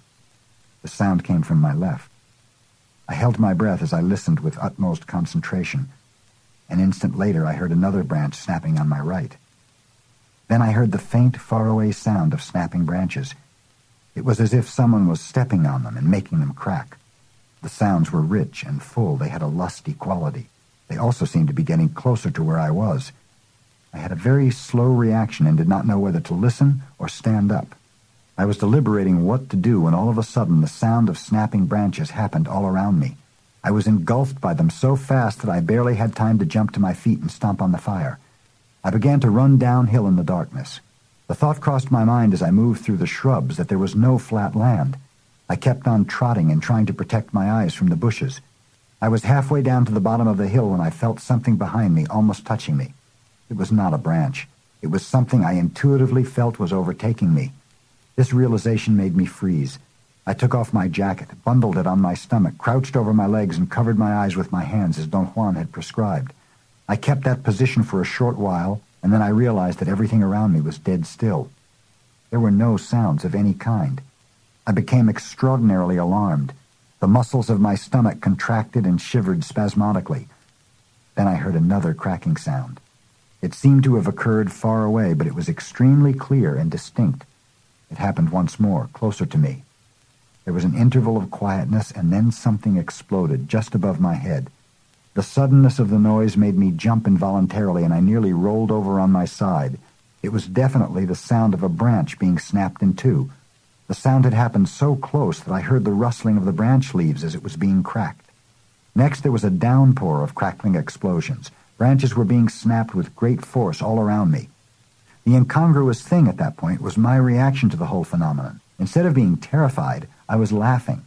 The sound came from my left. I held my breath as I listened with utmost concentration. An instant later, I heard another branch snapping on my right. Then I heard the faint, faraway sound of snapping branches. It was as if someone was stepping on them and making them crack. The sounds were rich and full. They had a lusty quality. They also seemed to be getting closer to where I was. I had a very slow reaction and did not know whether to listen or stand up. I was deliberating what to do when all of a sudden the sound of snapping branches happened all around me. I was engulfed by them so fast that I barely had time to jump to my feet and stomp on the fire. I began to run downhill in the darkness. The thought crossed my mind as I moved through the shrubs that there was no flat land. I kept on trotting and trying to protect my eyes from the bushes. I was halfway down to the bottom of the hill when I felt something behind me almost touching me. It was not a branch. It was something I intuitively felt was overtaking me. This realization made me freeze. I took off my jacket, bundled it on my stomach, crouched over my legs, and covered my eyes with my hands as Don Juan had prescribed. I kept that position for a short while, and then I realized that everything around me was dead still. There were no sounds of any kind. I became extraordinarily alarmed. The muscles of my stomach contracted and shivered spasmodically. Then I heard another cracking sound. It seemed to have occurred far away, but it was extremely clear and distinct. It happened once more, closer to me. There was an interval of quietness, and then something exploded just above my head. The suddenness of the noise made me jump involuntarily, and I nearly rolled over on my side. It was definitely the sound of a branch being snapped in two. The sound had happened so close that I heard the rustling of the branch leaves as it was being cracked. Next, there was a downpour of crackling explosions. Branches were being snapped with great force all around me. The incongruous thing at that point was my reaction to the whole phenomenon. Instead of being terrified, I was laughing.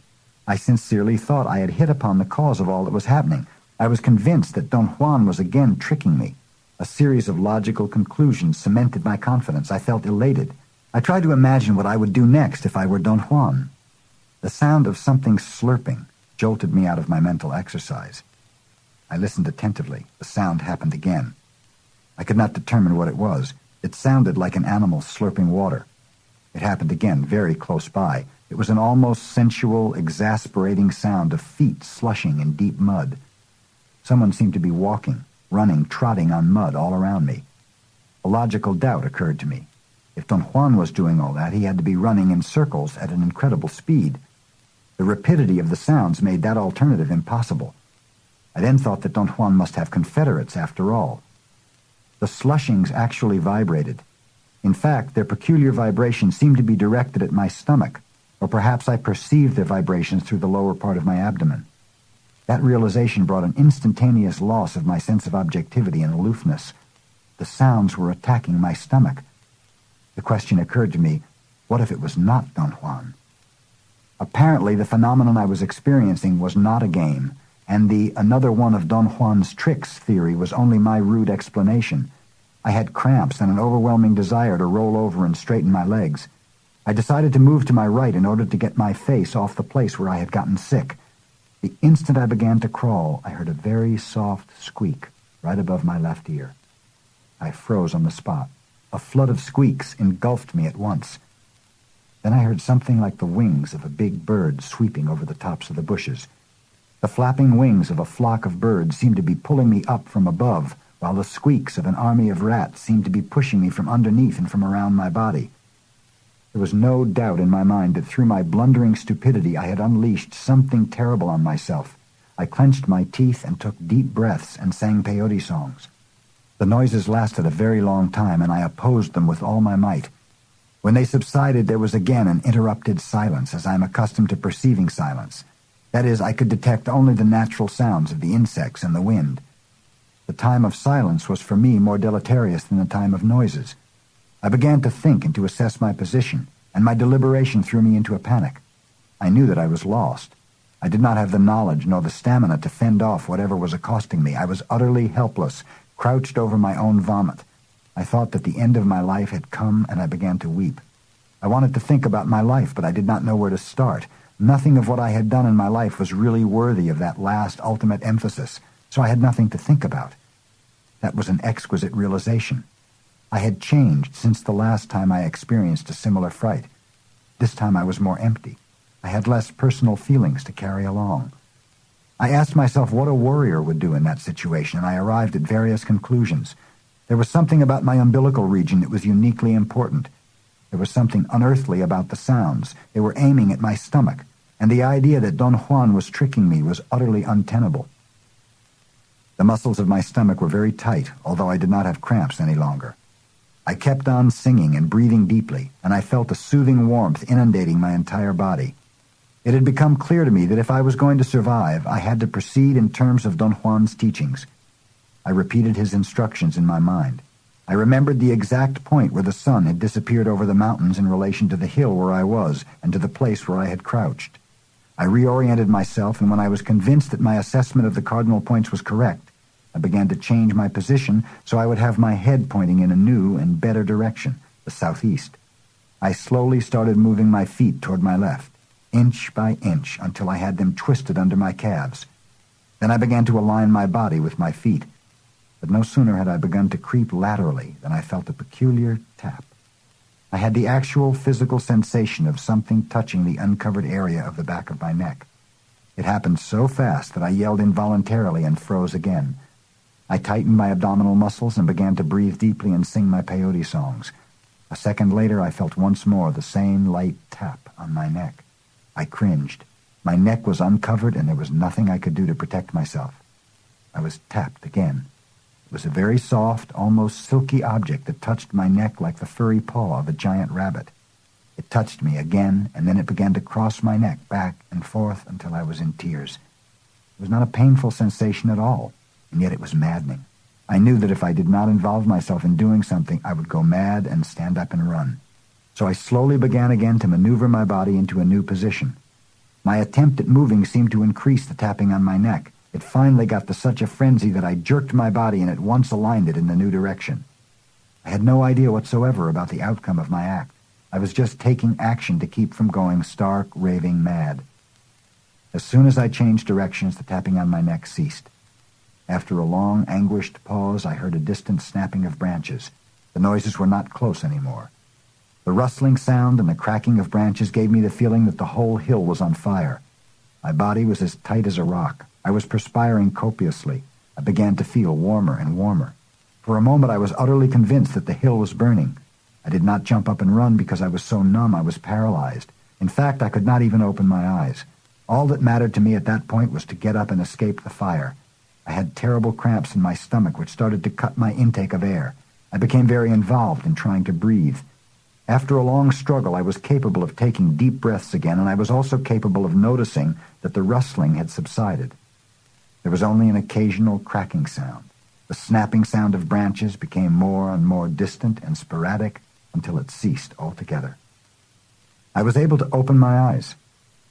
I sincerely thought I had hit upon the cause of all that was happening. I was convinced that Don Juan was again tricking me. A series of logical conclusions cemented my confidence. I felt elated. I tried to imagine what I would do next if I were Don Juan. The sound of something slurping jolted me out of my mental exercise. I listened attentively. The sound happened again. I could not determine what it was. It sounded like an animal slurping water. It happened again, very close by. It was an almost sensual, exasperating sound of feet slushing in deep mud. Someone seemed to be walking, running, trotting on mud all around me. A logical doubt occurred to me. If Don Juan was doing all that, he had to be running in circles at an incredible speed. The rapidity of the sounds made that alternative impossible. I then thought that Don Juan must have confederates after all. The slushings actually vibrated. In fact, their peculiar vibrations seemed to be directed at my stomach, or perhaps I perceived their vibrations through the lower part of my abdomen. That realization brought an instantaneous loss of my sense of objectivity and aloofness. The sounds were attacking my stomach. The question occurred to me, what if it was not Don Juan? Apparently, the phenomenon I was experiencing was not a game, and the another one of Don Juan's tricks theory was only my rude explanation. I had cramps and an overwhelming desire to roll over and straighten my legs. I decided to move to my right in order to get my face off the place where I had gotten sick. The instant I began to crawl, I heard a very soft squeak right above my left ear. I froze on the spot. A flood of squeaks engulfed me at once. Then I heard something like the wings of a big bird sweeping over the tops of the bushes. The flapping wings of a flock of birds seemed to be pulling me up from above, while the squeaks of an army of rats seemed to be pushing me from underneath and from around my body. There was no doubt in my mind that through my blundering stupidity I had unleashed something terrible on myself. I clenched my teeth and took deep breaths and sang peyote songs. The noises lasted a very long time, and I opposed them with all my might. When they subsided, there was again an interrupted silence, as I am accustomed to perceiving silence. That is, I could detect only the natural sounds of the insects and the wind. The time of silence was for me more deleterious than the time of noises. I began to think and to assess my position, and my deliberation threw me into a panic. I knew that I was lost. I did not have the knowledge nor the stamina to fend off whatever was accosting me. I was utterly helpless, crouched over my own vomit. I thought that the end of my life had come, and I began to weep. I wanted to think about my life, but I did not know where to start. Nothing of what I had done in my life was really worthy of that last ultimate emphasis, so I had nothing to think about. That was an exquisite realization. I had changed since the last time I experienced a similar fright. This time I was more empty. I had less personal feelings to carry along. I asked myself what a warrior would do in that situation, and I arrived at various conclusions. There was something about my umbilical region that was uniquely important. There was something unearthly about the sounds. They were aiming at my stomach, and the idea that Don Juan was tricking me was utterly untenable. The muscles of my stomach were very tight, although I did not have cramps any longer. I kept on singing and breathing deeply, and I felt a soothing warmth inundating my entire body. It had become clear to me that if I was going to survive, I had to proceed in terms of Don Juan's teachings. I repeated his instructions in my mind. I remembered the exact point where the sun had disappeared over the mountains in relation to the hill where I was and to the place where I had crouched. I reoriented myself, and when I was convinced that my assessment of the cardinal points was correct, I began to change my position so I would have my head pointing in a new and better direction, the southeast. I slowly started moving my feet toward my left, inch by inch, until I had them twisted under my calves. Then I began to align my body with my feet. But no sooner had I begun to creep laterally than I felt a peculiar tap. I had the actual physical sensation of something touching the uncovered area of the back of my neck. It happened so fast that I yelled involuntarily and froze again. I tightened my abdominal muscles and began to breathe deeply and sing my peyote songs. A second later, I felt once more the same light tap on my neck. I cringed. My neck was uncovered, and there was nothing I could do to protect myself. I was tapped again. It was a very soft, almost silky object that touched my neck like the furry paw of a giant rabbit. It touched me again, and then it began to cross my neck back and forth until I was in tears. It was not a painful sensation at all, and yet it was maddening. I knew that if I did not involve myself in doing something, I would go mad and stand up and run. So I slowly began again to maneuver my body into a new position. My attempt at moving seemed to increase the tapping on my neck. It finally got to such a frenzy that I jerked my body and at once aligned it in the new direction. I had no idea whatsoever about the outcome of my act. I was just taking action to keep from going stark, raving mad. As soon as I changed directions, the tapping on my neck ceased. After a long, anguished pause, I heard a distant snapping of branches. The noises were not close anymore. The rustling sound and the cracking of branches gave me the feeling that the whole hill was on fire. My body was as tight as a rock. I was perspiring copiously. I began to feel warmer and warmer. For a moment I was utterly convinced that the hill was burning. I did not jump up and run because I was so numb I was paralyzed. In fact, I could not even open my eyes. All that mattered to me at that point was to get up and escape the fire. I had terrible cramps in my stomach which started to cut my intake of air. I became very involved in trying to breathe. After a long struggle, I was capable of taking deep breaths again, and I was also capable of noticing that the rustling had subsided. There was only an occasional cracking sound. The snapping sound of branches became more and more distant and sporadic until it ceased altogether. I was able to open my eyes.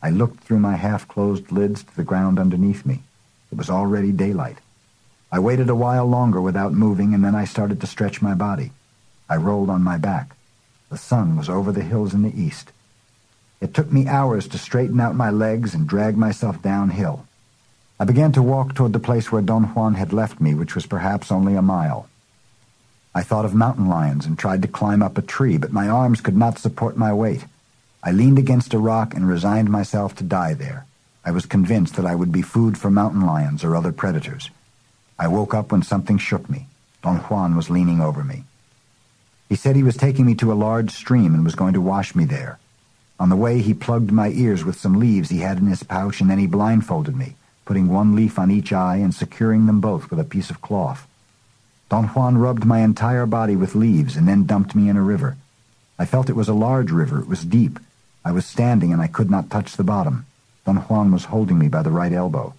I looked through my half-closed lids to the ground underneath me. It was already daylight. I waited a while longer without moving, and then I started to stretch my body. I rolled on my back. The sun was over the hills in the east. It took me hours to straighten out my legs and drag myself downhill. I began to walk toward the place where Don Juan had left me, which was perhaps only a mile. I thought of mountain lions and tried to climb up a tree, but my arms could not support my weight. I leaned against a rock and resigned myself to die there. I was convinced that I would be food for mountain lions or other predators. I woke up when something shook me. Don Juan was leaning over me. He said he was taking me to a large stream and was going to wash me there. On the way, he plugged my ears with some leaves he had in his pouch, and then he blindfolded me, putting one leaf on each eye and securing them both with a piece of cloth. Don Juan rubbed my entire body with leaves and then dumped me in a river. I felt it was a large river. It was deep. I was standing and I could not touch the bottom. Don Juan was holding me by the right elbow.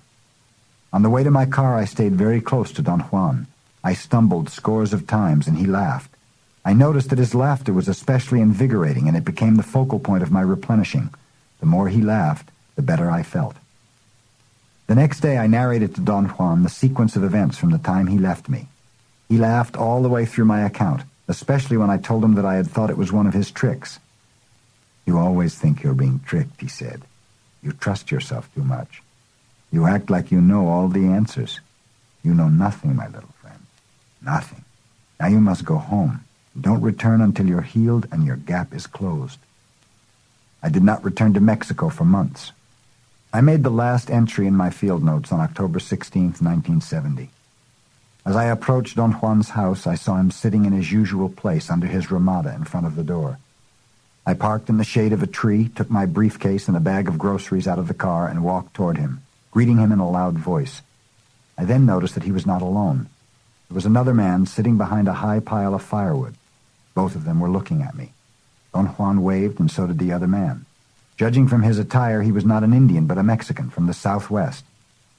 On the way to my car, I stayed very close to Don Juan. I stumbled scores of times, and he laughed. I noticed that his laughter was especially invigorating, and it became the focal point of my replenishing. The more he laughed, the better I felt. The next day, I narrated to Don Juan the sequence of events from the time he left me. He laughed all the way through my account, especially when I told him that I had thought it was one of his tricks. "You always think you're being tricked," he said. "You trust yourself too much. You act like you know all the answers. You know nothing, my little friend. Nothing. Now you must go home. Don't return until you're healed and your gap is closed." I did not return to Mexico for months. I made the last entry in my field notes on October 16th, 1970. As I approached Don Juan's house, I saw him sitting in his usual place under his ramada in front of the door. I parked in the shade of a tree, took my briefcase and a bag of groceries out of the car, and walked toward him, greeting him in a loud voice. I then noticed that he was not alone. There was another man sitting behind a high pile of firewood. Both of them were looking at me. Don Juan waved, and so did the other man. Judging from his attire, he was not an Indian, but a Mexican from the Southwest.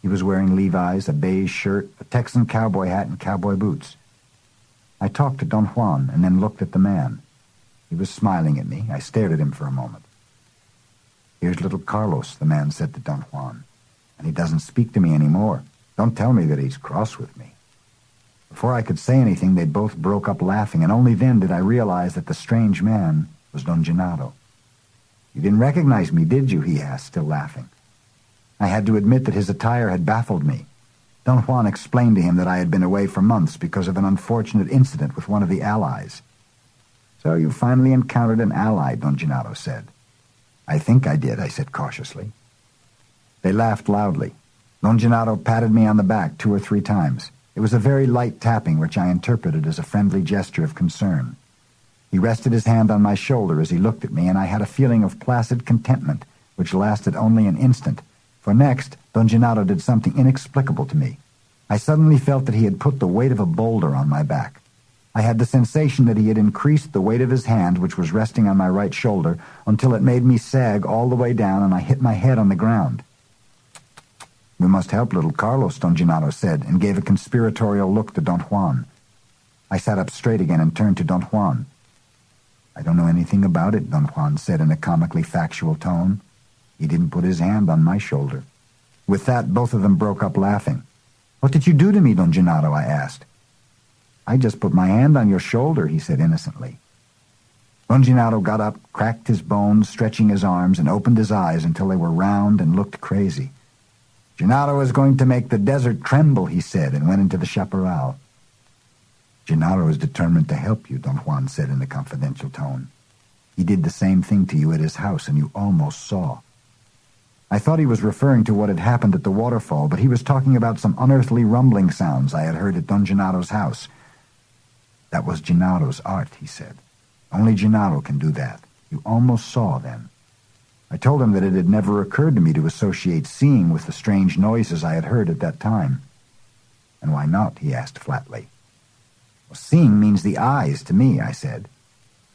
He was wearing Levi's, a beige shirt, a Texan cowboy hat, and cowboy boots. I talked to Don Juan and then looked at the man. He was smiling at me. I stared at him for a moment. "Here's little Carlos," the man said to Don Juan, "and he doesn't speak to me anymore. Don't tell me that he's cross with me." Before I could say anything, they both broke up laughing, and only then did I realize that the strange man was Don Gennaro. "You didn't recognize me, did you?" he asked, still laughing. I had to admit that his attire had baffled me. Don Juan explained to him that I had been away for months because of an unfortunate incident with one of the allies. "So you finally encountered an ally," Don Gennaro said. "I think I did," I said cautiously. They laughed loudly. Don Gennaro patted me on the back 2 or 3 times. It was a very light tapping, which I interpreted as a friendly gesture of concern. He rested his hand on my shoulder as he looked at me, and I had a feeling of placid contentment, which lasted only an instant, for next Don Gennaro did something inexplicable to me. I suddenly felt that he had put the weight of a boulder on my back. I had the sensation that he had increased the weight of his hand, which was resting on my right shoulder, until it made me sag all the way down, and I hit my head on the ground. "We must help little Carlos," Don Gennaro said, and gave a conspiratorial look to Don Juan. I sat up straight again and turned to Don Juan. "I don't know anything about it," Don Juan said in a comically factual tone. "He didn't put his hand on my shoulder." With that, both of them broke up laughing. "What did you do to me, Don Gennaro?" I asked. "I just put my hand on your shoulder," he said innocently. Don Gennaro got up, cracked his bones, stretching his arms, and opened his eyes until they were round and looked crazy. "Gennaro is going to make the desert tremble," he said, and went into the chaparral. "Gennaro is determined to help you," Don Juan said in a confidential tone. "He did the same thing to you at his house, and you almost saw." I thought he was referring to what had happened at the waterfall, but he was talking about some unearthly rumbling sounds I had heard at Don Gennaro's house. "That was Gennaro's art," he said. "Only Gennaro can do that. You almost saw then." I told him that it had never occurred to me to associate seeing with the strange noises I had heard at that time. "And why not?" he asked flatly. "Well, seeing means the eyes to me," I said.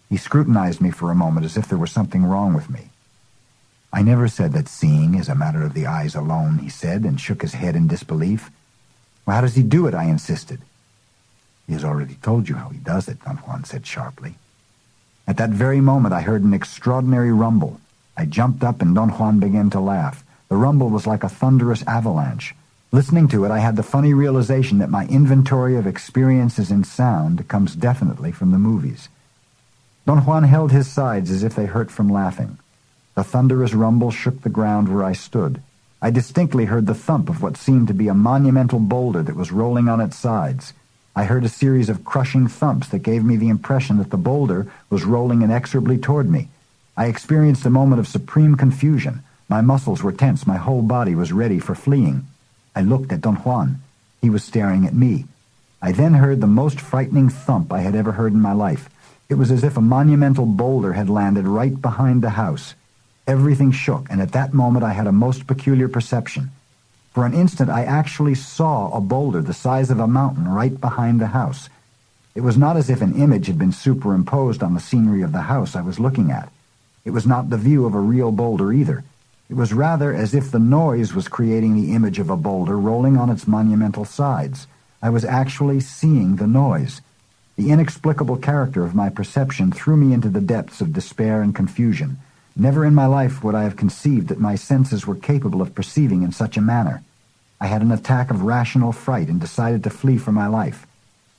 He scrutinized me for a moment as if there was something wrong with me. "I never said that seeing is a matter of the eyes alone," he said, and shook his head in disbelief. "Well, how does he do it?" I insisted. "He has already told you how he does it," Don Juan said sharply. At that very moment I heard an extraordinary rumble. I jumped up and Don Juan began to laugh. The rumble was like a thunderous avalanche. Listening to it, I had the funny realization that my inventory of experiences in sound comes definitely from the movies. Don Juan held his sides as if they hurt from laughing. The thunderous rumble shook the ground where I stood. I distinctly heard the thump of what seemed to be a monumental boulder that was rolling on its sides. I heard a series of crushing thumps that gave me the impression that the boulder was rolling inexorably toward me. I experienced a moment of supreme confusion. My muscles were tense. My whole body was ready for fleeing. I looked at Don Juan. He was staring at me. I then heard the most frightening thump I had ever heard in my life. It was as if a monumental boulder had landed right behind the house. Everything shook, and at that moment I had a most peculiar perception. For an instant I actually saw a boulder the size of a mountain right behind the house. It was not as if an image had been superimposed on the scenery of the house I was looking at. It was not the view of a real boulder either. It was rather as if the noise was creating the image of a boulder rolling on its monumental sides. I was actually seeing the noise. The inexplicable character of my perception threw me into the depths of despair and confusion. Never in my life would I have conceived that my senses were capable of perceiving in such a manner. I had an attack of rational fright and decided to flee for my life.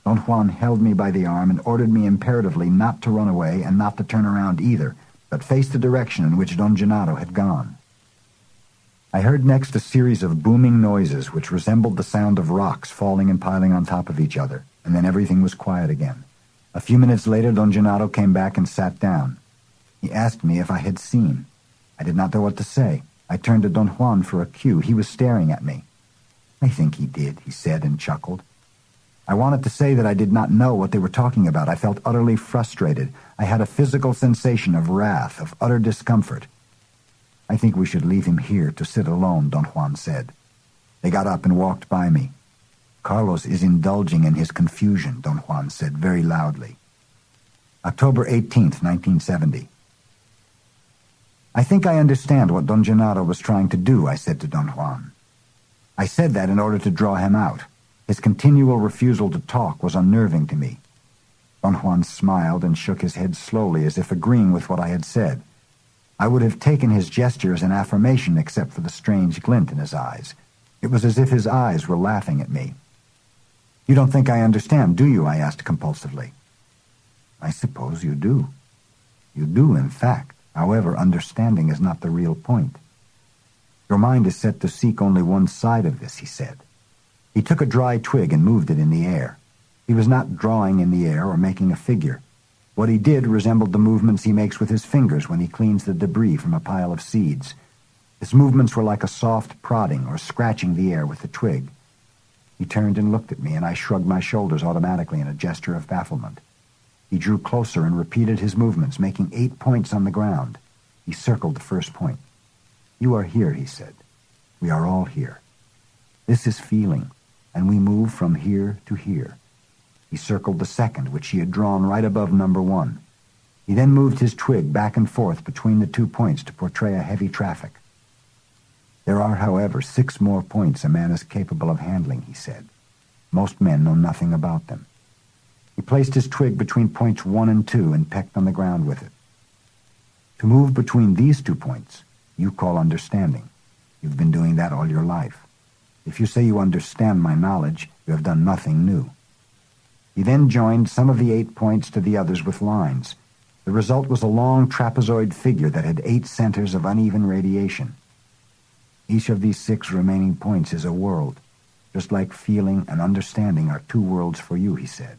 Don Juan held me by the arm and ordered me imperatively not to run away and not to turn around either, but face the direction in which Don Gennaro had gone. I heard next a series of booming noises which resembled the sound of rocks falling and piling on top of each other, and then everything was quiet again. A few minutes later, Don Gennaro came back and sat down. He asked me if I had seen. I did not know what to say. I turned to Don Juan for a cue. He was staring at me. "I think he did," he said and chuckled. I wanted to say that I did not know what they were talking about. I felt utterly frustrated. I had a physical sensation of wrath, of utter discomfort. "I think we should leave him here to sit alone," Don Juan said. They got up and walked by me. "Carlos is indulging in his confusion," Don Juan said very loudly. October 18th, 1970. "I think I understand what Don Gennaro was trying to do," I said to Don Juan. I said that in order to draw him out. His continual refusal to talk was unnerving to me. Don Juan smiled and shook his head slowly as if agreeing with what I had said. I would have taken his gesture as an affirmation except for the strange glint in his eyes. It was as if his eyes were laughing at me. "You don't think I understand, do you?" I asked compulsively. "I suppose you do. You do, in fact. However, understanding is not the real point. Your mind is set to seek only one side of this," he said. He took a dry twig and moved it in the air. He was not drawing in the air or making a figure. What he did resembled the movements he makes with his fingers when he cleans the debris from a pile of seeds. His movements were like a soft prodding or scratching the air with the twig. He turned and looked at me, and I shrugged my shoulders automatically in a gesture of bafflement. He drew closer and repeated his movements, making 8 points on the ground. He circled the first point. "You are here," he said. "We are all here. This is feeling, and we move from here to here." He circled the second, which he had drawn right above number 1. He then moved his twig back and forth between the 2 points to portray a heavy traffic. "There are, however, 6 more points a man is capable of handling," he said. "Most men know nothing about them." He placed his twig between points 1 and 2 and pecked on the ground with it. "To move between these 2 points, you call understanding. You've been doing that all your life. If you say you understand my knowledge, you have done nothing new." He then joined some of the 8 points to the others with lines. The result was a long trapezoid figure that had 8 centers of uneven radiation. "Each of these 6 remaining points is a world. Just like feeling and understanding are 2 worlds for you," he said.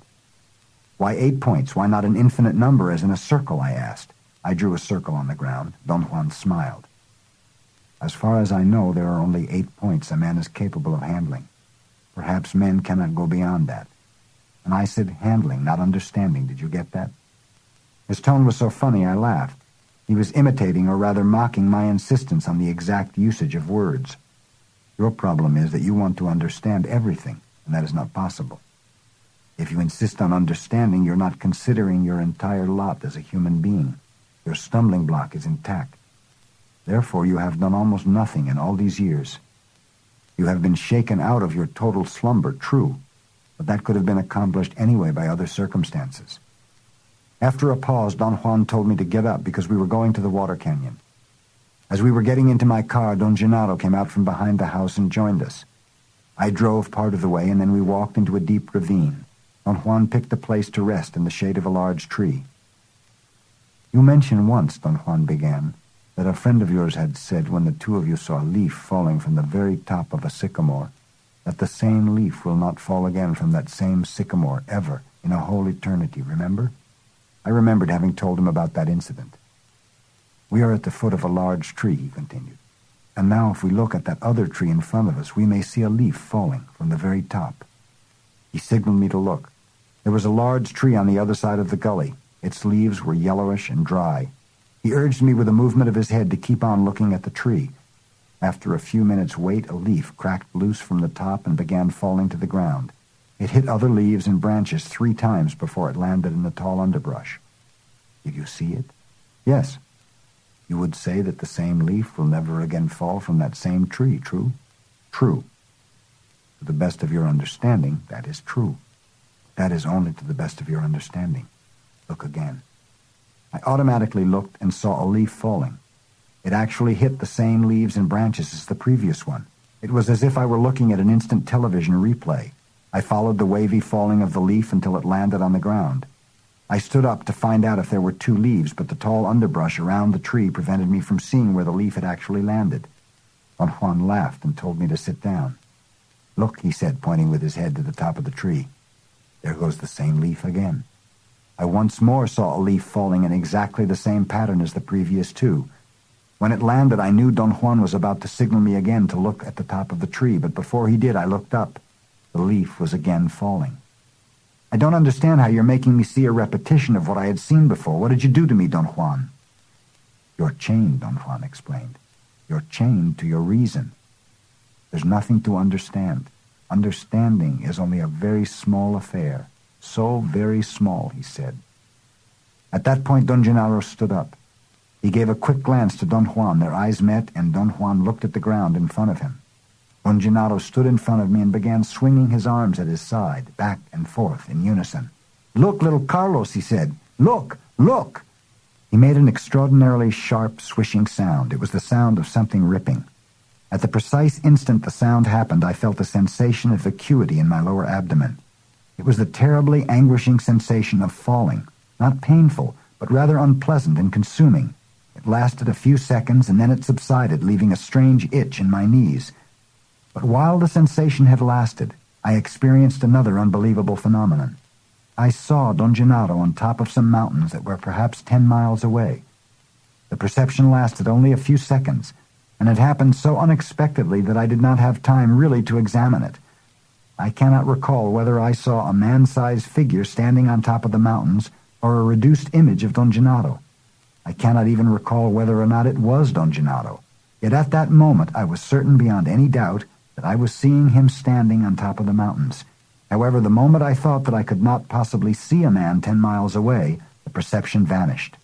"Why 8 points? Why not an infinite number as in a circle?" I asked. I drew a circle on the ground. Don Juan smiled. "As far as I know, there are only 8 points a man is capable of handling. Perhaps men cannot go beyond that." And I said handling, not understanding. Did you get that? His tone was so funny I laughed. He was imitating, or rather mocking, my insistence on the exact usage of words. "Your problem is that you want to understand everything, and that is not possible. If you insist on understanding, you're not considering your entire lot as a human being. Your stumbling block is intact. Therefore, you have done almost nothing in all these years. You have been shaken out of your total slumber, true, but that could have been accomplished anyway by other circumstances." After a pause, Don Juan told me to get up because we were going to the water canyon. As we were getting into my car, Don Gennaro came out from behind the house and joined us. I drove part of the way, and then we walked into a deep ravine. Don Juan picked a place to rest in the shade of a large tree. "You mentioned once," Don Juan began, "that a friend of yours had said when the 2 of you saw a leaf falling from the very top of a sycamore, that the same leaf will not fall again from that same sycamore ever in a whole eternity, remember?" I remembered having told him about that incident. "We are at the foot of a large tree," he continued, "and now if we look at that other tree in front of us, we may see a leaf falling from the very top." He signaled me to look. There was a large tree on the other side of the gully. Its leaves were yellowish and dry. He urged me with a movement of his head to keep on looking at the tree. After a few minutes' wait, a leaf cracked loose from the top and began falling to the ground. It hit other leaves and branches 3 times before it landed in the tall underbrush. "Did you see it?" "Yes." You would say that the same leaf will never again fall from that same tree, true? True. To the best of your understanding, that is true. That is only to the best of your understanding. Look again. I automatically looked and saw a leaf falling. It actually hit the same leaves and branches as the previous one. It was as if I were looking at an instant television replay. I followed the wavy falling of the leaf until it landed on the ground. I stood up to find out if there were two leaves, but the tall underbrush around the tree prevented me from seeing where the leaf had actually landed. Don Juan laughed and told me to sit down. "Look," he said, pointing with his head to the top of the tree. "There goes the same leaf again." I once more saw a leaf falling in exactly the same pattern as the previous two. When it landed, I knew Don Juan was about to signal me again to look at the top of the tree, but before he did, I looked up. The leaf was again falling. "I don't understand how you're making me see a repetition of what I had seen before. What did you do to me, Don Juan?" "You're chained," Don Juan explained. "You're chained to your reason. There's nothing to understand. Understanding is only a very small affair. So very small," he said. At that point, Don Gennaro stood up. He gave a quick glance to Don Juan. Their eyes met, and Don Juan looked at the ground in front of him. Don Gennaro stood in front of me and began swinging his arms at his side, back and forth, in unison. "Look, little Carlos," he said. "Look! Look!" He made an extraordinarily sharp, swishing sound. It was the sound of something ripping. At the precise instant the sound happened, I felt a sensation of vacuity in my lower abdomen. It was the terribly anguishing sensation of falling, not painful, but rather unpleasant and consuming. It lasted a few seconds, and then it subsided, leaving a strange itch in my knees. But while the sensation had lasted, I experienced another unbelievable phenomenon. I saw Don Gennaro on top of some mountains that were perhaps 10 miles away. The perception lasted only a few seconds, and it happened so unexpectedly that I did not have time really to examine it. I cannot recall whether I saw a man-sized figure standing on top of the mountains or a reduced image of Don Gennaro. I cannot even recall whether or not it was Don Gennaro. Yet at that moment I was certain beyond any doubt that I was seeing him standing on top of the mountains. However, the moment I thought that I could not possibly see a man 10 miles away, the perception vanished.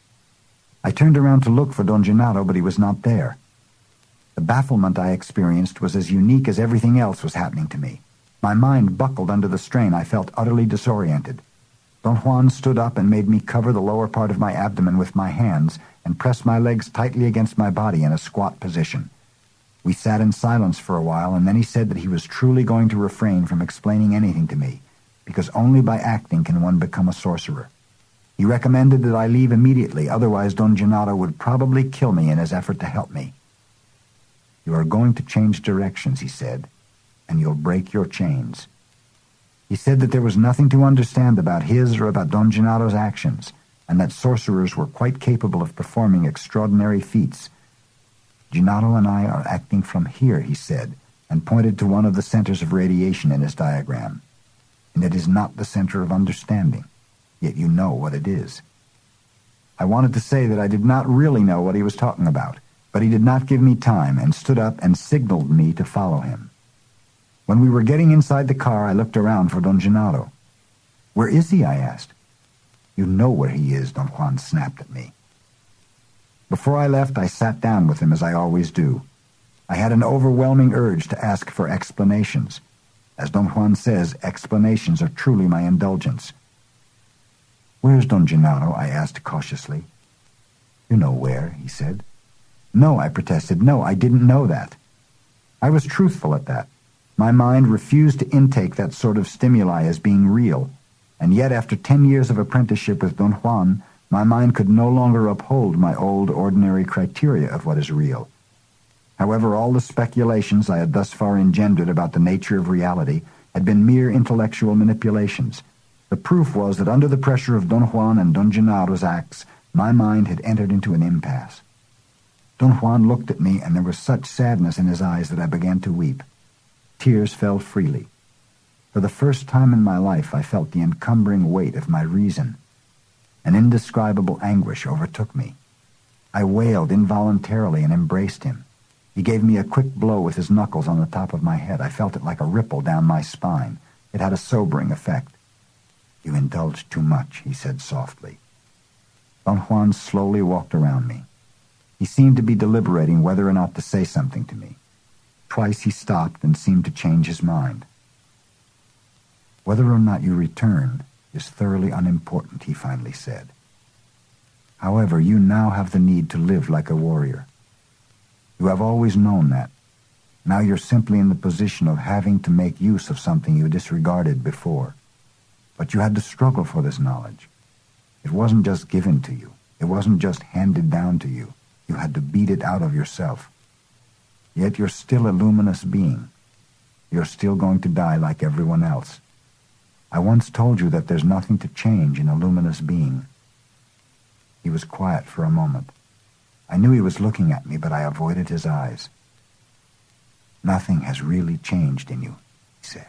I turned around to look for Don Gennaro, but he was not there. The bafflement I experienced was as unique as everything else was happening to me. My mind buckled under the strain. I felt utterly disoriented. Don Juan stood up and made me cover the lower part of my abdomen with my hands and press my legs tightly against my body in a squat position. We sat in silence for a while, and then he said that he was truly going to refrain from explaining anything to me, because only by acting can one become a sorcerer. He recommended that I leave immediately, otherwise Don Gennaro would probably kill me in his effort to help me. "You are going to change directions," he said, "and you'll break your chains." He said that there was nothing to understand about his or about Don Gennaro's actions, and that sorcerers were quite capable of performing extraordinary feats. "Gennaro and I are acting from here," he said, and pointed to one of the centers of radiation in his diagram. "And it is not the center of understanding, yet you know what it is." I wanted to say that I did not really know what he was talking about, but he did not give me time and stood up and signaled me to follow him. When we were getting inside the car, I looked around for Don Gennaro. "Where is he?" I asked. "You know where he is," Don Juan snapped at me. Before I left, I sat down with him as I always do. I had an overwhelming urge to ask for explanations. As Don Juan says, explanations are truly my indulgence. "Where's Don Gennaro?" I asked cautiously. "You know where," he said. "No," I protested. "No, I didn't know that." I was truthful at that. My mind refused to intake that sort of stimuli as being real, and yet after 10 years of apprenticeship with Don Juan, my mind could no longer uphold my old ordinary criteria of what is real. However, all the speculations I had thus far engendered about the nature of reality had been mere intellectual manipulations. The proof was that under the pressure of Don Juan and Don Gennaro's acts, my mind had entered into an impasse. Don Juan looked at me, and there was such sadness in his eyes that I began to weep. Tears fell freely. For the first time in my life, I felt the encumbering weight of my reason. An indescribable anguish overtook me. I wailed involuntarily and embraced him. He gave me a quick blow with his knuckles on the top of my head. I felt it like a ripple down my spine. It had a sobering effect. "You indulged too much," he said softly. Don Juan slowly walked around me. He seemed to be deliberating whether or not to say something to me. Twice he stopped and seemed to change his mind. "Whether or not you return is thoroughly unimportant," he finally said. "However, you now have the need to live like a warrior. You have always known that. Now you're simply in the position of having to make use of something you disregarded before. But you had to struggle for this knowledge. It wasn't just given to you. It wasn't just handed down to you. You had to beat it out of yourself. Yet you're still a luminous being. You're still going to die like everyone else. I once told you that there's nothing to change in a luminous being." He was quiet for a moment. I knew he was looking at me, but I avoided his eyes. "Nothing has really changed in you," he said.